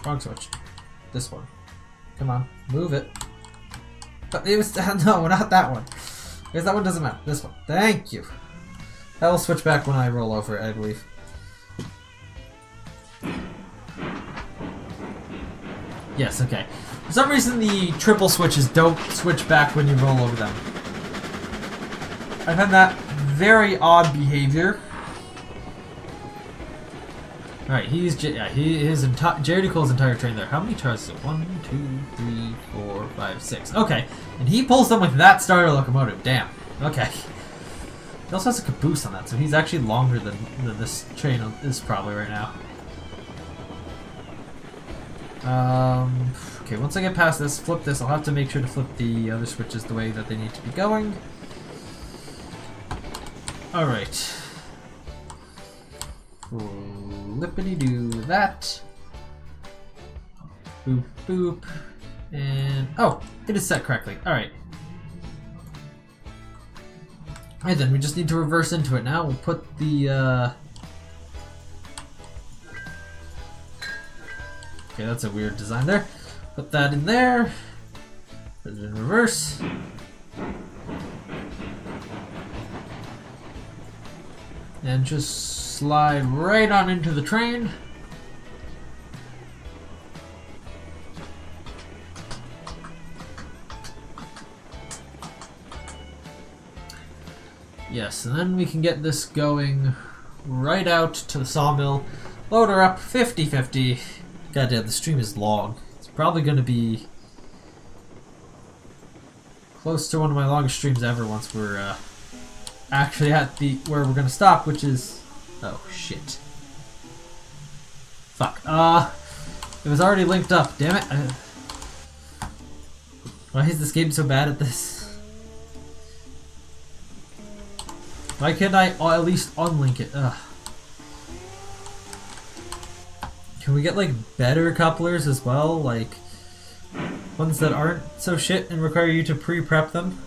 Wrong switch. This one. Come on, move it. But it was no, not that one. Because that one doesn't matter. This one. Thank you. That will switch back when I roll over it, I believe. Yes, okay. For some reason, the triple switches don't switch back when you roll over them. I find that very odd behavior. Alright, Jerry Cole's entire train there. How many cars is it? 1, 2, 3, 4, 5, 6. Okay. And he pulls them with that starter locomotive. Damn. Okay. He also has a caboose on that, so he's actually longer than this train is probably right now. Okay, once I get past this, flip this, I'll have to make sure to flip the other switches the way that they need to be going. Alright. Flippity-doo that. Boop, boop. And... oh! It is set correctly. Alright. Alright then, we just need to reverse into it now. We'll put the, okay, that's a weird design there. Put that in there. Put it in reverse. And just slide right on into the train. Yes, and then we can get this going right out to the sawmill. Load her up 50-50. Goddamn, the stream is long. It's probably going to be close to one of my longest streams ever once we're actually at the where we're going to stop, which is... oh, shit. Fuck. It was already linked up, damn it. Why is this game so bad at this? Why can't I at least unlink it? Ugh. Can we get like better couplers as well? Like ones that aren't so shit and require you to pre-prep them?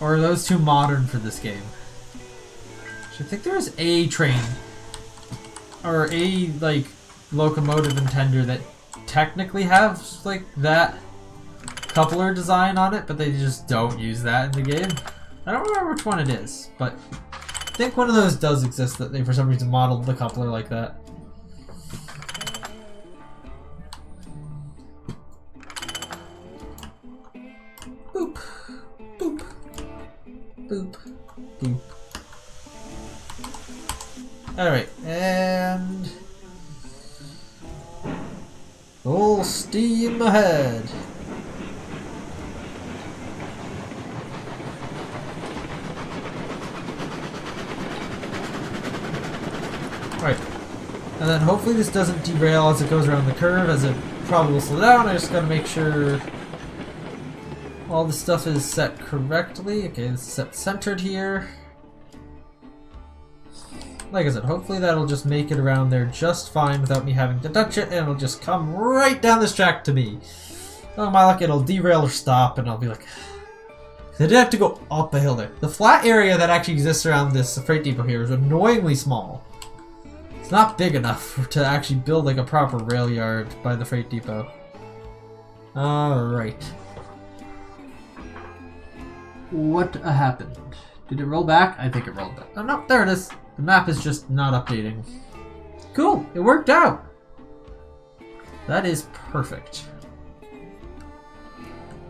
Or are those too modern for this game? I think there is a train or a like locomotive and tender that technically have like that coupler design on it, but they just don't use that in the game. I don't remember which one it is, but I think one of those does exist that they for some reason modeled the coupler like that. Boop, boop, boop, boop. Alright, and full steam ahead. Alright, and then hopefully this doesn't derail as it goes around the curve, as it probably will slow down. I just gotta make sure all the stuff is set correctly. Okay, it's set centered here. Like I said, hopefully that'll just make it around there just fine without me having to touch it, and it'll just come right down this track to me. Oh my luck, it'll derail or stop, and I'll be like... I did have to go up a hill there. The flat area that actually exists around this freight depot here is annoyingly small. It's not big enough to actually build like a proper rail yard by the freight depot. Alright. What happened? Did it roll back? I think it rolled back. Oh no, there it is. The map is just not updating. Cool, it worked out. That is perfect.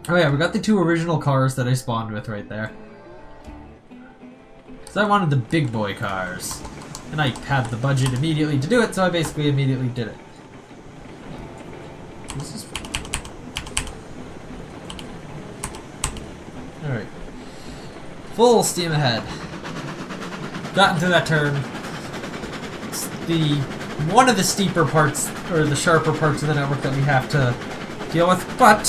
Oh yeah, we got the two original cars that I spawned with right there. Because I wanted the big boy cars. And I had the budget immediately to do it, so I basically immediately did it. This is... alright. Full steam ahead. Got into that turn. It's one of the steeper parts, or the sharper parts of the network that we have to deal with, but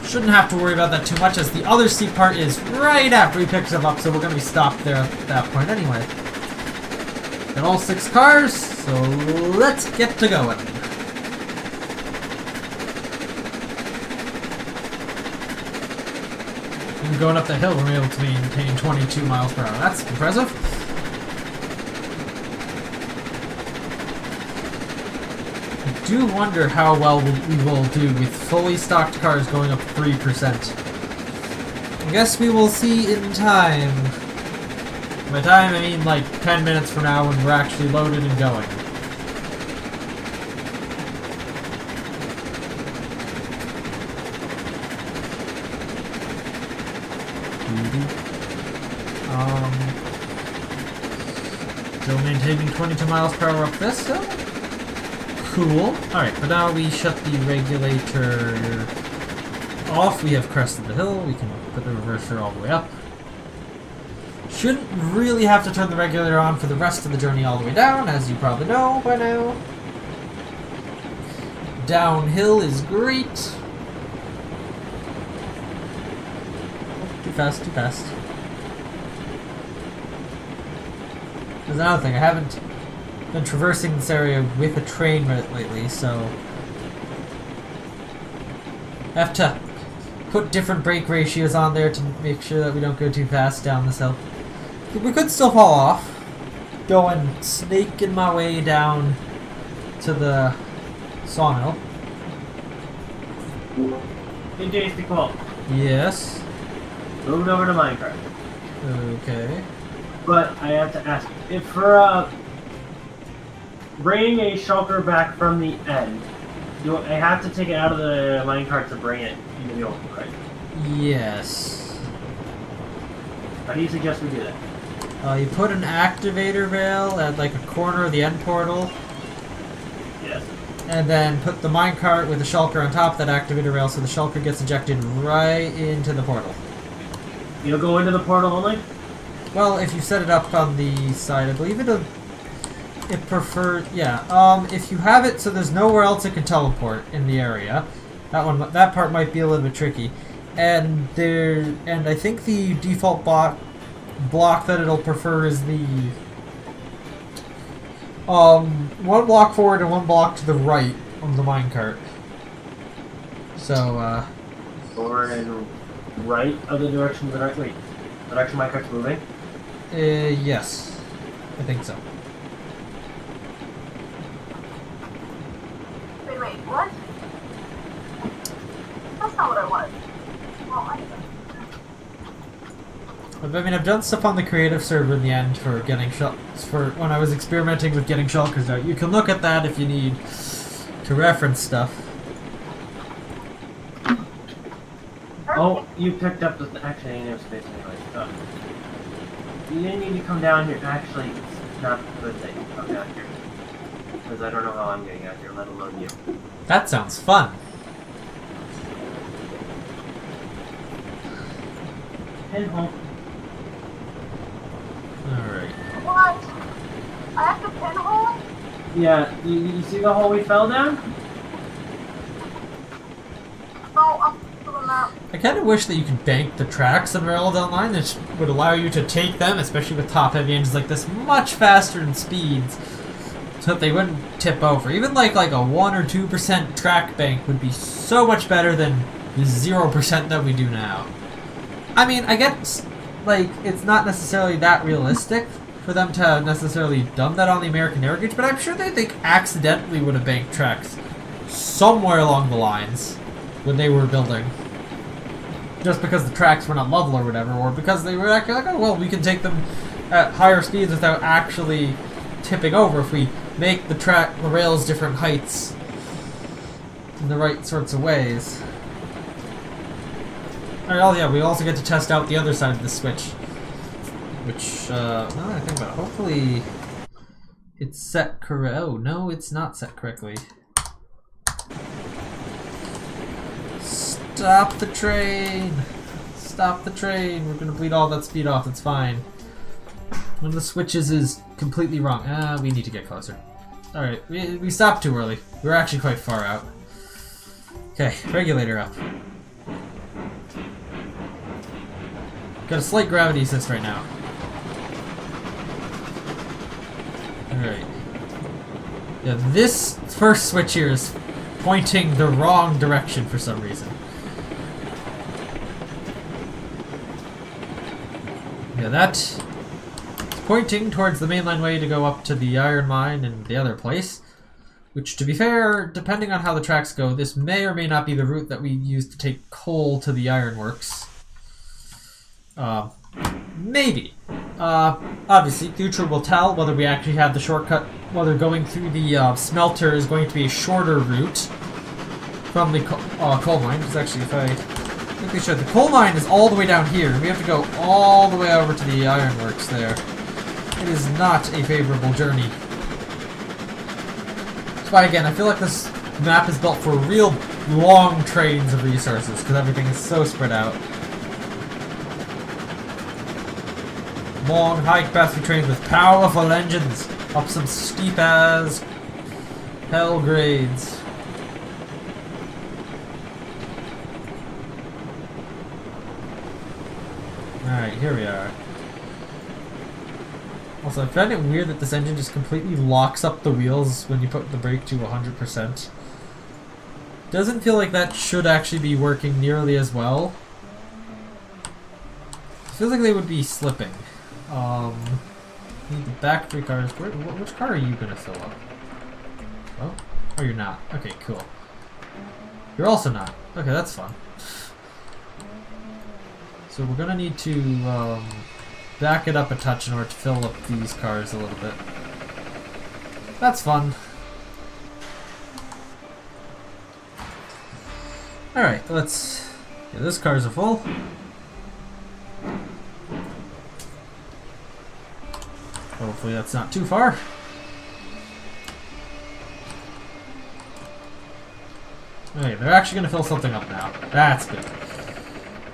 shouldn't have to worry about that too much, as the other steep part is right after he picks them up, so we're going to be stopped there at that point anyway. Got all 6 cars, so let's get to going. And going up the hill, we're able to maintain 22 miles per hour. That's impressive. I do wonder how well we will do with fully stocked cars going up 3%. I guess we will see in time. By time, I mean like 10 minutes from now when we're actually loaded and going. Still maintaining 22 miles per hour up this hill. Cool. Alright, but now we shut the regulator off. We have crested the hill. We can put the reverser all the way up. Shouldn't really have to turn the regulator on for the rest of the journey all the way down, as you probably know by now. Downhill is great. Too fast, too fast. There's another thing, I haven't been traversing this area with a train lately, so I have to put different brake ratios on there to make sure that we don't go too fast down this hill. We could still fall off, going snaking my way down to the sawmill. Hey, Tasty Cool. Yes. Moved over to Minecraft. Okay. But I have to ask, if for bringing a shulker back from the end, do I have to take it out of the minecart to bring it into the open, right? Yes. How do you suggest we do that? You put an activator rail at like a corner of the end portal. Yes. And then put the minecart with the shulker on top of that activator rail so the shulker gets ejected right into the portal. You'll go into the portal only? Well, if you set it up on the side, I believe it prefers, yeah. If you have it so there's nowhere else it can teleport in the area, that part might be a little bit tricky. And I think the default block that it'll prefer is the one block forward and one block to the right on the minecart. So Forward and right of the direction of the right. Wait, the direction my cart's moving? Yes, I think so. Wait, what? That's not what I was. Well, I mean, I've done stuff on the creative server in the end for getting for when I was experimenting with getting shulkers out. You can look at that if you need to reference stuff. Oh, you picked up the... Actually, I didn't have space anyway. Oh. You didn't need to come down here. Actually, it's not good that you come down here. Because I don't know how I'm getting out here, let alone you. That sounds fun. Pinhole. Alright. what? I have to pinhole? Yeah, you see the hole we fell down? No, I'm doing that. I kind of wish that you could bank the tracks in Railroad Online, that would allow you to take them, especially with top-heavy engines like this, much faster in speeds, so that they wouldn't tip over. Even like a 1 or 2% track bank would be so much better than the 0% that we do now. I mean, I guess, like, it's not necessarily that realistic for them to necessarily done that on the American Air Gauge, but I'm sure they accidentally would have banked tracks somewhere along the lines when they were building. Just because the tracks were not level or whatever, or because they were actually like, oh, well, we can take them at higher speeds without actually tipping over if we make the rails different heights in the right sorts of ways. Alright, oh yeah, we also get to test out the other side of the switch. Which, now that I think about it, hopefully it's set correct. Oh, no, it's not set correctly. Stop the train! Stop the train! We're gonna bleed all that speed off, it's fine. One of the switches is completely wrong. We need to get closer. Alright, we stopped too early. We're actually quite far out. Okay, regulator up. Got a slight gravity assist right now. Alright. Yeah, this first switch here is pointing the wrong direction for some reason. Yeah, that's pointing towards the mainline way to go up to the iron mine and the other place. Which, to be fair, depending on how the tracks go, this may or may not be the route that we use to take coal to the ironworks. Maybe. Obviously, future will tell whether we actually have the shortcut, whether going through the smelter is going to be a shorter route from the coal mine. Because actually, if I I think we should. The coal mine is all the way down here. We have to go all the way over to the ironworks there. It is not a favorable journey. That's why, again, I feel like this map is built for real long trains of resources, because everything is so spread out. Long, high-capacity trains with powerful engines up some steep-as hell grades. Alright, here we are. Also, I find it weird that this engine just completely locks up the wheels when you put the brake to 100%. Doesn't feel like that should actually be working nearly as well. It feels like they would be slipping. Need the back 3 cars. Which car are you gonna fill up? Oh? Oh, you're not. Okay, cool. You're also not. Okay, that's fun. So we're gonna need to back it up a touch in order to fill up these cars a little bit. That's fun. Alright, let's... Yeah, those cars are full. Hopefully that's not too far. Okay, they're actually going to fill something up now. That's good.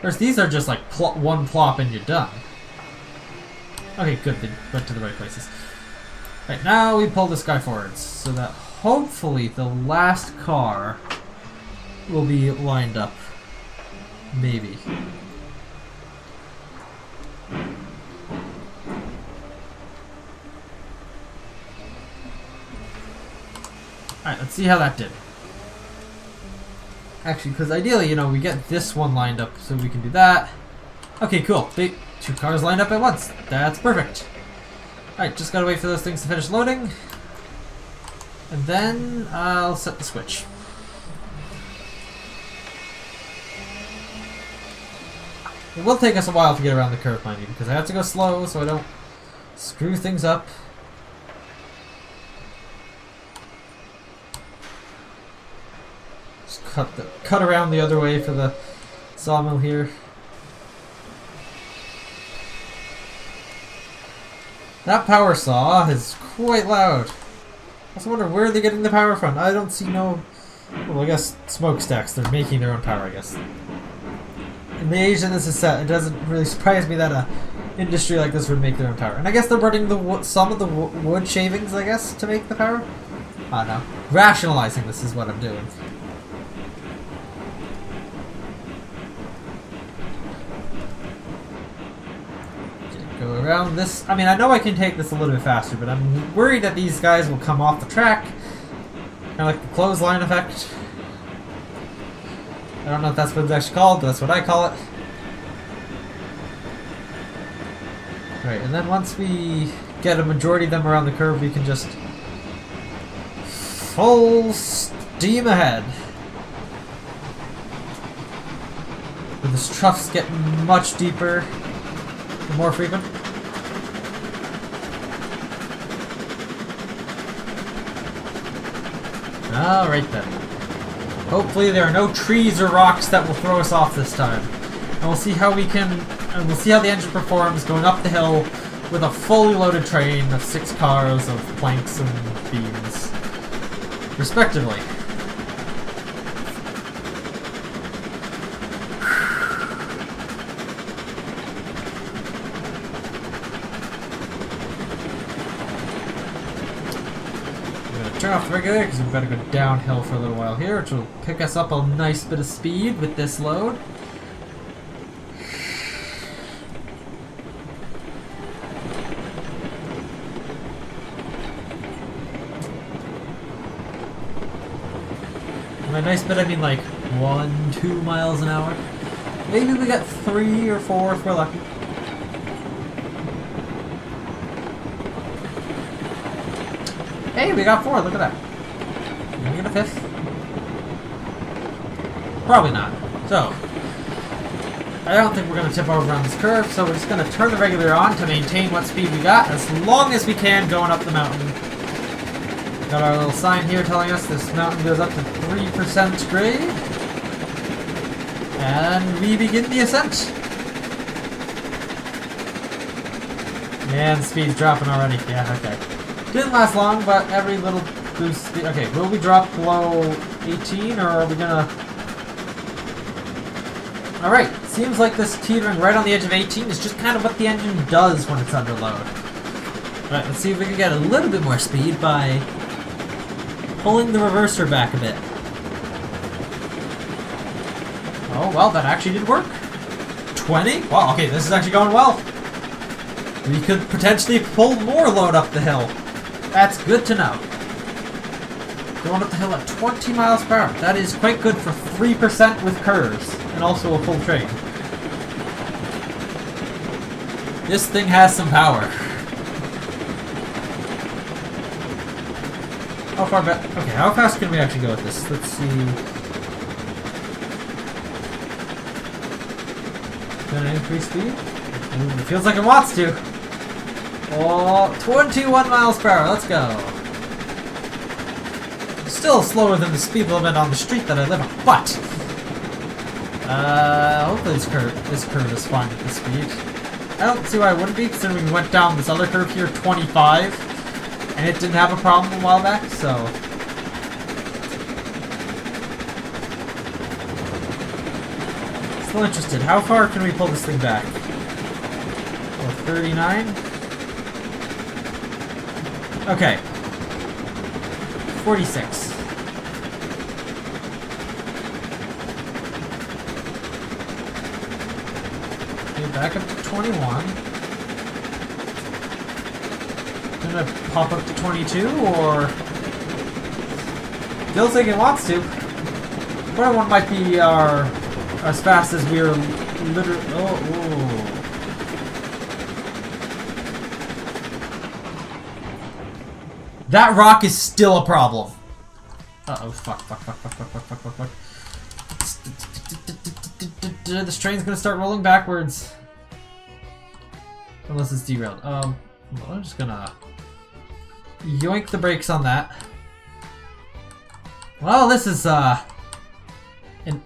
Whereas these are just like one plop and you're done. Okay, good. They went to the right places. Right, now we pull this guy forwards so that hopefully the last car will be lined up. Maybe. Alright, let's see how that did. Actually, because ideally, you know, we get this one lined up so we can do that. Okay, cool. 2 cars lined up at once. That's perfect. Alright, just gotta wait for those things to finish loading. And then I'll set the switch. It will take us a while to get around the curve, mind you, because I have to go slow so I don't screw things up. Just cut around the other way for the sawmill here. That power saw is quite loud. I also wonder where they're getting the power from. I don't see no... Well, I guess smokestacks. They're making their own power, I guess. In the age that this is set, it doesn't really surprise me that a industry like this would make their own power. And I guess they're burning the some of the wood shavings, I guess, to make the power? I don't know. Rationalizing this is what I'm doing. Go around this. I mean, I know I can take this a little bit faster, but I'm worried that these guys will come off the track. Kind of like the clothesline effect. I don't know if that's what it's actually called, but that's what I call it. Alright, and then once we get a majority of them around the curve, we can just full steam ahead. With the troughs get much deeper and more frequent. Alright then. Hopefully there are no trees or rocks that will throw us off this time. And we'll see how we can, and we'll see how the engine performs going up the hill with a fully loaded train of 6 cars of planks and beams, respectively. Turn off the regulator because we've got to go downhill for a little while here, which will pick us up a nice bit of speed with this load. And by nice bit, I mean like 1-2 miles an hour. Maybe we got 3 or 4 if we're lucky. Hey, we got 4, look at that. Can we get a 5th? Probably not. So, I don't think we're going to tip over on this curve, so we're just going to turn the regulator on to maintain what speed we got as long as we can going up the mountain. Got our little sign here telling us this mountain goes up to 3% grade. And we begin the ascent. And speed's dropping already. Yeah, okay. Didn't last long, but every little boost. Okay, will we drop below 18 or are we gonna. Alright, seems like this teetering right on the edge of 18 is just kind of what the engine does when it's under load. Alright, let's see if we can get a little bit more speed by pulling the reverser back a bit. Oh, well, that actually did work. 20? Wow, okay, this is actually going well. We could potentially pull more load up the hill. That's good to know. Going up the hill at 20 miles per hour. That is quite good for 3% with curves, and also a full train. This thing has some power. How far back? Okay, how fast can we actually go with this? Let's see. Gonna increase speed? Ooh, it feels like it wants to. Oh, 21 miles per hour. Let's go. Still slower than the speed limit on the street that I live on, but hopefully this curve is fine at this speed. I don't see why it wouldn't be, considering we went down this other curve here, 25, and it didn't have a problem a while back, so. Still interested. How far can we pull this thing back? Oh, 39? Okay. 46. Okay, back up to 21. Gonna pop up to 22, or... Feels like it wants to. 21 might be our... as fast as we're literally... Oh. That rock is still a problem. Uh-oh, fuck. This train's gonna start rolling backwards. Unless it's derailed. Well, I'm just gonna yoink the brakes on that. Well, this is, an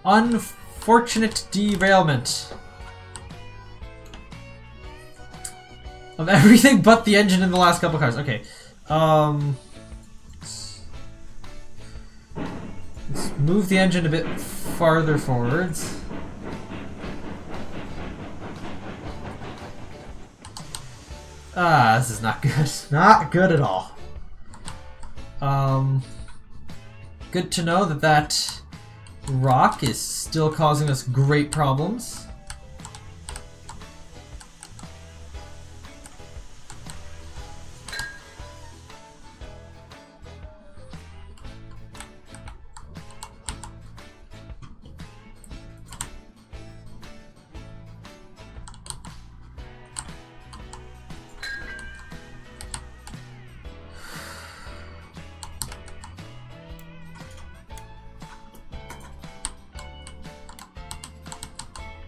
unfortunate derailment of everything but the engine in the last couple cars. Okay. Let's move the engine a bit farther forwards. This is not good. Not good at all. Good to know that that rock is still causing us great problems.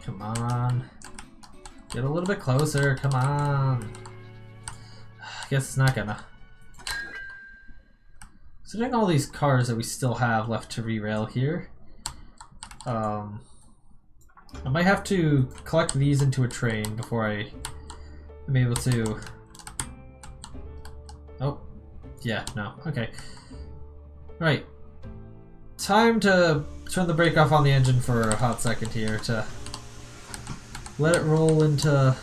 Come on. Get a little bit closer, come on. I guess it's not gonna. Considering all these cars that we still have left to re-rail here, I might have to collect these into a train before I am able to... Oh, yeah, no, okay. Right. Time to turn the brake off on the engine for a hot second here to let it roll into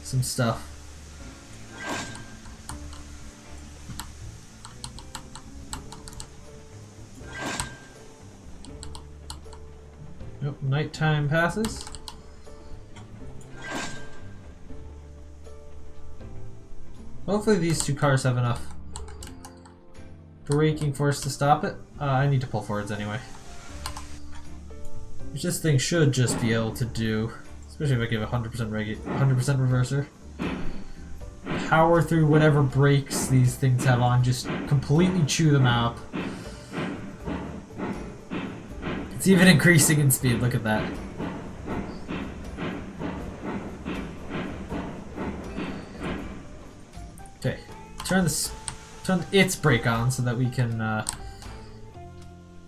some stuff. Nope, nighttime passes. Hopefully these two cars have enough braking force to stop it. I need to pull forwards anyway. Which this thing should just be able to do. Especially if I give 100% 100% reverser. Power through whatever brakes these things have on, just completely chew them out. It's even increasing in speed, look at that. Okay, turn its brake on so that we can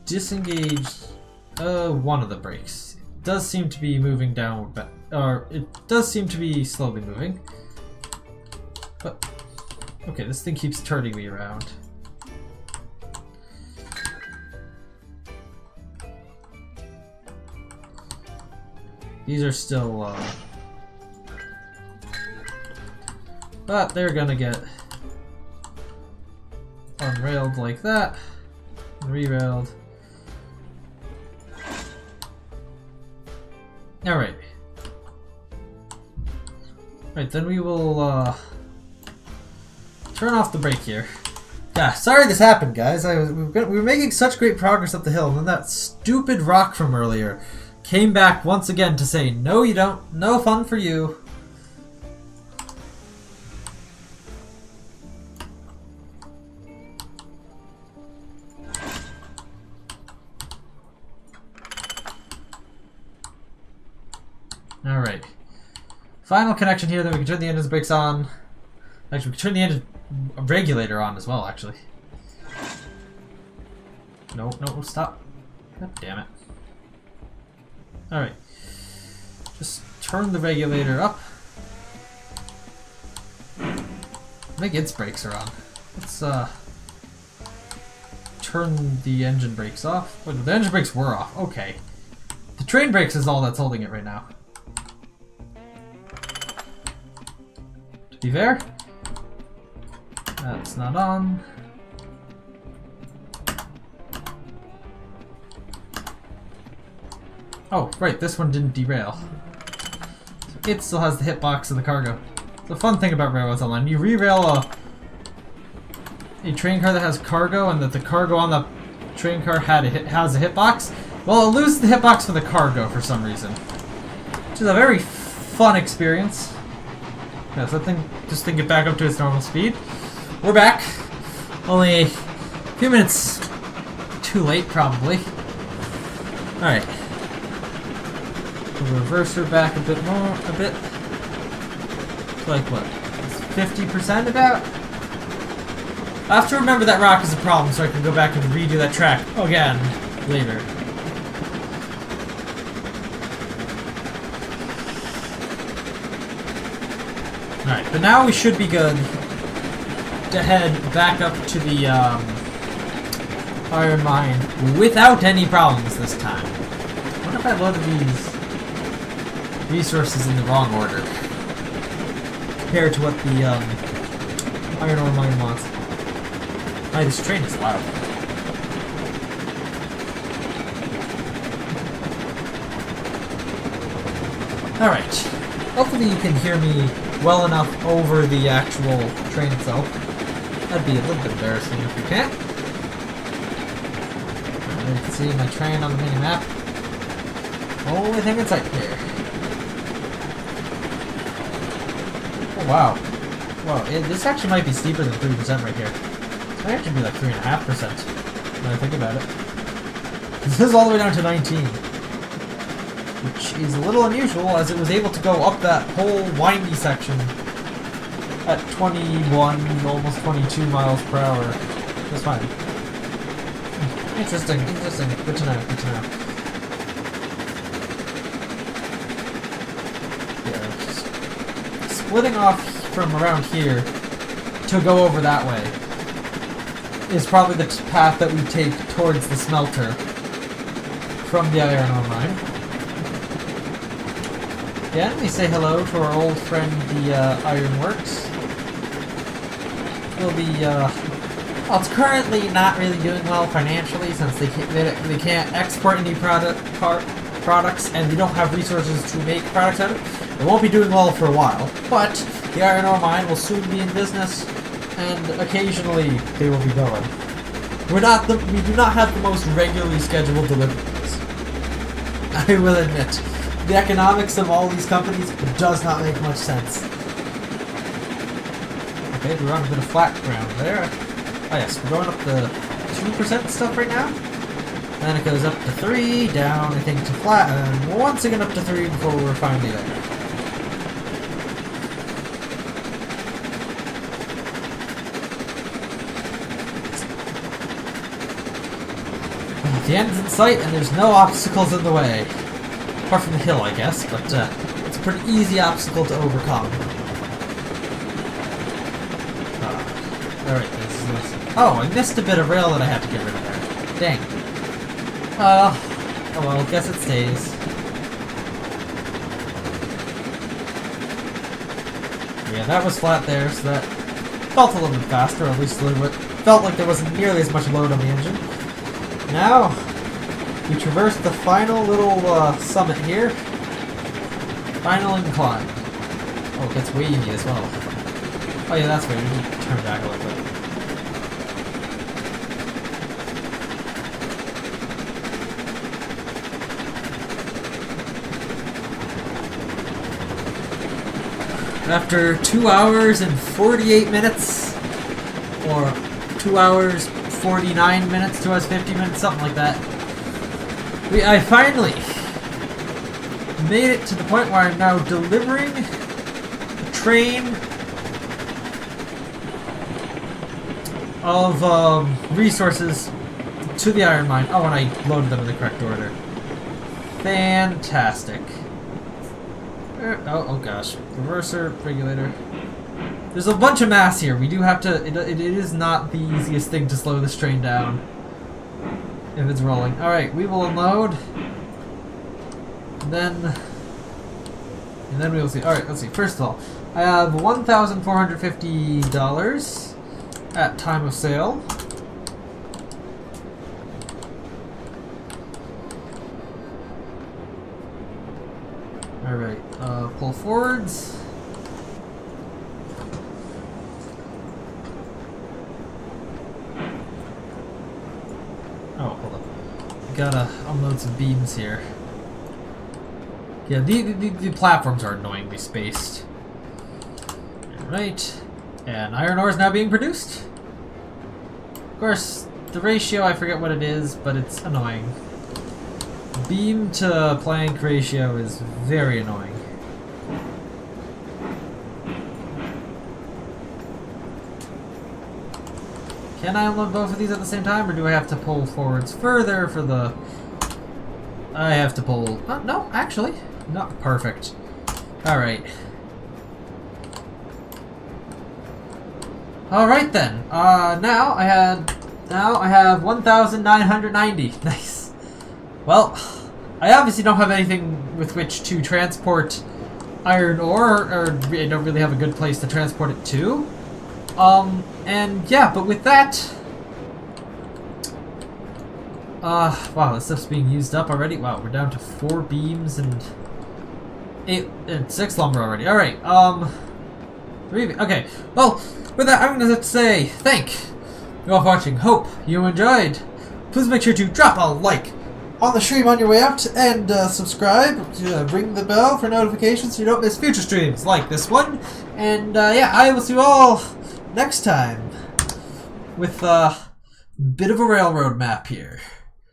disengage one of the brakes. does seem to be moving down, or it does seem to be slowly moving. But, okay, this thing keeps turning me around. These are still, but they're gonna get unrailed like that, re-railed. Alright. Right, then we will, turn off the brake here. Yeah, sorry this happened, guys. We were making such great progress up the hill, and then that stupid rock from earlier came back once again to say, no you don't, no fun for you. Alright. Final connection here, then we can turn the engine's brakes on. Actually, we can turn the engine regulator on as well, actually. No, stop. God damn it. Alright. Just turn the regulator up. I think its brakes are on. Let's, turn the engine brakes off. Wait, the engine brakes were off. Okay. The train brakes is all that's holding it right now. To be fair, that's not on. Oh, right, this one didn't derail. So it still has the hitbox of the cargo. The fun thing about Railroads Online, you re-rail a train car that has cargo and that the cargo on the train car has a hitbox, well, it loses the hitbox for the cargo for some reason. Which is a very fun experience. Yeah, so just think it back up to its normal speed. We're back. Only a few minutes too late, probably. Alright. We'll reverse her back a bit. Like what? 50% about? I have to remember that rock is a problem so I can go back and redo that track again later. Alright, but now we should be good to head back up to the iron mine without any problems this time. What if I loaded these resources in the wrong order compared to what the iron ore mine wants? Alright, this train is loud. Alright. Hopefully you can hear me well enough over the actual train itself. That'd be a little bit embarrassing if you can't. You can see my train on the mini-map. Only thing in sight here. Oh wow. Wow, this actually might be steeper than 3% right here. It might actually be like 3.5% when I think about it. This is all the way down to 19. Which is a little unusual as it was able to go up that whole windy section at 21, almost 22 miles per hour. That's fine. Interesting. Good to know. Yeah, splitting off from around here to go over that way is probably the path that we take towards the smelter from the iron ore mine. Yeah, let me say hello to our old friend, the Ironworks. We'll be, well, it's currently not really doing well financially since they can't export any products and they don't have resources to make products out of. It won't be doing well for a while, but the iron ore mine will soon be in business, and occasionally they will be going. We do not have the most regularly scheduled deliveries. I will admit. The economics of all these companies does not make much sense. Okay, we're on a bit of flat ground there. Oh yes, we're going up the 2% stuff right now. And then it goes up to 3, down I think to flat, and once again up to 3 before we're finally there. The end's in sight and there's no obstacles in the way. Apart from the hill, I guess, but it's a pretty easy obstacle to overcome. Alright, this. Oh, I missed a bit of rail that I had to get rid of there. Dang. Oh well, guess it stays. Yeah, that was flat there, so that felt a little bit faster, or at least a little bit. Felt like there wasn't nearly as much load on the engine. Now, we traverse the final little summit here. Final incline. Oh, it gets wavy as well. Oh yeah, that's right, we need to turn back a little bit. After 2 hours and 48 minutes, or 2 hours 49 minutes, 2 hours 50 minutes, something like that, I finally made it to the point where I'm now delivering a train of resources to the iron mine. Oh, and I loaded them in the correct order. Fantastic. Oh gosh. Reverser, regulator. There's a bunch of mass here. We do have to... It is not the easiest thing to slow this train down if it's rolling. Alright, we will unload. And then we will see. Alright, let's see. First of all, I have $1,450 at time of sale. Alright, pull forwards. Oh, hold up. Gotta unload some beams here. Yeah, the platforms are annoyingly spaced. Alright, and iron ore is now being produced. Of course, the ratio, I forget what it is, but it's annoying. Beam to plank ratio is very annoying. Can I unload both of these at the same time, or do I have to pull forwards further for the... I have to pull... no, actually. Not perfect. Alright. Alright then. Now I have 1,990. Nice. Well, I obviously don't have anything with which to transport iron ore, or I don't really have a good place to transport it to. And yeah, but with that... wow, this stuff's being used up already. Wow, we're down to 4 beams and 6 lumber already. Alright, 3 okay. Well, with that, I'm gonna say thank you all for watching. Hope you enjoyed. Please make sure to drop a like on the stream on your way out, and subscribe to ring the bell for notifications so you don't miss future streams like this one. And yeah, I will see you all next time with a bit of a railroad map here.